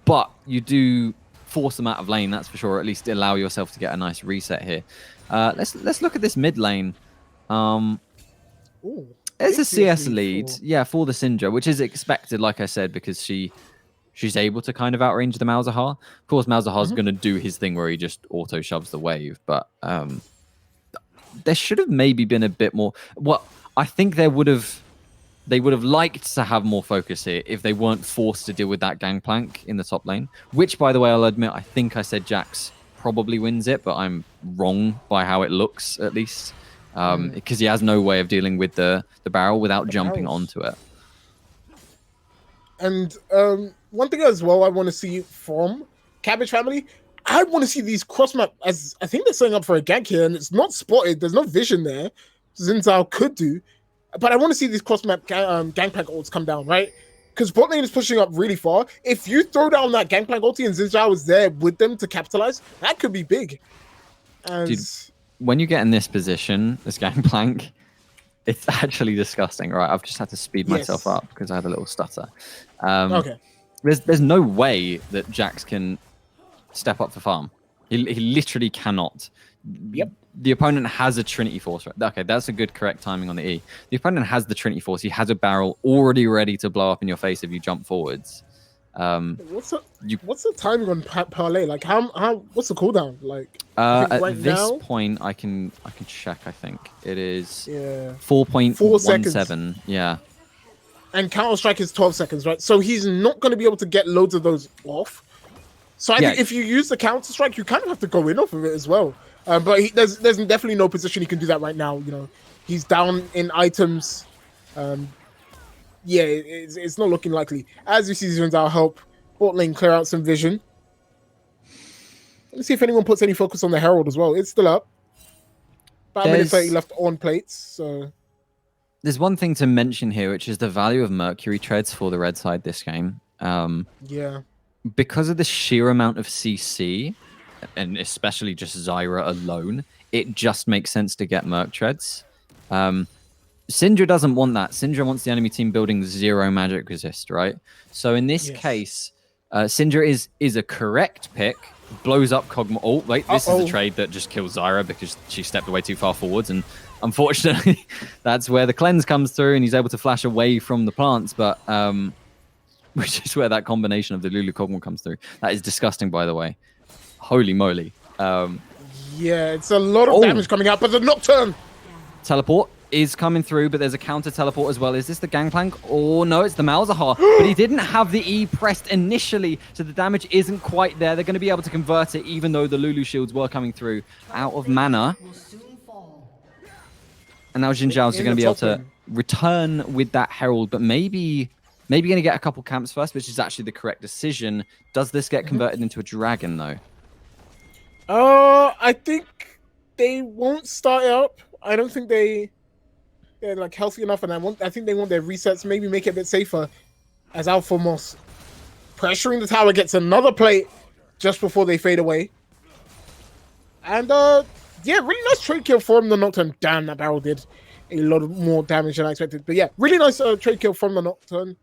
But you do force them out of lane, that's for sure. Or at least allow yourself to get a nice reset here. Let's look at this mid lane. It's a CS lead, for the Syndra, which is expected, like I said, because she's able to kind of outrange the Malzahar. Of course, Malzahar's going to do his thing where he just auto shoves the wave, but there should have maybe been a bit more. Well, I think they would have liked to have more focus here if they weren't forced to deal with that Gangplank in the top lane, which, by the way, I'll admit, I think I said Jax probably wins it, but I'm wrong by how it looks, at least, because he has no way of dealing with the barrel without jumping onto it. And one thing as well I want to see from Cabbage family, I want to see these cross-map, as I think they're setting up for a gank here, and it's not spotted. There's no vision there. Xin Zhao could do. But I want to see these cross-map Gangplank ults come down, right? Because bot lane is pushing up really far. If you throw down that Gangplank ulti and Xin Zhao is there with them to capitalize, that could be big. As when you get in this position, this gangplank, it's actually disgusting. Right, I've just had to speed myself up because I had a little stutter. okay. There's no way that Jax can step up for farm. He literally cannot. Yep. The opponent has a Trinity Force. Right? Okay, that's a good correct timing on the E. The opponent has the Trinity Force. He has a barrel already ready to blow up in your face if you jump forwards. What's the timing on parlay? Like how what's the cooldown? Like at right this now, point, I can check. I think it is 4 seconds. 4.17. Yeah. And Counter Strike is 12 seconds, right? So he's not going to be able to get loads of those off. So I think if you use the Counter Strike, you kind of have to go in off of it as well. But there's definitely no position he can do that right now. You know, he's down in items. Yeah, it's not looking likely. As you see, Zun's our help. Bot lane clear out some vision. Let's see if anyone puts any focus on the Herald as well. It's still up. About a minute 30 left on plates. So there's one thing to mention here, which is the value of Mercury treads for the red side this game. Yeah. Because of the sheer amount of CC, and especially just Zyra alone, it just makes sense to get Merc treads. Syndra doesn't want that. Syndra wants the enemy team building 0 magic resist, right? So in this case, Syndra is a correct pick. Blows up Cogma. Oh, wait, this is a trade that just kills Zyra because she stepped away too far forwards. And unfortunately, that's where the cleanse comes through and he's able to flash away from the plants. But which is where that combination of the Lulu Cogma comes through. That is disgusting, by the way. Holy moly. Yeah, it's a lot of damage coming out, but the Nocturne. Teleport is coming through, but there's a counter teleport as well. Is this the Gangplank? Oh, no, it's the Malzahar. But he didn't have the E pressed initially, so the damage isn't quite there. They're going to be able to convert it, even though the Lulu shields were coming through. Out of mana. And now Xin Zhao's going to be able to return with that Herald, but maybe going to get a couple camps first, which is actually the correct decision. Does this get converted into a dragon, though? I think they won't start it up. I don't think they're like healthy enough, and I think they want their resets, maybe make it a bit safer. As Alpha Moss pressuring the tower gets another plate just before they fade away. And yeah, really nice trade kill from the Nocturne. Damn, that barrel did a lot more damage than I expected. But yeah, really nice trade kill from the Nocturne.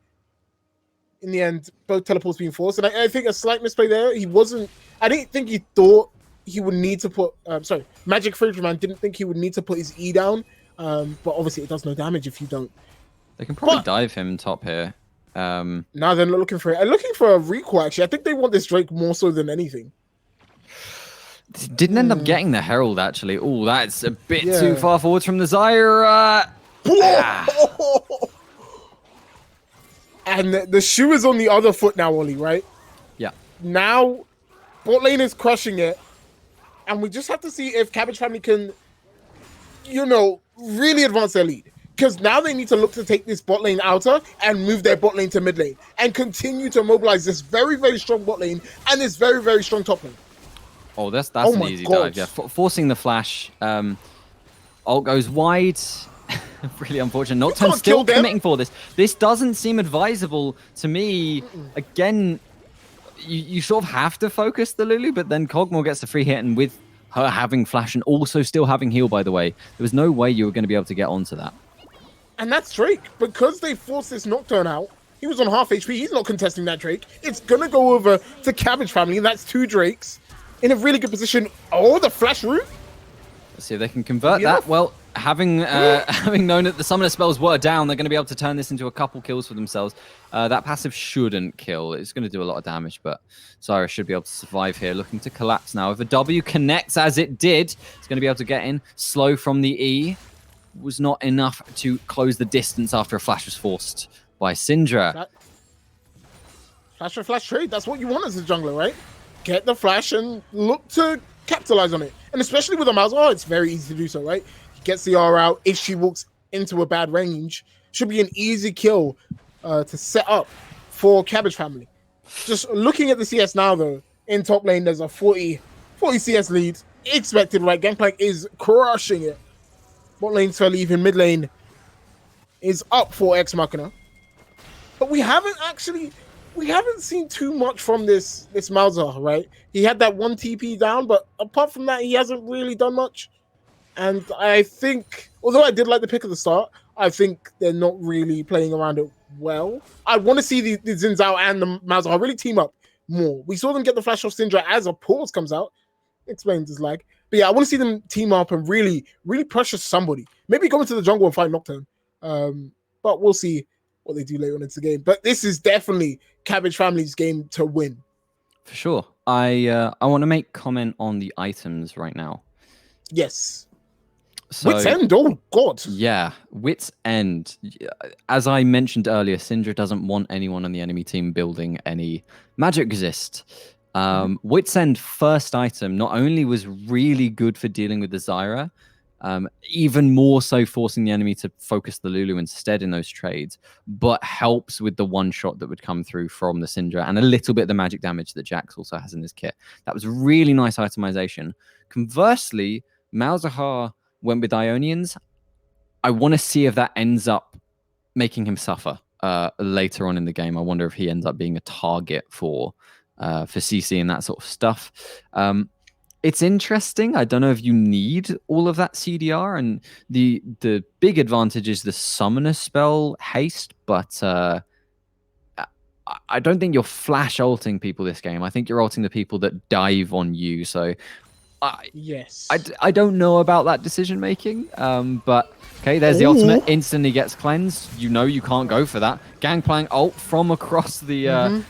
In the end, both teleports being forced, and I think a slight misplay there. I didn't think he thought he would need to put. Magic Fridgeman didn't think he would need to put his E down. But obviously it does no damage if you don't. They can probably dive him top here. No, they're not looking for it. I'm looking for a recall, actually. I think they want this Drake more so than anything. Didn't end up getting the Herald, actually. Oh, that's a bit too far forwards from the Zyra. And the shoe is on the other foot now, Ollie, right? Yeah. Now, bot lane is crushing it. And we just have to see if Cabbage family can, really advance their lead. Because now they need to look to take this bot lane outer and move their bot lane to mid lane. And continue to mobilize this very, very strong bot lane and this very, very strong top lane. Oh, that's an easy dive. Yeah, forcing the flash. Ult goes wide. Really unfortunate. Nocturne still committing for this. This doesn't seem advisable to me. Again, you sort of have to focus the Lulu, but then Cogmore gets the free hit, and with her having flash and also still having heal, by the way, there was no way you were going to be able to get onto that. And that's Drake. Because they forced this Nocturne out, he was on half HP. He's not contesting that Drake. It's going to go over to Cabbage family, and that's 2 Drakes in a really good position. Oh, the flash route. Let's see if they can convert that. Well, having known that the summoner spells were down, they're going to be able to turn this into a couple kills for themselves. That passive shouldn't kill. It's going to do a lot of damage, but Zyra should be able to survive here. Looking to collapse now. If a W connects as it did, it's going to be able to get in. Slow from the E. Was not enough to close the distance after a flash was forced by Syndra. Flash for flash trade. That's what you want as a jungler, right? Get the flash and look to capitalize on it. And especially with a mouse, it's very easy to do so, right? He gets the R out. If she walks into a bad range, should be an easy kill to set up for Cabbage family. Just looking at the CS now, though, in top lane, there's a 40 CS lead. Expected, right? Gangplank is crushing it. Bot lane's fairly even. Mid lane is up for EXE Machina. But we haven't actually... we haven't seen too much from this Malzahar, right? He had that one TP down, but apart from that, he hasn't really done much. And I think, although I did like the pick at the start, I think they're not really playing around it well. I want to see the Xin Zhao and the Malzahar really team up more. We saw them get the flash off Syndra as a pause comes out. Explains his lag. But yeah, I want to see them team up and really pressure somebody. Maybe go into the jungle and fight Nocturne. But we'll see what they do later on into the game. But this is definitely Cabbage Family's game to win. For sure. I want to make comment on the items right now. Yes. So, Wit's End, oh god. Yeah, Wit's End. As I mentioned earlier, Syndra doesn't want anyone on the enemy team building any magic resist. Wit's End first item not only was really good for dealing with the Zyra, even more so forcing the enemy to focus the Lulu instead in those trades, but helps with the one shot that would come through from the Syndra and a little bit of the magic damage that Jax also has in his kit. That was really nice itemization. Conversely, Malzahar went with Ionians. I want to see if that ends up making him suffer later on in the game. I wonder if he ends up being a target for CC and that sort of stuff. It's interesting. I don't know if you need all of that CDR, and the big advantage is the summoner spell haste, but I don't think you're flash ulting people this game. I think you're ulting the people that dive on you. So I don't know about that decision making, but okay, there's the ultimate. Instantly gets cleansed. You know you can't go for that. Gangplank ult from across the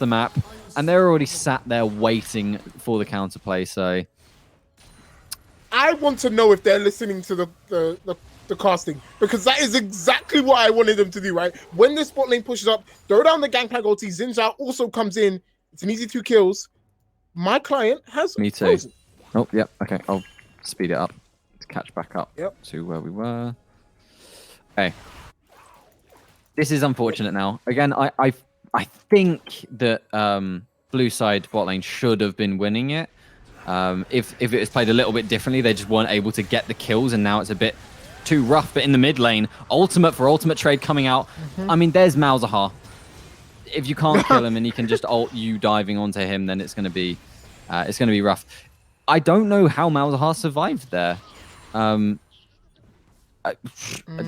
map, and they're already sat there waiting for the counterplay. So I want to know if they're listening to the casting, because that is exactly what I wanted them to do. Right when this bot lane pushes up, throw down the Gangplank ulti. Xin Zhao also comes in. It's an easy 2 kills. My client has me too. Frozen. Oh, yep. Okay, I'll speed it up to catch back up to where we were. Okay. This is unfortunate now. Again, I think that blue side bot lane should have been winning it. If it was played a little bit differently, they just weren't able to get the kills, and now it's a bit too rough. But in the mid lane, ultimate trade coming out. I mean, there's Malzahar. If you can't kill him and he can just ult you diving onto him, then it's going to be rough. I don't know how Malzahar survived there.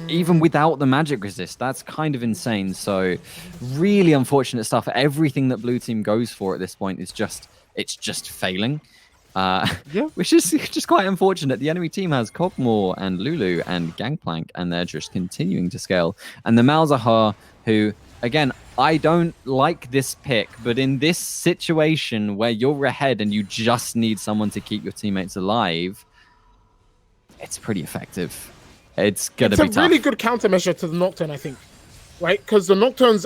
Even without the magic resist, that's kind of insane. So really unfortunate stuff. Everything that blue team goes for at this point is just failing. Which is just quite unfortunate. The enemy team has Kog'Maw and Lulu and Gangplank, and they're just continuing to scale. And the Malzahar, who, again, I don't like this pick, but in this situation where you're ahead and you just need someone to keep your teammates alive, it's pretty effective. It's going to be tough. It's a really good countermeasure to the Nocturne, I think, right? Because the Nocturne's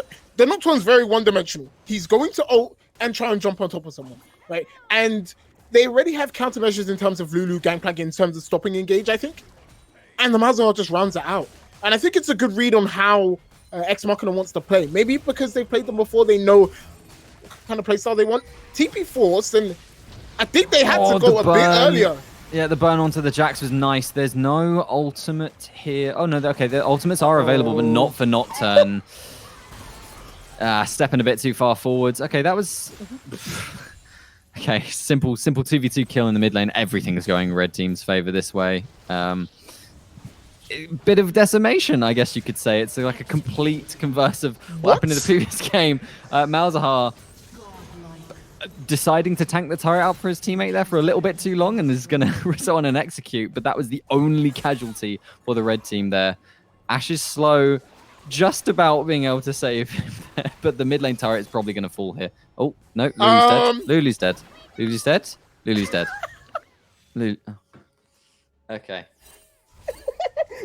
very one-dimensional. He's going to ult and try and jump on top of someone, right? And they already have countermeasures in terms of Lulu, Gangplank, in terms of stopping engage, I think. And the Malzahar just rounds it out. And I think it's a good read on how EXE Machina wants to play. Maybe because they've played them before, they know what kind of playstyle they want. TP Force, and I think they had to go a bit earlier. Yeah, the burn onto the Jax was nice. There's no ultimate here. Oh, no, okay, the ultimates are available, but not for Nocturne. Stepping a bit too far forwards. Okay, that was... Okay, simple 2v2 kill in the mid lane. Everything is going red team's favor this way. Bit of decimation, I guess you could say. It's like a complete converse of what happened in the previous game. Malzahar deciding to tank the turret out for his teammate there for a little bit too long, and is going to result on an execute, but that was the only casualty for the red team there. Ash is slow, just about being able to save him there, but the mid lane turret is probably going to fall here. Oh, no, Lulu's dead. Lulu's dead. Lulu's dead. Lulu. Oh. Okay.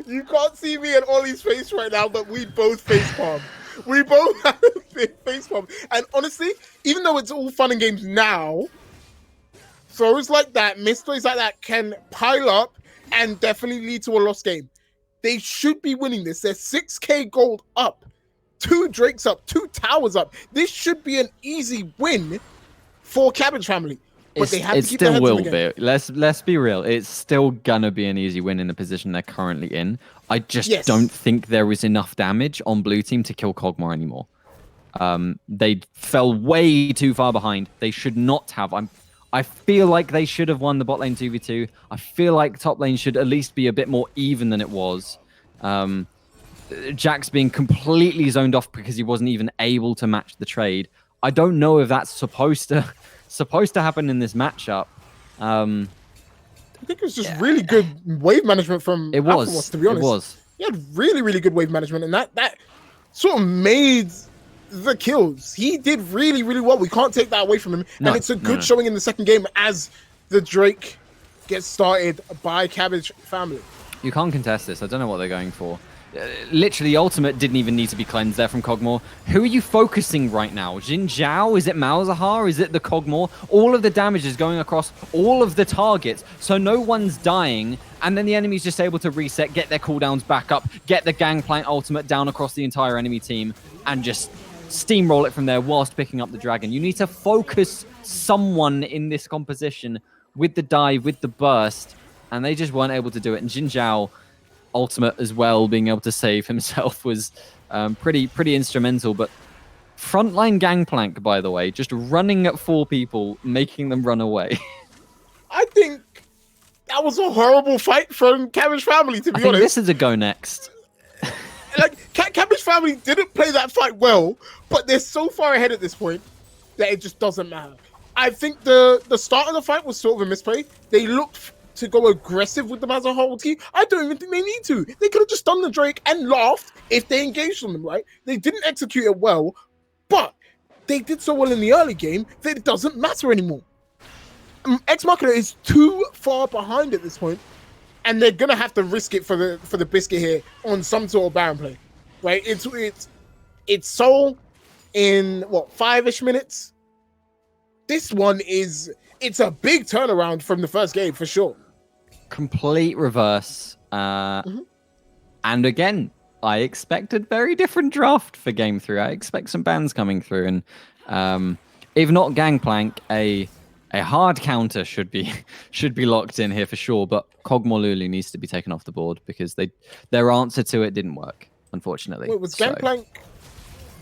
You can't see me and Ollie's face right now, but we both facepalm. We both have a big facepalm. And honestly, even though it's all fun and games now, throws like that, misplays like that can pile up and definitely lead to a lost game. They should be winning this. They're 6k gold up, 2 Drakes up, 2 towers up. This should be an easy win for Cabbage Family. But they have to keep their heads in the game. Let's be real. It's still gonna be an easy win in the position they're currently in. I just don't think there is enough damage on blue team to kill Kog'Maw anymore. They fell way too far behind. They should not have. I feel like they should have won the bot lane 2v2. I feel like top lane should at least be a bit more even than it was. Jax being completely zoned off because he wasn't even able to match the trade. I don't know if that's supposed to happen in this matchup. I think it was just really good wave management from Alpha, to be honest. It was. He had really, really good wave management, and that sort of made the kills. He did really, really well. We can't take that away from him. And it's a good showing in the second game as the Drake gets started by Cabbage family. You can't contest this. I don't know what they're going for. Literally, ultimate didn't even need to be cleansed there from Kog'Maw. Who are you focusing right now? Jin Zhao? Is it Malzahar? Is it the Kog'Maw? All of the damage is going across all of the targets, so no one's dying, and then the enemy's just able to reset, get their cooldowns back up, get the Gangplank ultimate down across the entire enemy team, and just steamroll it from there whilst picking up the dragon. You need to focus someone in this composition with the dive, with the burst, and they just weren't able to do it. And Jin Zhao ultimate as well, being able to save himself was pretty instrumental. But frontline Gangplank, by the way, just running at 4 people, making them run away. I think that was a horrible fight from Cabbage family, to be honest. This is a go next. Like, Cabbage family didn't play that fight well, but they're so far ahead at this point that it just doesn't matter. I think the start of the fight was sort of a misplay. They looked to go aggressive with the Malzahar ulti. I don't even think they need to. They could have just done the Drake and laughed if they engaged on them, right? They didn't execute it well, but they did so well in the early game that it doesn't matter anymore. Ex Machina is too far behind at this point, and they're gonna have to risk it for the biscuit here on some sort of Baron play, right? It's Soul in what, 5-ish minutes. This one it's a big turnaround from the first game for sure. Complete reverse. And again, I expected very different draft for game 3. I expect some bans coming through, and if not Gangplank, a hard counter should be locked in here for sure. But Kog'Maw Lulu needs to be taken off the board because their answer to it didn't work, unfortunately. Wait, was Gangplank?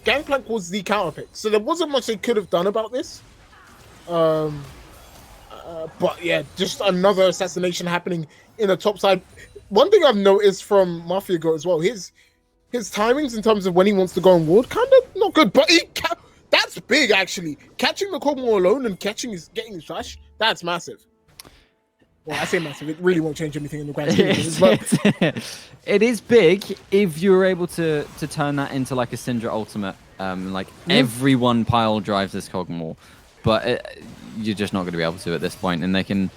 Gangplank was the counter pick, so there wasn't much they could have done about this. But yeah, just another assassination happening in the top side. One thing I've noticed from Mafia Goat as well, his timings in terms of when he wants to go on ward, kind of not good, but that's big actually. Catching the Kog'Maw alone and getting his flash, that's massive. Well, I say massive, it really won't change anything in the grand scheme of things, but it is big if you're able to turn that into like a Syndra ultimate. Everyone pile drives this Kog'Maw, but you're just not going to be able to at this point, and they can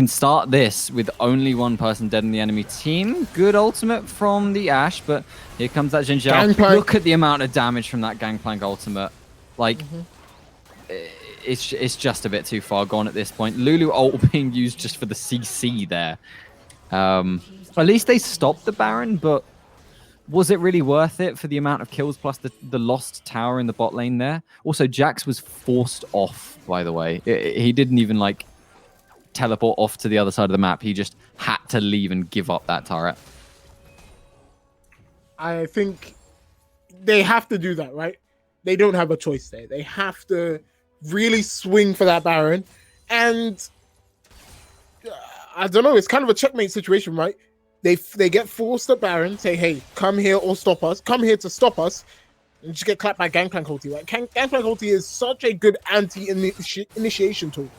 start this with only one person dead in the enemy team. Good ultimate from the Ashe, but here comes that Jin Zhao. Look at the amount of damage from that Gangplank ultimate. Like, it's just a bit too far gone at this point. Lulu ult being used just for the CC there. At least they stopped the Baron, but was it really worth it for the amount of kills plus the lost tower in the bot lane there? Also, Jax was forced off, by the way. He didn't even, like, teleport off to the other side of the map. He just had to leave and give up that turret. I think they have to do that, right? They don't have a choice there. They have to really swing for that Baron. And I don't know, it's kind of a checkmate situation, right? They get forced at Baron, say, hey, come here or stop us. Come here to stop us. And just get clapped by Gangplank ulti. Right? Gangplank ulti is such a good anti-initiation tool.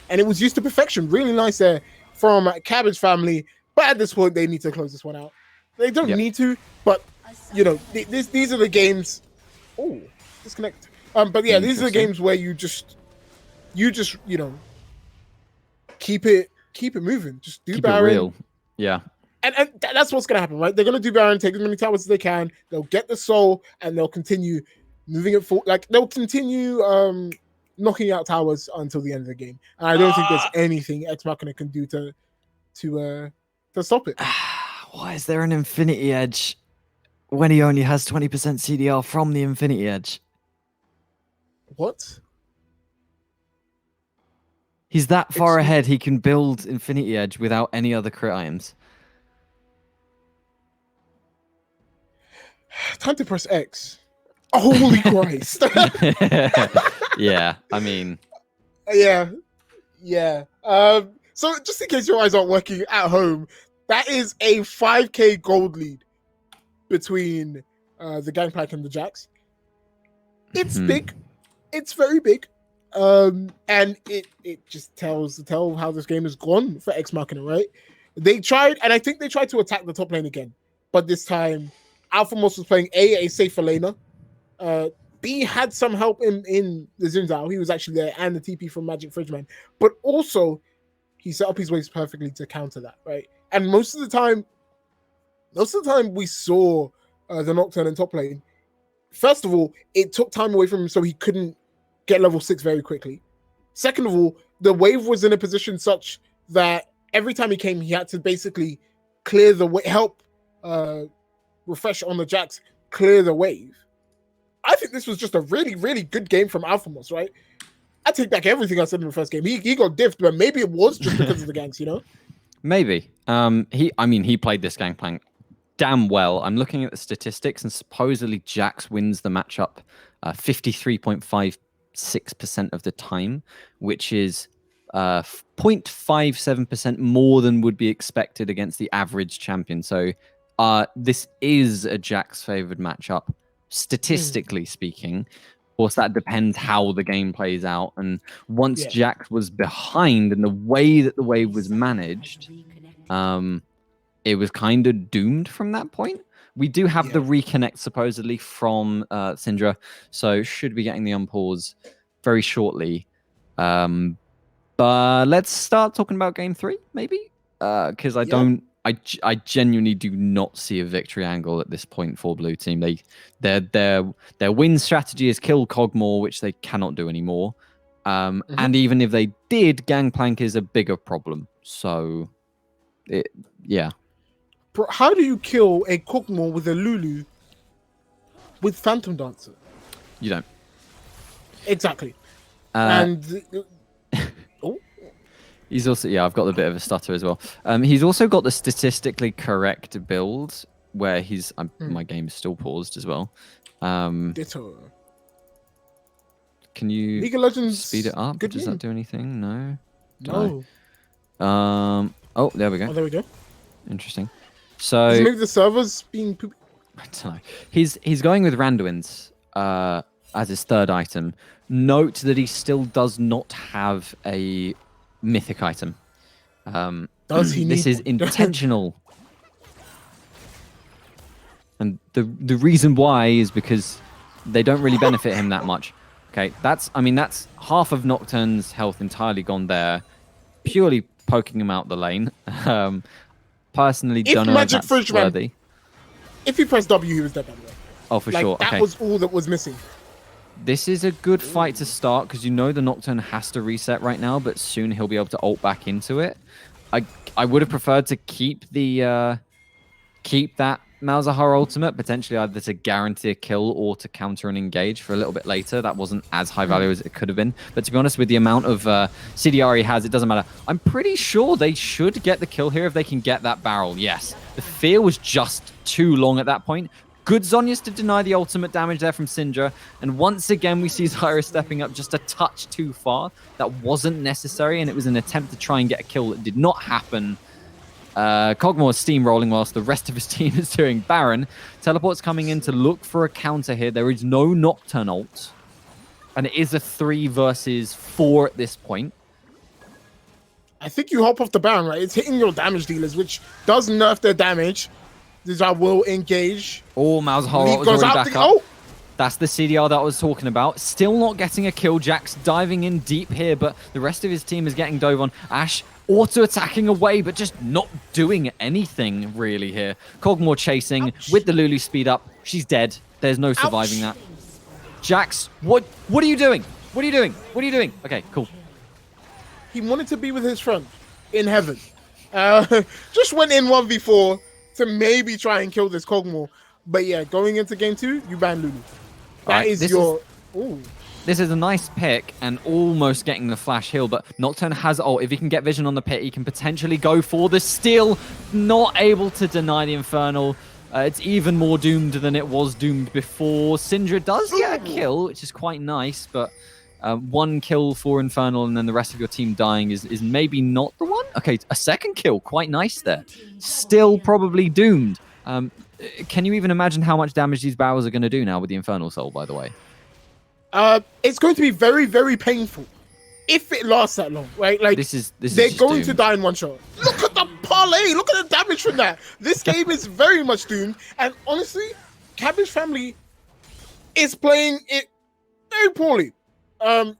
And it was used to perfection. Really nice there from Cabbage family. But at this point, they need to close this one out. They don't need to, but, you know, these are the games... Oh, disconnect. But yeah, these are the games where you just, you know, keep it moving. Just do Baron. Keep it real. Yeah. And that's what's going to happen, right? They're going to do Baron, take as many towers as they can. They'll get the soul, and they'll continue moving it forward. Like, they'll continue knocking out towers until the end of the game. And I don't think there's anything Ex Machina can do to stop it. Why is there an Infinity Edge when he only has 20% CDR from the Infinity Edge? What? He's that far ahead, he can build Infinity Edge without any other crit items. Time to press X. Holy Christ. Yeah, I mean, yeah. So just in case your eyes aren't working at home, that is a 5k gold lead between the Gangplank and the Jax. It's big. It's very big. And it just tells the tale how this game has gone for Ex Machina, right? They tried, and I think they tried to attack the top lane again, but this time Alphamos was playing a safer laner. B had some help in the Zinzao. He was actually there, and the TP from Magic Fridgeman. But also, he set up his waves perfectly to counter that, right? And most of the time we saw the Nocturne in top lane. First of all, it took time away from him, so he couldn't get level 6 very quickly. Second of all, the wave was in a position such that every time he came, he had to basically clear the way, help refresh on the Jax, clear the wave. I think this was just a really, really good game from Alphamos, right? I take back everything I said in the first game. He got diffed, but maybe it was just because of the ganks, you know? Maybe. He played this Gangplank damn well. I'm looking at the statistics, and supposedly Jax wins the matchup 53.56% of the time, which is 0.57% more than would be expected against the average champion. So this is a Jax favored matchup. Statistically speaking. Of course, that depends how the game plays out. And once Jax was behind and the way that the wave was managed, it was kind of doomed from that point. We do have the reconnect supposedly from Syndra, so should be getting the unpause very shortly. But let's start talking about game 3, maybe, because I genuinely do not see a victory angle at this point for Blue Team. Their win strategy is kill Cogmore, which they cannot do anymore. And even if they did, Gangplank is a bigger problem. So, Bro, how do you kill a Cogmore with a Lulu with Phantom Dancer? You don't. Exactly. He's also, I've got a bit of a stutter as well. He's also got the statistically correct build where he's, my game is still paused as well. Ditto. Can you League of Legends speed it up? Does that do anything? No. No. Oh, there we go. Oh, there we go. Interesting. So maybe the server's being poopy. I don't know. He's going with Randuin's as his third item. Note that he still does not have a mythic item. Does he? This is intentional, and the reason why is because they don't really benefit him that much. Okay, that's half of Nocturne's health entirely gone there, purely poking him out the lane. Personally, don't know if that's worthy. If he pressed W, he was dead, by the way. Oh, for sure. That was all that was missing. This is a good fight to start because you know the Nocturne has to reset right now, but soon he'll be able to ult back into it. I would have preferred to keep that Malzahar ultimate, potentially either to guarantee a kill or to counter and engage for a little bit later. That wasn't as high value as it could have been. But to be honest, with the amount of CDR he has, it doesn't matter. I'm pretty sure they should get the kill here if they can get that barrel. Yes. The fear was just too long at that point. Good Zhonya's to deny the ultimate damage there from Syndra. And once again, we see Zyra stepping up just a touch too far. That wasn't necessary, and it was an attempt to try and get a kill that did not happen. Cogmore is steamrolling whilst the rest of his team is doing Baron. Teleport's coming in to look for a counter here. There is no Nocturne ult. And it is a 3 versus 4 at this point. I think you hop off the Baron, right? It's hitting your damage dealers, which does nerf their damage. These I will engage. Oh, Malzahar was already back up. That's the CDR that I was talking about. Still not getting a kill. Jax diving in deep here, but the rest of his team is getting dove on. Ashe auto-attacking away, but just not doing anything really here. Cogmore chasing with the Lulu speed up. She's dead. There's no surviving that. Jax, what are you doing? What are you doing? What are you doing? Okay, cool. He wanted to be with his friend in heaven. Just went in 1v4 to maybe try and kill this Cogmore. But yeah, going into game 2, you ban Lulu. This is a nice pick and almost getting the flash heal, but Nocturne has ult. If he can get vision on the pit, he can potentially go for the steal. Not able to deny the Infernal. It's even more doomed than it was doomed before. Syndra does get a kill, which is quite nice, but one kill for Infernal and then the rest of your team dying is maybe not the one. Okay, a second kill, quite nice there. Still probably doomed. Can you even imagine how much damage these barrels are going to do now with the Infernal Soul, by the way? It's going to be very, very painful if it lasts that long, right? Like, they're going to die in one shot. Look at the parlay. Look at the damage from that. This game is very much doomed. And honestly, Cabbage Family is playing it very poorly.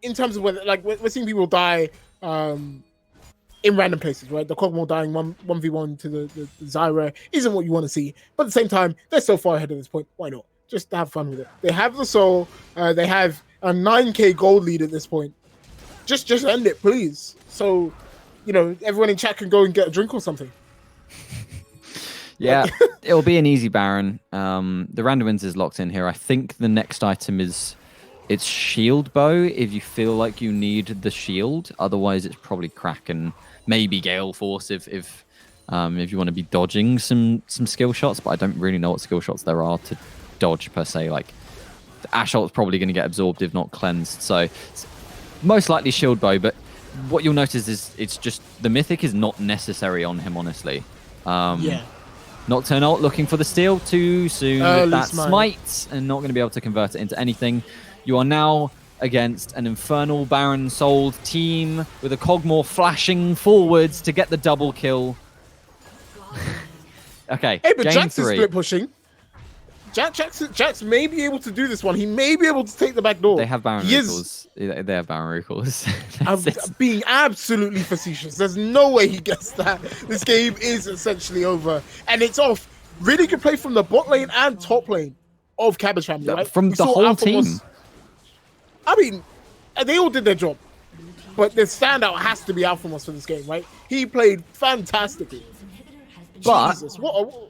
In terms of whether, like, we're seeing people die in random places, right? The Kog'Maw dying 1v1 to the Zyra isn't what you want to see. But at the same time, they're so far ahead at this point. Why not? Just have fun with it. They have the soul. They have a 9k gold lead at this point. Just end it, please. So, you know, everyone in chat can go and get a drink or something. Yeah, it'll be an easy Baron. The random wins is locked in here. I think the next item is it's shield bow if you feel like you need the shield. Otherwise, it's probably Kraken, maybe Gale Force if you want to be dodging some skill shots. But I don't really know what skill shots there are to dodge per se. Like the Ash ult's probably going to get absorbed if not cleansed. So it's most likely shield bow. But what you'll notice is it's just the mythic is not necessary on him, honestly. Yeah. Nocturne ult looking for the steal too soon with that smite and not going to be able to convert it into anything. You are now against an Infernal Baron Souled team with a Kog'Maw flashing forwards to get the double kill. Okay, hey, but game Jax 3. is split pushing. Jax may be able to do this one. He may be able to take the back door. They have Baron recalls. They have Baron recalls. I'm being absolutely facetious. There's no way he gets that. This game is essentially over. And it's off. Really good play from the bot lane and top lane of Cabbage Family, right? From the whole team. I mean, they all did their job. But the standout has to be Alphamos for this game, right? He played fantastically. But Jesus,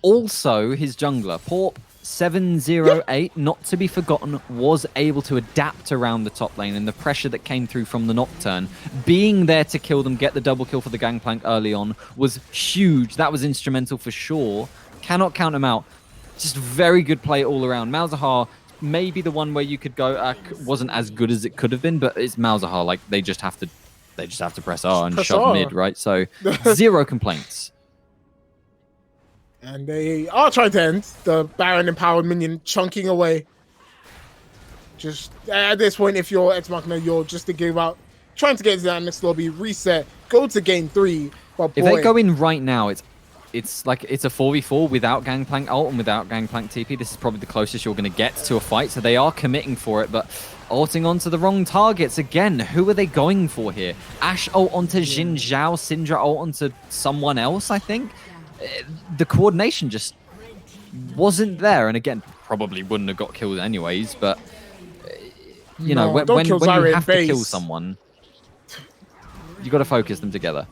also his jungler, Porp 708, not to be forgotten, was able to adapt around the top lane and the pressure that came through from the Nocturne. Being there to kill them, get the double kill for the Gangplank early on was huge. That was instrumental for sure. Cannot count him out. Just very good play all around. Malzahar, maybe the one where you could go, wasn't as good as it could have been, but it's Malzahar. Like they just have to press R and shove mid, right? So zero complaints. And they are trying to end the Baron empowered minion chunking away. Just at this point, if you're Ex Machina, you're just to give out, trying to get into that next lobby, reset, go to game 3. But boy, if they go in right now, it's like it's a 4v4 without Gangplank ult and without Gangplank TP. This is probably the closest you're going to get to a fight. So they are committing for it, but ulting onto the wrong targets again. Who are they going for here? Ashe ult onto Xin Zhao, Syndra ult onto someone else, I think. The coordination just wasn't there, and again, probably wouldn't have got killed anyways. But you know, when you have to kill someone, you got to focus them together.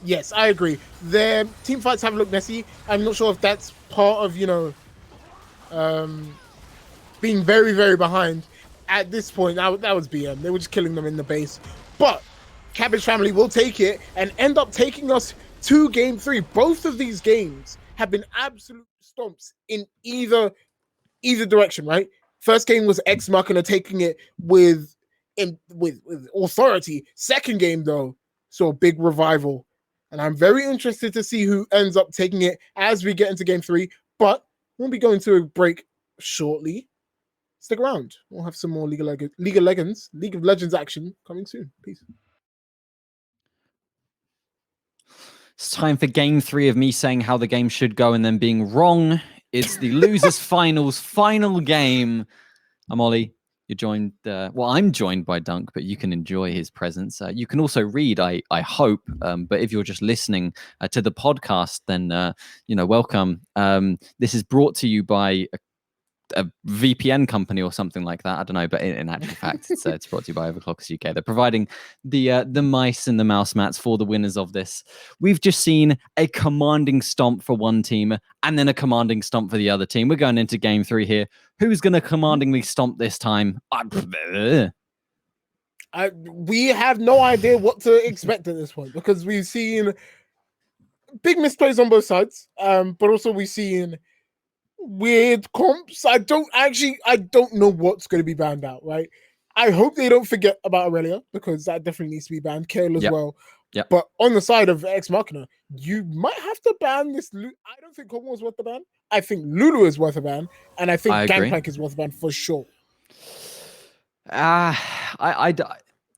Yes, I agree. Their team fights have looked messy. I'm not sure if that's part of, you know, being very, very behind. At this point, that was BM. They were just killing them in the base. But Cabbage Family will take it and end up taking us to game 3. Both of these games have been absolute stomps in either direction, right? First game was Ex Machina taking it with authority. Second game, though, saw a big revival. And I'm very interested to see who ends up taking it as we get into game 3. But we'll be going to a break shortly. Stick around. We'll have some more League of Legends action coming soon. Peace. It's time for game 3 of me saying how the game should go and then being wrong. It's the losers finals final game. I'm Ollie. You're joined. Well, I'm joined by Dunk, but you can enjoy his presence. You can also read, I hope. But if you're just listening to the podcast, then welcome. This is brought to you by a VPN company or something like that. I don't know, but in actual fact, it's brought to you by Overclockers UK. They're providing the mice and the mouse mats for the winners of this. We've just seen a commanding stomp for one team and then a commanding stomp for the other team. We're going into game 3 here. Who's going to commandingly stomp this time? We have no idea what to expect at this point because we've seen big misplays on both sides, but also we've seen weird comps. I don't know what's going to be banned out, right? I hope they don't forget about Aurelia because that definitely needs to be banned. Kale as Yep. well. Yep. But on the side of Ex Machina, you might have to ban this. I don't think Komo is worth the ban. I think Lulu is worth a ban, and I think I agree. Gangplank is worth a ban for sure.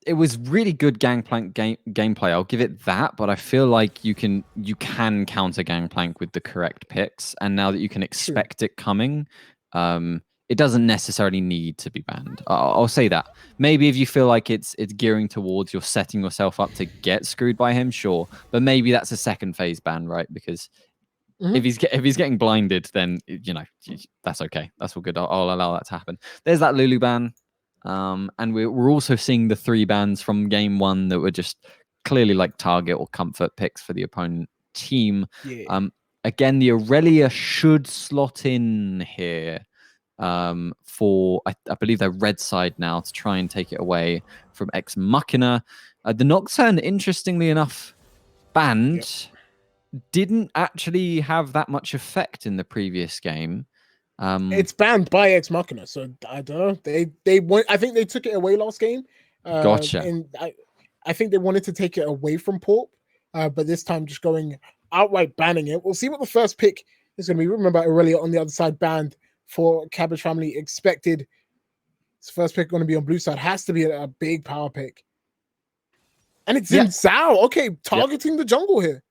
It was really good Gangplank gameplay. I'll give it that, but I feel like you can counter Gangplank with the correct picks, and now that you can expect it coming, it doesn't necessarily need to be banned. I'll say that. Maybe if you feel like it's gearing towards you're setting yourself up to get screwed by him, sure, but maybe that's a second phase ban, right? Because if he's getting blinded, then that's okay. That's all good. I'll allow that to happen. There's that Lulu ban. And we're also seeing the 3 bans from game 1 that were just clearly like target or comfort picks for the opponent team. Yeah. Again, the Aurelia should slot in here for, I believe they're red side now to try and take it away from Ex Machina. The Nocturne, interestingly enough, banned, didn't actually have that much effect in the previous game. It's banned by Ex Machina, so I don't know. They want. I think they took it away last game. Gotcha. And I think they wanted to take it away from Pulp, but this time just going outright banning it. We'll see what the first pick is going to be. Remember, Aurelia on the other side banned for Cabbage family. Expected his first pick going to be on blue side. Has to be a big power pick, and it's in Zhao. Okay, targeting the jungle here.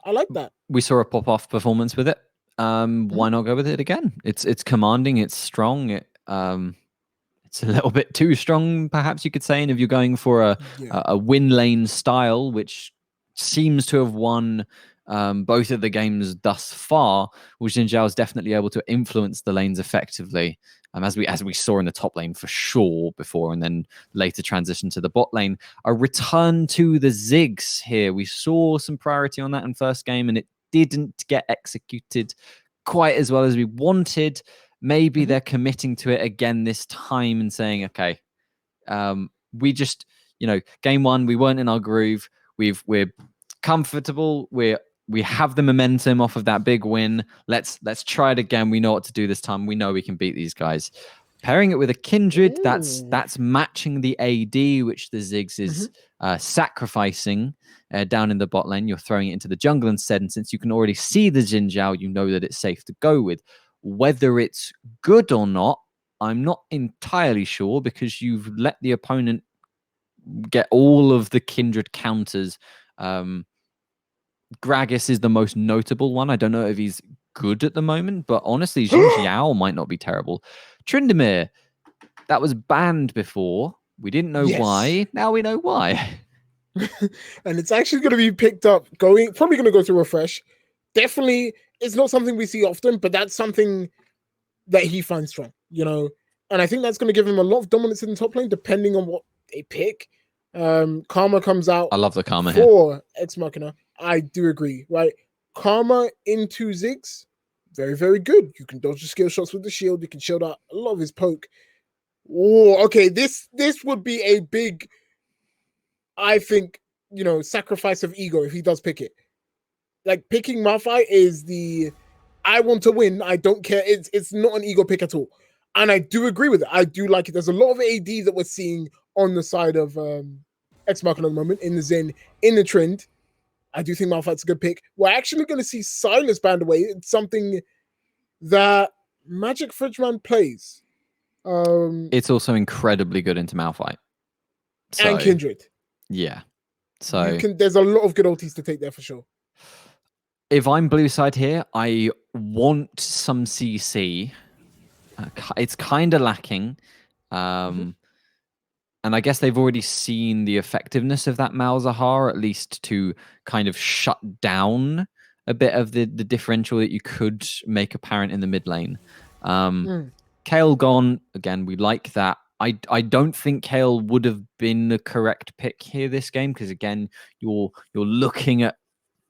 I like that. We saw a pop-off performance with it. Why not go with it again? It's commanding, it's strong, it's a little bit too strong, perhaps you could say. And if you're going for a win lane style, which seems to have won both of the games thus far, which Xin Zhao is definitely able to influence the lanes effectively, as we saw in the top lane for sure before, and then later transition to the bot lane. A return to the Ziggs here. We saw some priority on that in first game, and it didn't get executed quite as well as we wanted. Maybe they're committing to it again this time and saying, okay, we just, game 1, we weren't in our groove. We're comfortable. We have the momentum off of that big win. Let's try it again. We know what to do this time. We know we can beat these guys. Pairing it with a Kindred, that's matching the AD, which the Ziggs is sacrificing down in the bot lane. You're throwing it into the jungle instead, and since you can already see the Xin Zhao, you know that it's safe to go with. Whether it's good or not, I'm not entirely sure, because you've let the opponent get all of the Kindred counters. Gragas is the most notable one. I don't know if he's good at the moment, but honestly, Xin Zhao might not be terrible. Tryndamere, that was banned before. We didn't know why. Now we know why. And it's actually going to be picked up, probably going to go through refresh. Definitely, it's not something we see often, but that's something that he finds strong, and I think that's going to give him a lot of dominance in the top lane, depending on what they pick. Karma comes out. I love the Karma for Ex Machina. I do agree, right? Karma into Ziggs, very, very good. You can dodge the skill shots with the shield. You can shield out a lot of his poke. Oh, okay. This would be a big, I think, sacrifice of ego if he does pick it. Like, picking Malphite is I want to win. I don't care. It's not an ego pick at all. And I do agree with it. I do like it. There's a lot of AD that we're seeing on the side of Ex Machina at the moment, in the Zen, in the trend. I do think Malphite's a good pick. We're actually going to see Silas banned away. It's something that Magic Fridgeman plays. It's also incredibly good into Malphite. And Kindred. Yeah. So there's a lot of good ultis to take there for sure. If I'm blue side here, I want some CC. It's kind of lacking. And I guess they've already seen the effectiveness of that Malzahar, at least to kind of shut down a bit of the differential that you could make apparent in the mid lane. Kayle gone, again, we like that. I don't think Kayle would have been the correct pick here this game, because again, you're looking at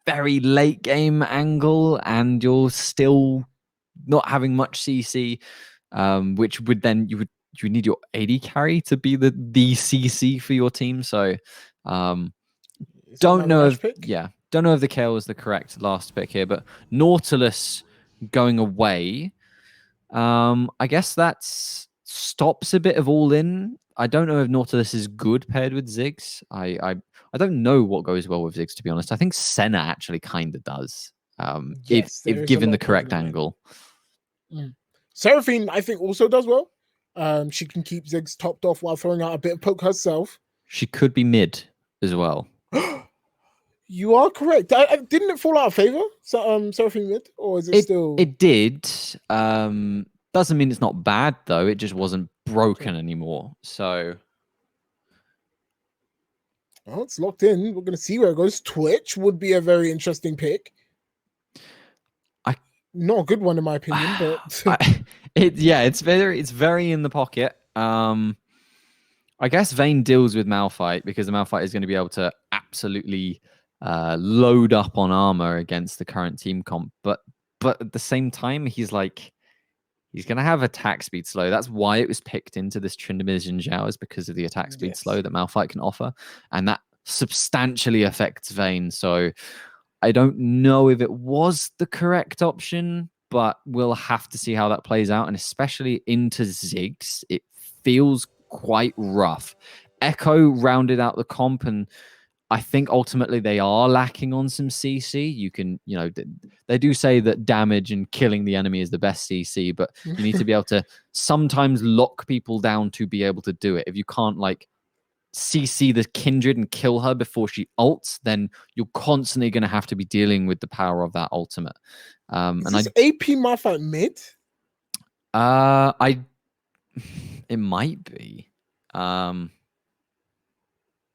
very late game angle and you're still not having much CC, which would then you would need your AD carry to be the CC for your team. So don't know if the Kayle was the correct last pick here, but Nautilus going away I guess that stops a bit of all in. I don't know if Nautilus is good paired with Ziggs. I don't know what goes well with Ziggs, to be honest. I think Senna actually kind of does. Yes, there If is a given lot the of pairing correct in there. angle. Seraphine, I think, also does well. She can keep Ziggs topped off while throwing out a bit of poke herself. She could be mid as well. You are correct. Didn't it fall out of favor? So, Seraphine mid, or is it still? It did. Doesn't mean it's not bad though. It just wasn't broken anymore. So. Oh, it's locked in. We're gonna see where it goes. Twitch would be a very interesting pick. Not a good one in my opinion, but it's very in the pocket. I guess Vayne deals with Malphite because the Malphite is going to be able to absolutely load up on armor against the current team comp, but at the same time he's going to have attack speed slow. That's why it was picked into this Tryndamere Xin Zhao, is because of the attack speed slow that Malphite can offer, and that substantially affects Vayne. So I don't know if it was the correct option, but we'll have to see how that plays out. And especially into Ziggs, it feels quite rough. Echo rounded out the comp, and I think ultimately they are lacking on some CC. You can, they do say that damage and killing the enemy is the best CC, but you need to be able to sometimes lock people down to be able to do it. If you can't CC the Kindred and kill her before she ults, then you're constantly going to have to be dealing with the power of that ultimate. Is this AP Malphite mid? It might be.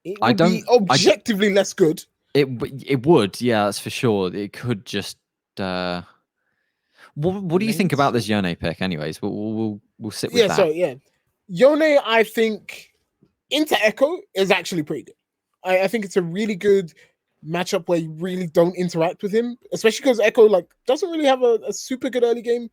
It would be objectively less good. It would, yeah, that's for sure. It could just. What do you think about this Yone pick? Anyways, we'll sit with that. Yone, I think into Echo is actually pretty good. I think it's a really good matchup where you really don't interact with him, especially because Echo doesn't really have a super good early game.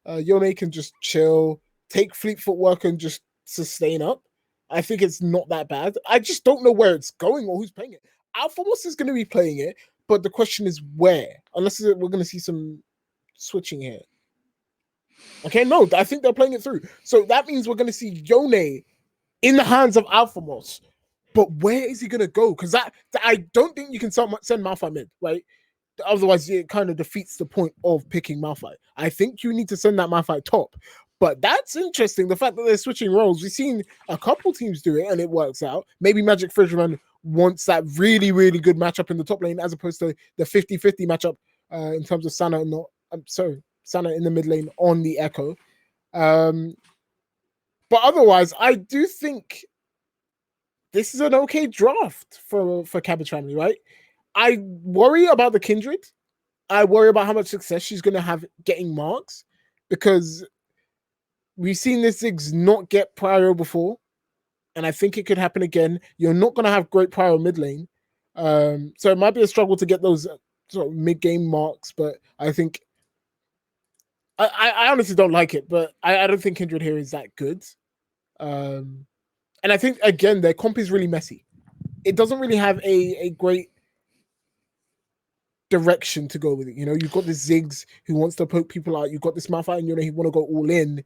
Yone can just chill, take fleet footwork, and just sustain up. I think it's not that bad. I just don't know where it's going or who's playing it. Alphamos is going to be playing it, but the question is where. Unless we're going to see some switching here. Okay, no, I think they're playing it through. So that means we're going to see Yone in the hands of Alphamos. But where is he going to go? Because I don't think you can send Malphite mid, right? Otherwise, it kind of defeats the point of picking Malphite. I think you need to send that Malphite top. But that's interesting. The fact that they're switching roles. We've seen a couple teams do it and it works out. Maybe Magic Fisherman wants that really, really good matchup in the top lane as opposed to the 50-50 matchup in terms of Sana Sana in the mid lane on the Echo. But otherwise, I do think this is an okay draft for Cabbage family, right? I worry about the Kindred. I worry about how much success she's going to have getting marks because we've seen this Ziggs not get Prio before, and I think it could happen again. You're not going to have great Prio mid lane. So it might be a struggle to get those sort of mid-game marks, but I think I honestly don't like it, but I don't think Kindred here is that good. And I think, again, their comp is really messy. It doesn't really have a great direction to go with it. You've got this Ziggs who wants to poke people out. You've got this Malphite and who want to go all in.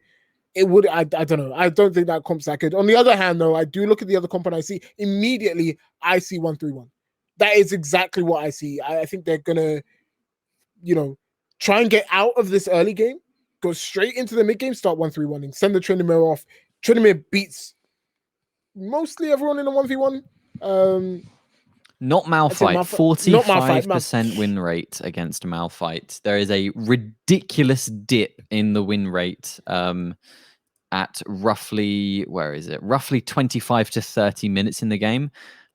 It would, I don't know. I don't think that comp's that good. On the other hand, though, I do look at the other comp and I see immediately, I see 1-3-1. That is exactly what I see. I think they're going to, try and get out of this early game, go straight into the mid game, start 1-3-1 and send the Tryndamere off. Tryndamere beats mostly everyone in a 1v1. Not Malphite. 45% win rate against Malphite. There is a ridiculous dip in the win rate at roughly, roughly 25 to 30 minutes in the game.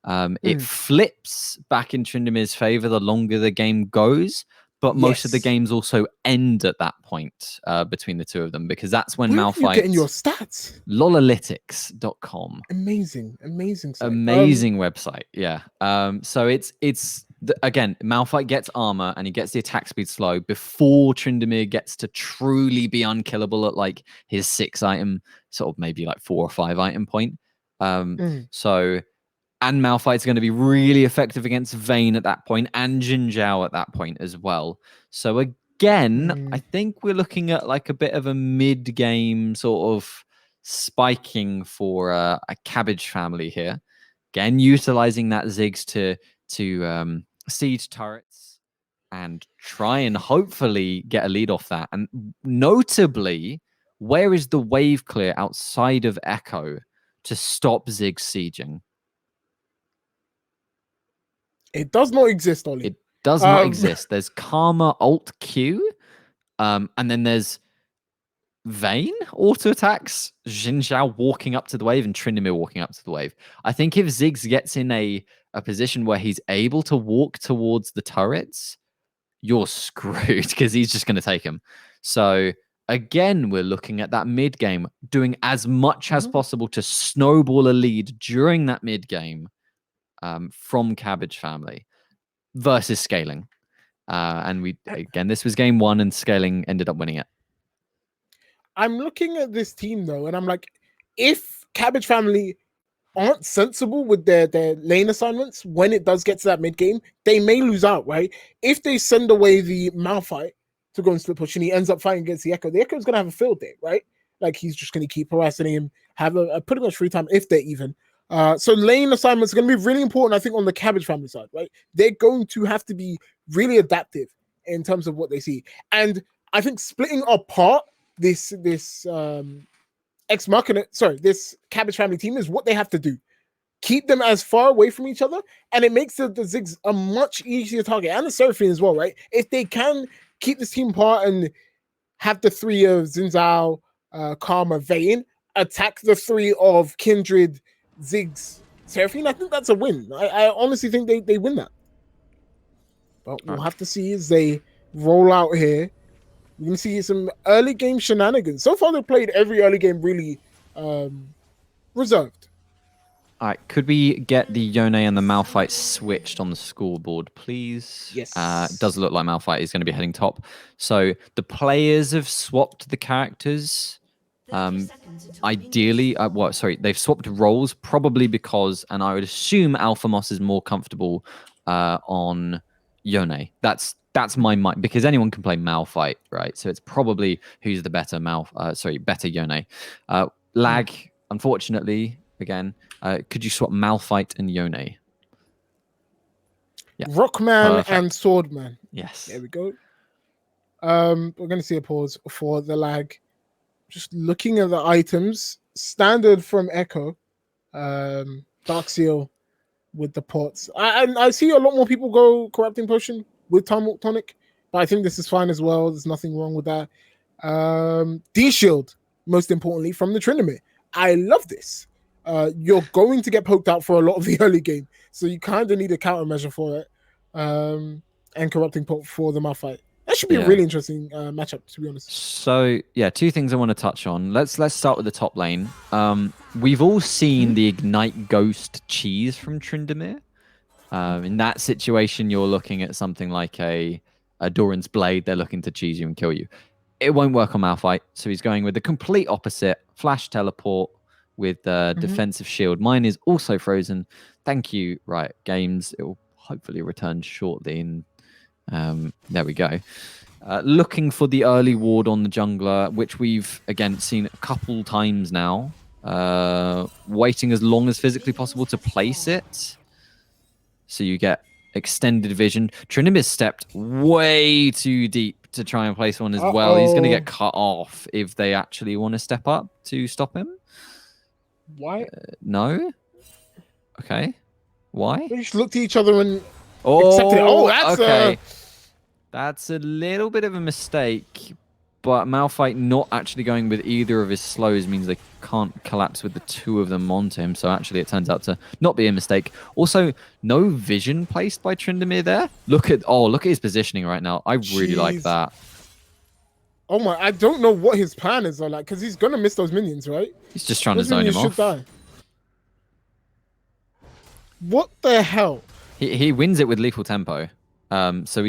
It flips back in Tryndamere's favor the longer the game goes, but most of the games also end at that point between the two of them, because that's when Malphite... Where are you getting your stats? Lolalytics.com. Amazing site. Amazing website, yeah. So it's again, Malphite gets armor and he gets the attack speed slow before Tryndamere gets to truly be unkillable at his 6 item, sort of maybe 4 or 5 item point. So... And Malphite's going to be really effective against Vayne at that point, and Xin Zhao at that point as well. So again, I think we're looking at like a bit of a mid-game sort of spiking for a Cabbage family here. Again, utilizing that Ziggs to siege turrets and try and hopefully get a lead off that. And notably, where is the wave clear outside of Echo to stop Ziggs sieging? It does not exist, Ollie. It does not exist. There's Karma Alt Q, and then there's Vayne auto attacks, Xin Zhao walking up to the wave, and Tryndamere walking up to the wave. I think if Ziggs gets in a position where he's able to walk towards the turrets, you're screwed because he's just going to take him. So again, we're looking at that mid game, doing as much as possible to snowball a lead during that mid game from Cabbage family versus Scaling. And this was game 1, and Scaling ended up winning it. I'm looking at this team though, and I'm like, if Cabbage family aren't sensible with their lane assignments when it does get to that mid game, they may lose out, right? If they send away the Malphite to go and split push and he ends up fighting against the Echo's going to have a field day, right? Like he's just going to keep harassing him, have a pretty much free time if they're even. So lane assignments are going to be really important, I think, on the Cabbage family side, right? They're going to have to be really adaptive in terms of what they see. And I think splitting apart this Cabbage family team is what they have to do. Keep them as far away from each other, and it makes the Ziggs a much easier target, and the Seraphine as well, right? If they can keep this team apart and have the 3 of Xin Zhao, Karma, Vayne attack the 3 of Kindred, Ziggs, Seraphine, I think that's a win. I honestly think they win that. But we'll have to see as they roll out here. You can see some early game shenanigans. So far, they've played every early game really reserved. All right, could we get the Yone and the Malphite switched on the scoreboard, please? Yes. It does look like Malphite is going to be heading top. So the players have swapped the characters. Ideally, they've swapped roles probably because, and I would assume Alpha Moss is more comfortable on Yone. That's my mind, because anyone can play Malphite, right? So it's probably who's the better better Yone. Lag, unfortunately, again, could you swap Malphite and Yone? Yeah. Rockman and Swordman. Yes. There we go. We're going to see a pause for the lag. Just looking at the items, standard from Echo, Dark Seal with the pots. I see a lot more people go Corrupting Potion with Time Tonic, but I think this is fine as well. There's nothing wrong with that. D-Shield, most importantly, from the Tryndamere. I love this. You're going to get poked out for a lot of the early game, so you kind of need a countermeasure for it. And Corrupting Pot for the Malphite. That should be a really interesting matchup, to be honest. So, yeah, 2 things I want to touch on. Let's start with the top lane. We've all seen the Ignite Ghost cheese from Tryndamere. In that situation, you're looking at something like a Doran's Blade. They're looking to cheese you and kill you. It won't work on Malphite, so he's going with the complete opposite. Flash Teleport with Defensive Shield. Mine is also frozen. Thank you, Riot Games. It will hopefully return shortly. And there we go. Looking for the early ward on the jungler, which we've, again, seen a couple times now. Waiting as long as physically possible to place it. So you get extended vision. Tryndamere stepped way too deep to try and place one as well. He's going to get cut off if they actually want to step up to stop him. Why? No? Okay. Why? They just looked at each other and accepted it. Oh, that's okay. That's a little bit of a mistake, but Malphite not actually going with either of his slows means they can't collapse with the 2 of them onto him. So actually it turns out to not be a mistake. Also, no vision placed by Tryndamere there. Look at his positioning right now. I really like that. Oh my, I don't know what his plan is though, like, because he's gonna miss those minions, right? He's just trying to zone him off. Die. What the hell? He wins it with lethal tempo. So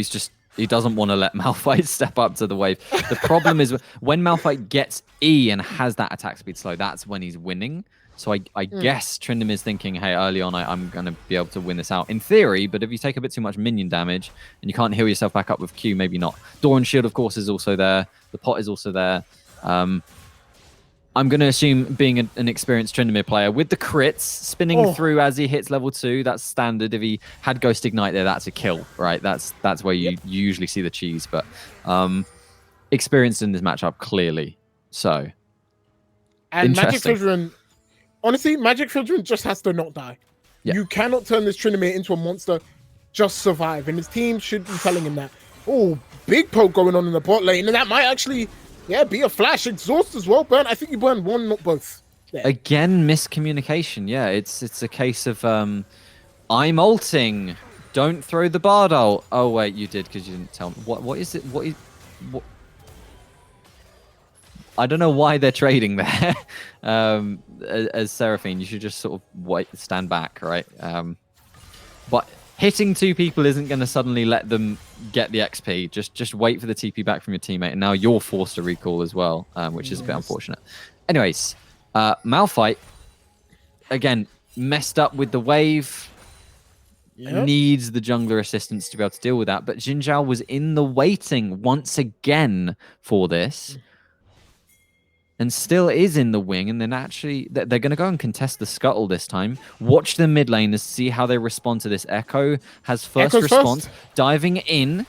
he doesn't want to let Malphite step up to the wave. The problem is when Malphite gets E and has that attack speed slow, that's when he's winning. So I guess Tryndamere is thinking, hey, early on, I'm going to be able to win this out. In theory, but if you take a bit too much minion damage and you can't heal yourself back up with Q, maybe not. Doran Shield, of course, is also there. The pot is also there. I'm going to assume, being an experienced Tryndamere player, with the crits spinning through as he hits level 2, that's standard. If he had Ghost Ignite there, that's a kill, right? That's where you usually see the cheese. But experienced in this matchup, clearly. So, and Magic Children... Honestly, Magic Children just has to not die. Yeah. You cannot turn this Tryndamere into a monster. Just survive. And his team should be telling him that. Oh, big poke going on in the bot lane. And that might actually, be a flash. Exhaust as well, Burn. I think you burned one, not both. There. Again, miscommunication. Yeah, it's a case of, I'm ulting. Don't throw the Bard ult. Oh, wait, you did because you didn't tell me. What is it? What? I don't know why they're trading there. As Seraphine, you should just sort of stand back, right? But hitting 2 people isn't going to suddenly let them get the XP. Just wait for the TP back from your teammate, and now you're forced to recall as well, which is a bit unfortunate. Anyways, Malphite, again, messed up with the wave. Needs the jungler assistance to be able to deal with that. But Xin Zhao was in the waiting once again for this. And still is in the wing, and then actually they're going to go and contest the scuttle this time. Watch the mid lane to see how they respond to this. Echo has first response, diving in.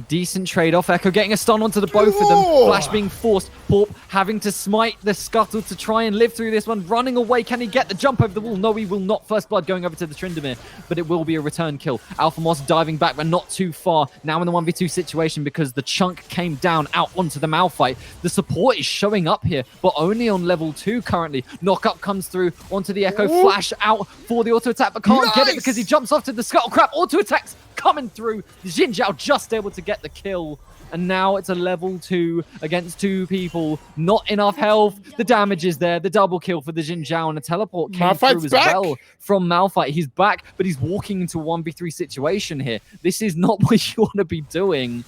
Decent trade-off. Echo getting a stun onto the both of them. Flash being forced. Porp having to smite the scuttle to try and live through this one. Running away. Can he get the jump over the wall? No, he will not. First blood going over to the Tryndamere, but it will be a return kill. Alpha Moss diving back, but not too far. Now in the 1v2 situation because the chunk came down out onto the Malphite. The support is showing up here, but only on level 2 currently. Knock-up comes through onto the Echo. Flash out for the auto-attack, but can't get it because he jumps off to the scuttle. Crap, auto-attacks coming through. Xin Zhao just able to get the kill. And now it's a level 2 against 2 people. Not enough health. The damage is there. The double kill for the Xin Zhao, and a teleport came through as well from Malphite. He's back, but he's walking into a 1v3 situation here. This is not what you want to be doing.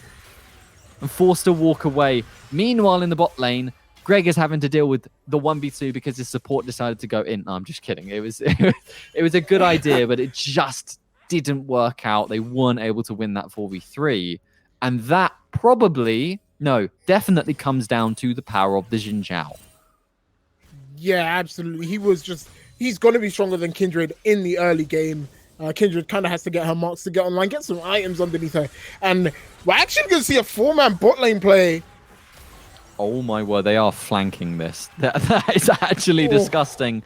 And forced to walk away. Meanwhile, in the bot lane, Greg is having to deal with the 1v2 because his support decided to go in. No, I'm just kidding. It was a good idea, but it just didn't work out. They weren't able to win that 4v3. And that definitely comes down to the power of the Xin Zhao. Yeah, absolutely. He's going to be stronger than Kindred in the early game. Kindred kind of has to get her marks to get online, get some items underneath her. And we're actually going to see a 4-man bot lane play. Oh my word, they are flanking this. That is actually disgusting.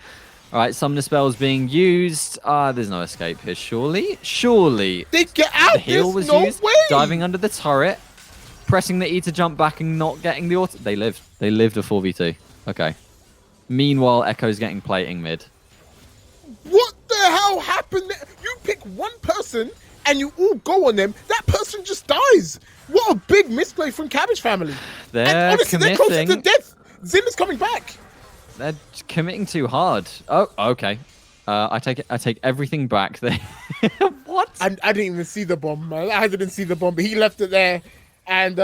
All right, Summoner spells being used. There's no escape here, surely? Surely. They get out. The heal was used. Way. Diving under the turret. Pressing the E to jump back and not getting the auto. They lived. They lived a 4v2. Okay. Meanwhile, Echo's getting plating mid. What the hell happened there? You pick one person and you all go on them. That person just dies. What a big misplay from Cabbage family. They're honestly, committing. They're close to death. Zin is coming back. They're committing too hard. Oh, okay. I take everything back. What? I didn't even see the bomb. I didn't see the bomb, but he left it there. And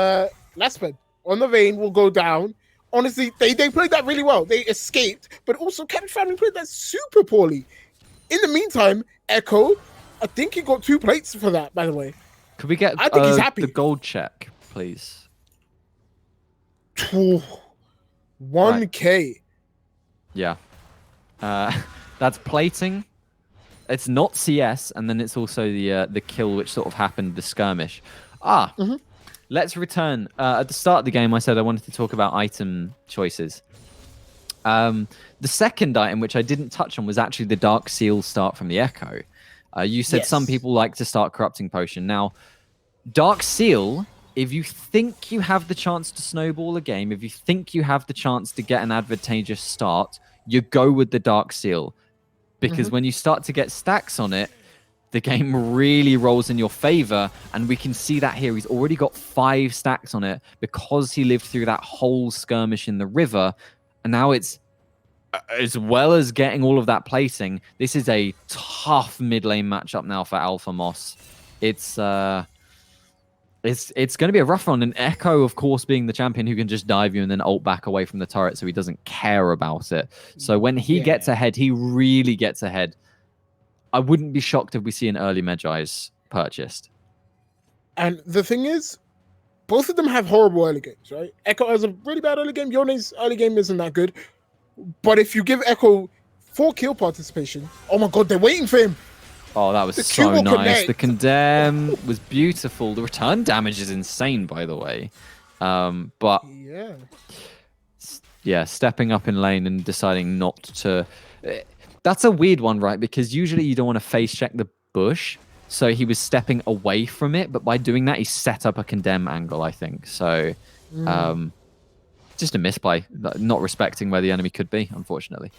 Lasped on the vein will go down. Honestly, they played that really well. They escaped, but also Cabbage family played that super poorly. In the meantime, Echo, I think he got 2 plates for that, by the way. Could we get I think he's happy. The gold check, please? 1K. Right. Yeah. That's plating. It's not CS, and then it's also the kill which sort of happened, the skirmish. Let's return. At the start of the game, I said I wanted to talk about item choices. The second item, which I didn't touch on, was actually the Dark Seal start from the Echo. You said some people like to start Corrupting Potion. Now, Dark Seal, if you think you have the chance to snowball a game, if you think you have the chance to get an advantageous start, you go with the Dark Seal. Because when you start to get stacks on it, the game really rolls in your favor. And we can see that here. He's already got 5 stacks on it because he lived through that whole skirmish in the river. And now it's, as well as getting all of that plating, this is a tough mid lane matchup now for Alpha Moss. It's It's going to be a rough one. And Echo, of course, being the champion who can just dive you and then ult back away from the turret, so he doesn't care about it. So when he gets ahead, he really gets ahead. I wouldn't be shocked if we see an early Magi's purchased. And the thing is, both of them have horrible early games, right? Echo has a really bad early game. Yone's early game isn't that good. But if you give Echo 4 kill participation, oh my god, they're waiting for him. Oh, that was so nice. The condemn was beautiful. The return damage is insane, by the way. But yeah, stepping up in lane and deciding not to... That's a weird one, right? Because usually you don't want to face check the bush. So he was stepping away from it. But by doing that, he set up a condemn angle, I think. So just a misplay. Not respecting where the enemy could be, unfortunately.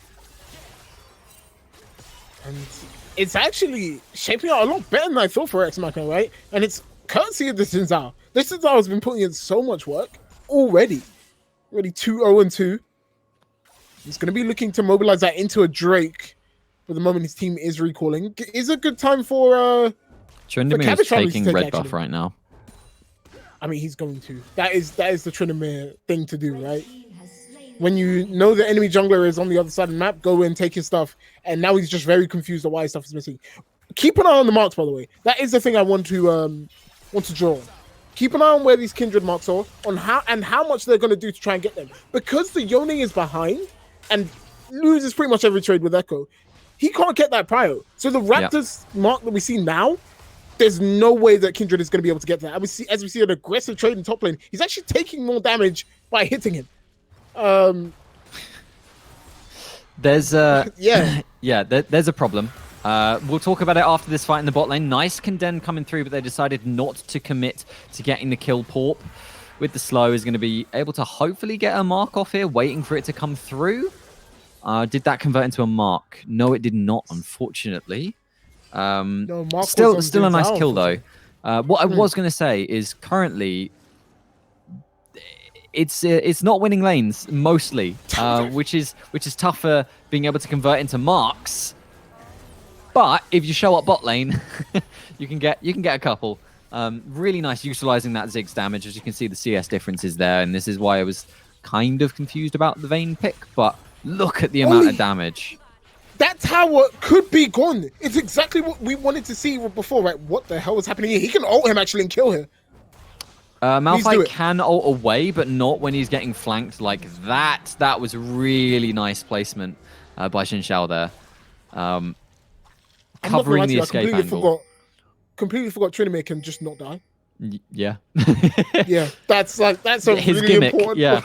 And it's actually shaping out a lot better than I thought for EXE Machina, right? And it's courtesy of the Xin Zhao. This Xin Zhao has been putting in so much work already. Already 2-0-2. He's going to be looking to mobilize that into a Drake for the moment his team is recalling. Is a good time for Tryndamere is taking red buff right now. I mean, he's going to. That is the Tryndamere thing to do, right? When you know the enemy jungler is on the other side of the map, go in, take his stuff, and now he's just very confused on why his stuff is missing. Keep an eye on the marks, by the way. That is the thing I want to draw. Keep an eye on where these kindred marks are, on how much they're going to do to try and get them. Because the Yone is behind and loses pretty much every trade with Echo, he can't get that prio. So the Raptors mark that we see now, there's no way that Kindred is going to be able to get that. As we see an aggressive trade in top lane, he's actually taking more damage by hitting him. There's a there's a problem. We'll talk about it after this fight in the bot lane. Nice condemn coming through, but they decided not to commit to getting the kill. Porp with the slow is going to be able to hopefully get a mark off here, waiting for it to come through. Did that convert into a mark? No, it did not, unfortunately. No, mark still a nice kill though. What I was going to say is currently it's not winning lanes mostly, which is tougher being able to convert into marks. But if you show up bot lane, you can get a couple. Really nice utilizing that Ziggs damage. As you can see, the CS difference is there, and this is why I was kind of confused about the Vayne pick. But look at the amount of damage. That tower could be gone. It's exactly what we wanted to see before, right? What the hell is happening here? He can ult him actually and kill him. Malphite can ult away, but not when he's getting flanked like that. That was really nice placement by Xin Zhao there. Covering the escape angle. Completely forgot Tryndamere can just not die. Yeah. Yeah, that's a his really gimmick, important yeah.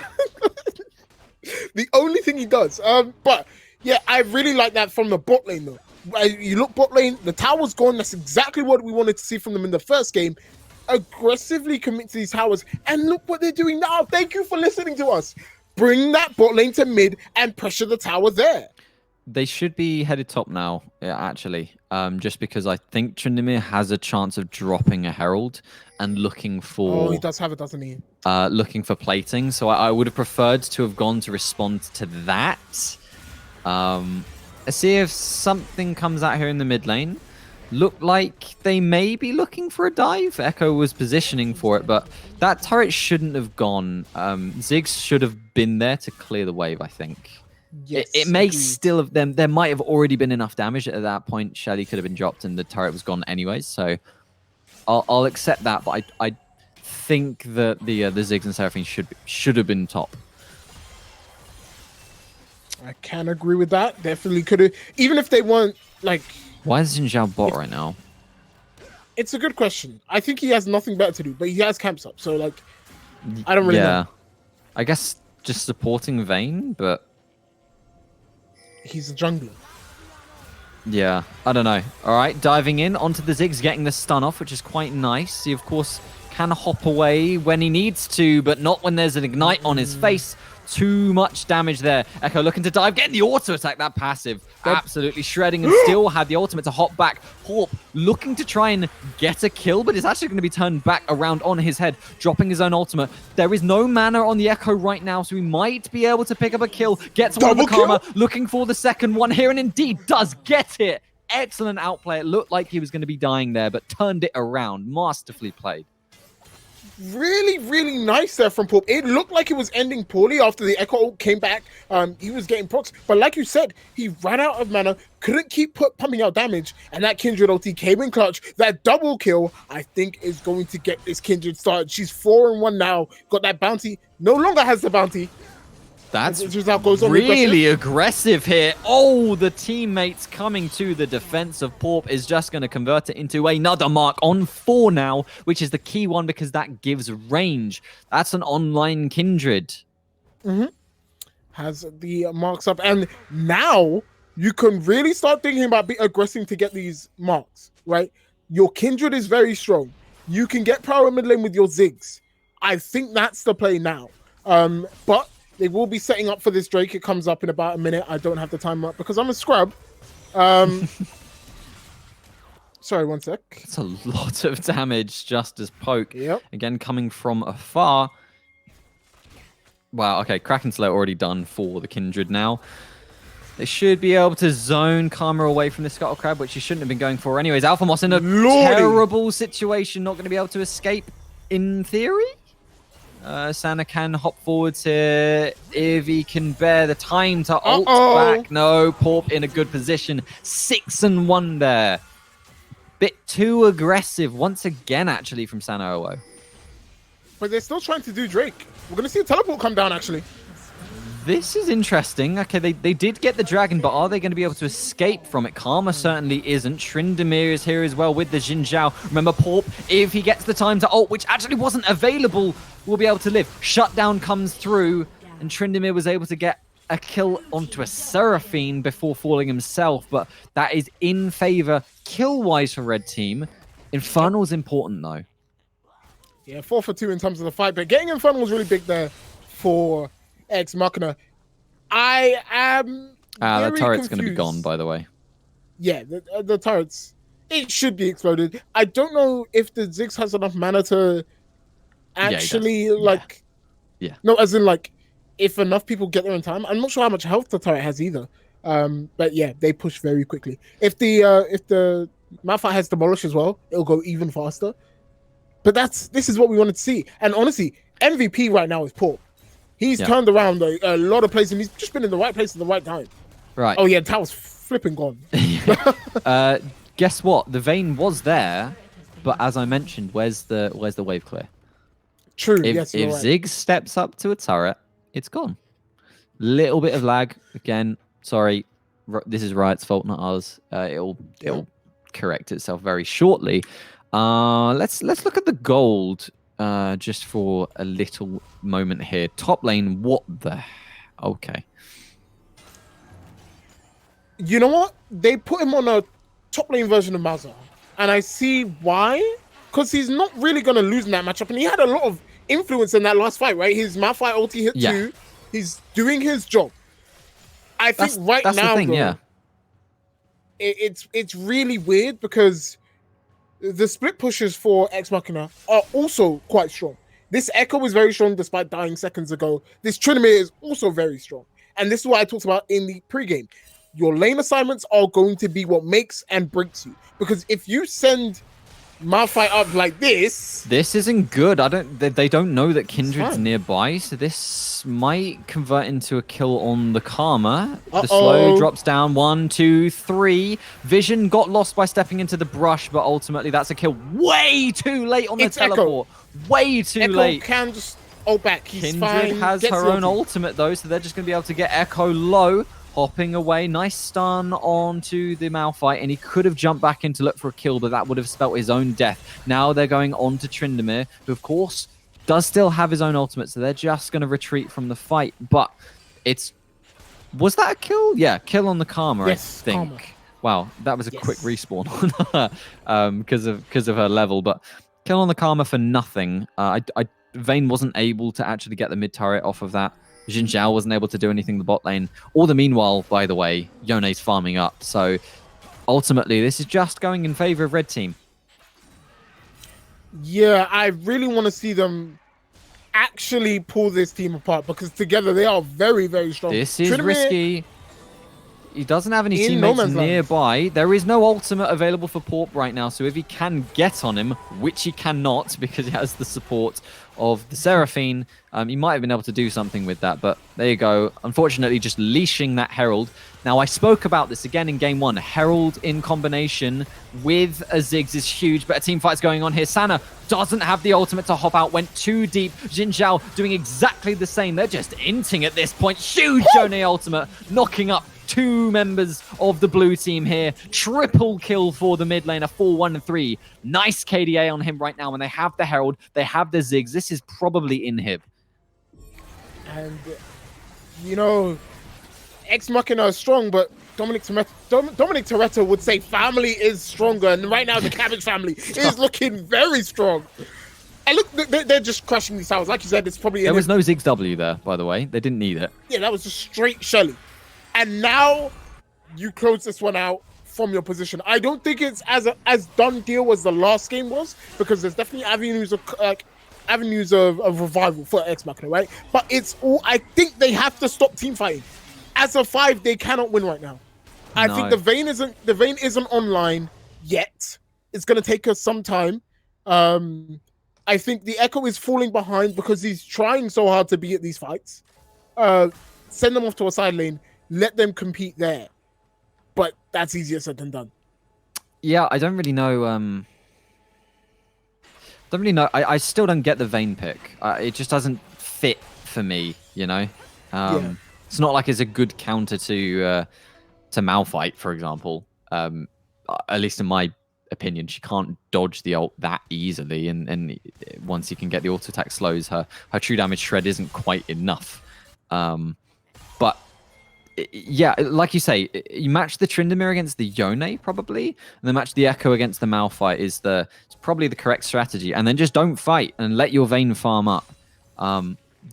The only thing he does. But yeah, I really like that from the bot lane though. You look bot lane, the tower's gone. That's exactly what we wanted to see from them in the first game. Aggressively commit to these towers, and look what they're doing now. Thank you for listening to us. Bring that bot lane to mid and pressure the tower there. They should be headed top now, actually. Just because I think Tryndamere has a chance of dropping a Herald and looking for... Oh, he does have it, doesn't he? Looking for plating. So I would have preferred to have gone to respond to that. Let's see if something comes out here in the mid lane. Look like they may be looking for a dive. Echo was positioning for it, but that turret shouldn't have gone. Ziggs should have been there to clear the wave, I think. Yes, it may still have them. There might have already been enough damage at that point. Shelly could have been dropped and the turret was gone anyways. So I'll accept that, but I think that the Ziggs and Seraphine should have been top. I can agree with that. Definitely could have, even if they weren't like. Why is Xin Zhao bot right now? It's a good question. I think he has nothing better to do, but he has camps up, so like, I don't really know. I guess just supporting Vayne, but he's a jungler. Yeah, I don't know. All right, diving in onto the Ziggs, getting the stun off, which is quite nice. He, of course, can hop away when he needs to, but not when there's an ignite on his face. Too much damage there. Echo looking to dive, getting the auto attack, that passive. Absolutely shredding and still had the ultimate to hop back. Horp looking to try and get a kill, but it's actually going to be turned back around on his head, dropping his own ultimate. There is no mana on the Echo right now, so he might be able to pick up a kill. Gets one of the Karma, looking for the second one here, and indeed does get it. Excellent outplay. It looked like he was going to be dying there, but turned it around. Masterfully played. really, really nice there from Pope. It looked like it was ending poorly after the Echo ult came back. He was getting procs, but like you said, he ran out of mana, couldn't keep pumping out damage, and that Kindred ulti came in clutch. That double kill, I think, is going to get this Kindred started. She's 4-1 now, got that bounty, no longer has the bounty. That's really aggressive here. Oh, the teammates coming to the defense of Porp is just going to convert it into another mark on 4 now, which is the key one because that gives range. That's an online Kindred. Has the marks up, and now you can really start thinking about aggressing to get these marks, right? Your Kindred is very strong. You can get power mid lane with your Ziggs. I think that's the play now. But they will be setting up for this Drake. It comes up in about a minute. I don't have the time up because I'm a scrub. Sorry, one sec. It's a lot of damage just as poke. Yep. Again, coming from afar. Wow, okay. Kraken Slayer already done for the Kindred now. They should be able to zone Karma away from the Scuttle Crab, which he shouldn't have been going for anyways. Alpha Moss in a terrible situation. Not going to be able to escape in theory. Sana can hop forwards here if he can bear the time to ult back. No, Porp in a good position. 6-1 there. Bit too aggressive once again, actually, from Sana. But they're still trying to do Drake. We're going to see a teleport come down, actually. This is interesting. Okay, they did get the dragon, but are they going to be able to escape from it? Karma certainly isn't. Tryndamere is here as well with the Xin Zhao. Remember, Porp, if he gets the time to ult, which actually wasn't available, will be able to live. Shutdown comes through, and Tryndamere was able to get a kill onto a Seraphine before falling himself, but that is in favor kill-wise for Red Team. Infernal's important, though. Yeah, 4 for 2 in terms of the fight, but getting Infernal was really big there for EXE Machina. I am the turret's going to be gone, by the way. Yeah, the turrets, it should be exploded. I don't know if the Ziggs has enough mana to actually, no, as in, like, if enough people get there in time. I'm not sure how much health the turret has either. But yeah, they push very quickly. If the Malphite has Demolish as well, it'll go even faster. But this is what we wanted to see. And honestly, MVP right now is Porp. He's turned around a lot of places, and he's just been in the right place at the right time. Right. Oh yeah, Tao's flipping gone. Guess what? The Vayne was there, but as I mentioned, where's the wave clear? True. If right. Ziggs steps up to a turret, it's gone. Little bit of lag again. Sorry, this is Riot's fault, not ours. It'll correct itself very shortly. Let's look at the gold. Just for a little moment here. Top lane, what the... Okay. You know what? They put him on a top lane version of Mazza. And I see why. Because he's not really going to lose in that matchup. And he had a lot of influence in that last fight, right? His Malphite ulti hit 2. He's doing his job. I think that's now, the thing, though, it's really weird because the split pushes for EXE Machina are also quite strong. This Echo is very strong despite dying seconds ago. This Tryndamere is also very strong. And this is what I talked about in the pregame. Your lane assignments are going to be what makes and breaks you. Because if you send Malphite up like this... This isn't good. They don't know that Kindred's nearby, so this might convert into a kill on the Karma. The slow drops down. 1, 2, 3. Vision got lost by stepping into the brush, but ultimately that's a kill way too late on the teleport. Way too late. Echo can just ult back. He's Kindred has her own ultimate, though, so they're just going to be able to get Echo low. Hopping away, nice stun onto the Malphite, and he could have jumped back in to look for a kill, but that would have spelt his own death. Now they're going on to Tryndamere, who of course does still have his own ultimate, so they're just going to retreat from the fight. But was that a kill? Yeah, kill on the Karma, yes, I think. Karma. Wow, that was a quick respawn on her because of her level, but kill on the Karma for nothing. Vayne wasn't able to actually get the mid turret off of that. Xin Zhao wasn't able to do anything in the bot lane. All the meanwhile, by the way, Yone's farming up. So ultimately, this is just going in favor of Red Team. Yeah, I really want to see them actually pull this team apart because together they are very, very strong. This is risky. He doesn't have any In teammates No Man's Land. nearby. There is no ultimate available for Porp right now, so if he can get on him, which he cannot because he has the support of the Seraphine, he might have been able to do something with that, but there you go. Unfortunately, just leashing that Herald. Now, I spoke about this again in Game 1. Herald in combination with a Ziggs is huge, but a team fight's going on here. Sana doesn't have the ultimate to hop out, went too deep. Jin Zhao doing exactly the same. They're just inting at this point. Huge Yone ultimate, knocking up 2 members of the blue team here. Triple kill for the mid laner, 4-1-3. Nice KDA on him right now, and they have the Herald, they have the Ziggs. This is probably inhib. And, you know, EXE Machina is strong, but Dominic Toretto would say family is stronger. And right now, the Cabbage family is looking very strong. And look, they're just crushing these towers. Like you said, it's probably... There was no Ziggs W there, by the way. They didn't need it. Yeah, that was just straight Shelly. And now you close this one out from your position. I don't think it's as done deal as the last game was, because there's definitely avenues of revival for EXE Machina, right? But it's all, I think they have to stop team fighting. As a 5, they cannot win right now. I think the Vayne isn't online yet. It's gonna take us some time. I think the Echo is falling behind because he's trying so hard to be at these fights. Send them off to a side lane. Let them compete there. But that's easier said than done. Yeah, I don't really know. I still don't get the Vayne pick. It just doesn't fit for me, you know? Yeah. It's not like it's a good counter to Malphite, for example. At least in my opinion, she can't dodge the ult that easily, and once you can get the auto attack slows, her true damage shred isn't quite enough. But yeah, like you say, you match the Tryndamere against the Yone probably, and then match the Echo against the Malphite is probably the correct strategy, and then just don't fight and let your Vayne farm up.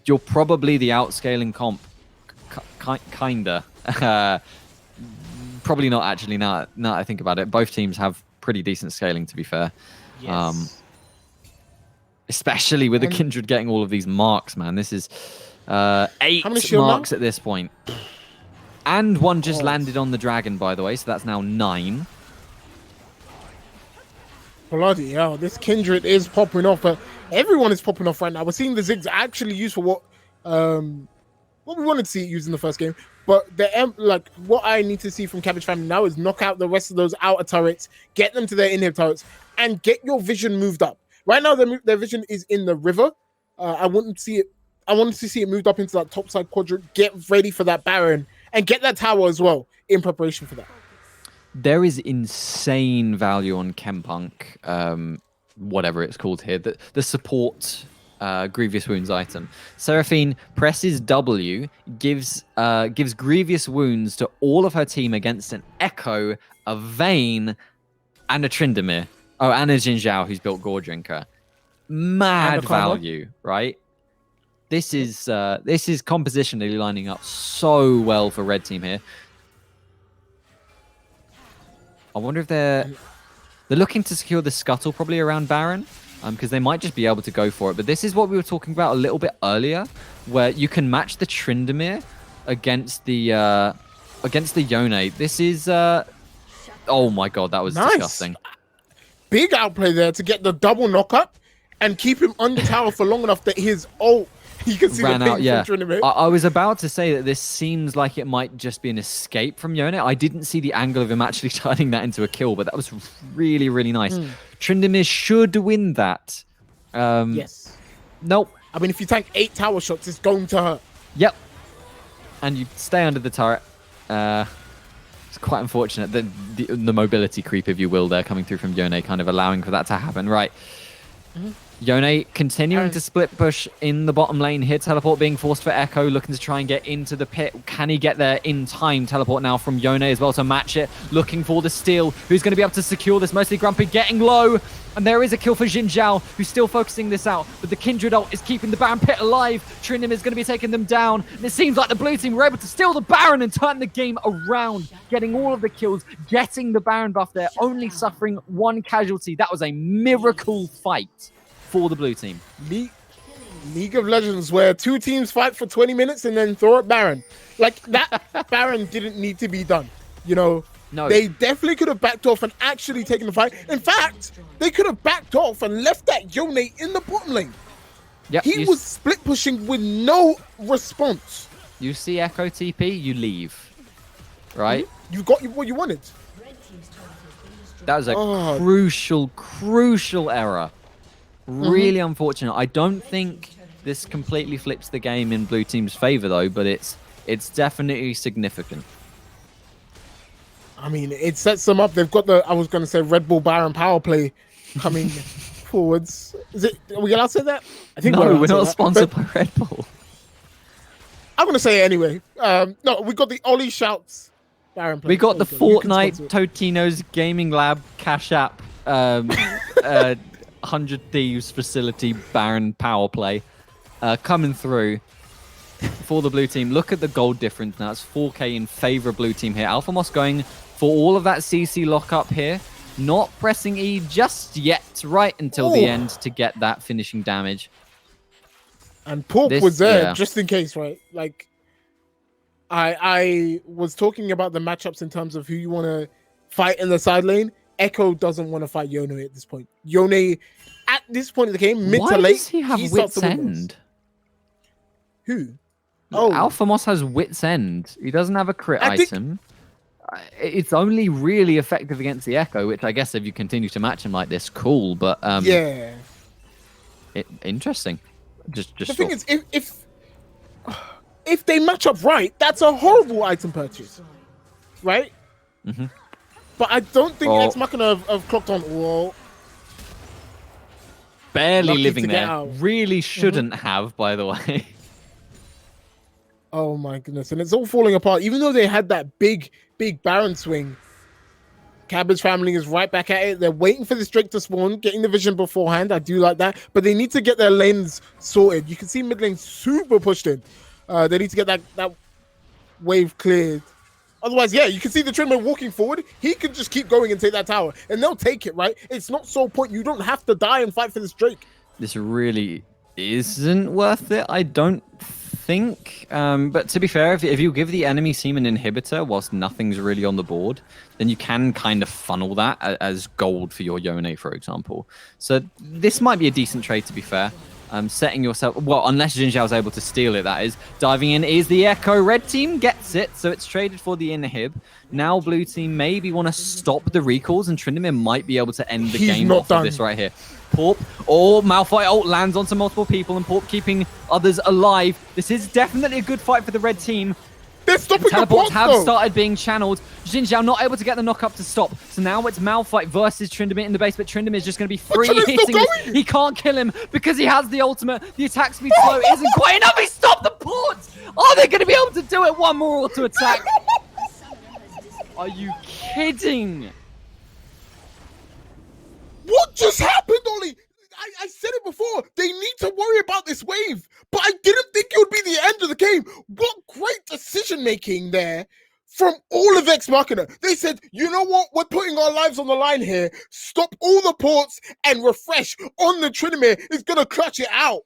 You're probably the outscaling comp. Kinda. Probably not actually. Now I think about it, both teams have pretty decent scaling, to be fair. Yes. Especially with the Kindred getting all of these marks, man. This is 8 marks at this point. And one just landed on the dragon, by the way, so that's now 9. Bloody hell, this Kindred is popping off, but everyone is popping off right now. We're seeing the Ziggs actually used for what we wanted to see it used in the first game. But what I need to see from Cabbage Family now is knock out the rest of those outer turrets, get them to their inhib turrets, and get your vision moved up. Right now, their vision is in the river. I wanted to see it moved up into that top side quadrant. Get ready for that Baron and get that tower as well in preparation for that. There is insane value on Chempunk, whatever it's called here. The support Grievous Wounds item. Seraphine presses W, gives Grievous Wounds to all of her team against an Echo, a Vayne, and a Tryndamere. Oh, and a Jin Zhao who's built Gore Drinker. Mad value, right? This is compositionally lining up so well for red team here. I wonder if they're looking to secure the scuttle probably around Baron, because they might just be able to go for it. But this is what we were talking about a little bit earlier, where you can match the Tryndamere against the Yone. This is oh my god, that was disgusting. Big outplay there to get the double knock up and keep him under tower for long enough that his ult, you can see ran the out. Yeah, Tryndamere. I was about to say that this seems like it might just be an escape from Yone. I didn't see the angle of him actually turning that into a kill, but that was really, really nice. Tryndamere should win that. Yes. Nope. I mean, if you tank 8 tower shots, it's going to hurt. Yep. And you stay under the turret. It's quite unfortunate that the mobility creep, if you will, there coming through from Yone, kind of allowing for that to happen. Right. Yone continuing to split push in the bottom lane here. Teleport being forced for Echo, looking to try and get into the pit. Can he get there in time? Teleport now from Yone as well to match it. Looking for the steal. Who's going to be able to secure this? Mostly Grumpy getting low. And there is a kill for Jin Zhao, who's still focusing this out. But the Kindred ult is keeping the Baron pit alive. Tryndamere is going to be taking them down. And it seems like the blue team were able to steal the Baron and turn the game around. Getting all of the kills, getting the Baron buff there, only suffering 1 casualty. That was a miracle fight for the blue team. League of Legends, where 2 teams fight for 20 minutes and then throw it Baron. Like, that Baron didn't need to be done. You know, No. they definitely could have backed off and actually taken the fight. In fact, they could have backed off and left that Yone in the bottom lane. Yep, He was split pushing with no response. You see Echo TP, you leave. Right? You got what you wanted. That was a crucial error. Really unfortunate. I don't think this completely flips the game in blue team's favor though, but it's definitely significant. I mean, it sets them up. They've got the, I was going to say, Red Bull Baron power play coming forwards. Is it? Are we allowed to say that? I think no, we're not sponsored by Red Bull. I'm going to say it anyway. No, we got the Ollie Shouts Baron play. We got the Fortnite Totino's Gaming Lab Cash App 100 Thieves facility Baron power play coming through for the blue team. Look at the gold difference now. It's 4K in favor of blue team here. Alpha Moss going for all of that CC lockup here. Not pressing E just yet, right until the end to get that finishing damage. And Pork was there just in case, right? Like, I was talking about the matchups in terms of who you want to fight in the side lane. Echo doesn't want to fight Yone at this point. Yone, at this point of the game, mid to late, does he have Wit's End? Who? Oh, Alpha Moss has Wit's End. He doesn't have a crit item. It's only really effective against the Echo, which I guess if you continue to match him like this, cool. But yeah, interesting. Just the thing is, if they match up right, that's a horrible item purchase, right? But I don't think EXE Machina have clocked on. Whoa. Barely living there. Really shouldn't have, by the way. Oh my goodness. And it's all falling apart. Even though they had that big Baron swing, Cabbage family is right back at it. They're waiting for this Drake to spawn, getting the vision beforehand. I do like that. But they need to get their lanes sorted. You can see mid lane super pushed in. They need to get that wave cleared. Otherwise, yeah, you can see the Trinman walking forward. He can just keep going and take that tower. And they'll take it, right? It's not so point. You don't have to die and fight for this Drake. This really isn't worth it, I don't think. But to be fair, if you give the enemy team an inhibitor whilst nothing's really on the board, then you can kind of funnel that as gold for your Yone, for example. So this might be a decent trade, to be fair. Setting yourself, well, unless Jin Zhao's able to steal it, that is. Diving in is the Echo. Red team gets it, so it's traded for the inhib. Now blue team maybe want to stop the recalls, and Tryndamere might be able to end the game off of this right here. Porp, Malphite ult lands onto multiple people, and Porp keeping others alive. This is definitely a good fight for the red team. They're stopping the teleports have started being channeled. Jin Zhao not able to get the knock-up to stop. So now it's Malphite versus Tryndamere in the base, but Tryndamere is just going to be free hitting this. He can't kill him because he has the ultimate. The attack speed slow isn't quite enough. He stopped the ports! Are they going to be able to do it? One more auto attack. Are you kidding? What just happened, Ollie? I said it before. They need to worry about this wave. But I didn't think it would be the end of the game. What great decision-making there from all of EXE Machina. They said, you know what? We're putting our lives on the line here. Stop all the ports and refresh on the Tryndamere. Is going to clutch it out.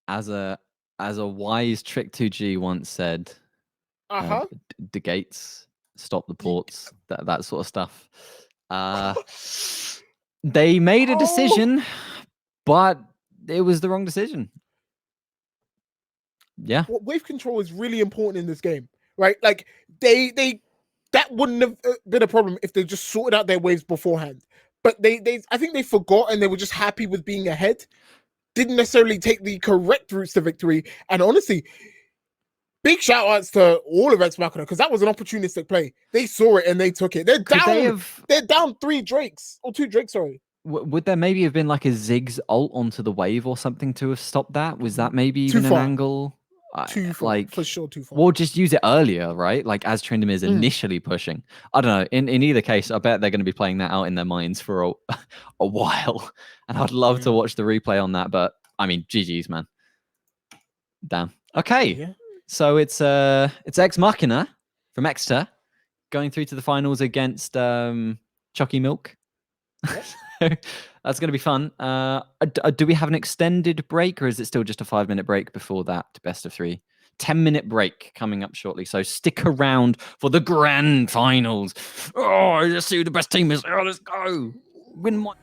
As a wise Trick 2G once said, the gates, stop the ports, that sort of stuff. They made a decision, but it was the wrong decision. Yeah. Wave control is really important in this game, right? Like that wouldn't have been a problem if they just sorted out their waves beforehand. But I think they forgot and they were just happy with being ahead. Didn't necessarily take the correct routes to victory. And honestly, big shout outs to all of EXE Machina because that was an opportunistic play. They saw it and they took it. They're down 3 Drakes or 2 Drakes, sorry. Would there maybe have been like a Ziggs ult onto the wave or something to have stopped that? Was that maybe even an angle? Too far, for sure, too far. We'll just use it earlier, right? Like as Tryndamere is initially pushing. I don't know. In either case, I bet they're going to be playing that out in their minds for a while. And I'd love to watch the replay on that. But I mean, GG's, man. Damn. Okay. Yeah. So it's EXE Machina from Exeter going through to the finals against Chucky Milk. That's going to be fun. Do we have an extended break or is it still just a 5-minute break before that best of 3? 10-minute break coming up shortly. So stick around for the grand finals. Oh, let's see who the best team is. Oh, let's go. Win my...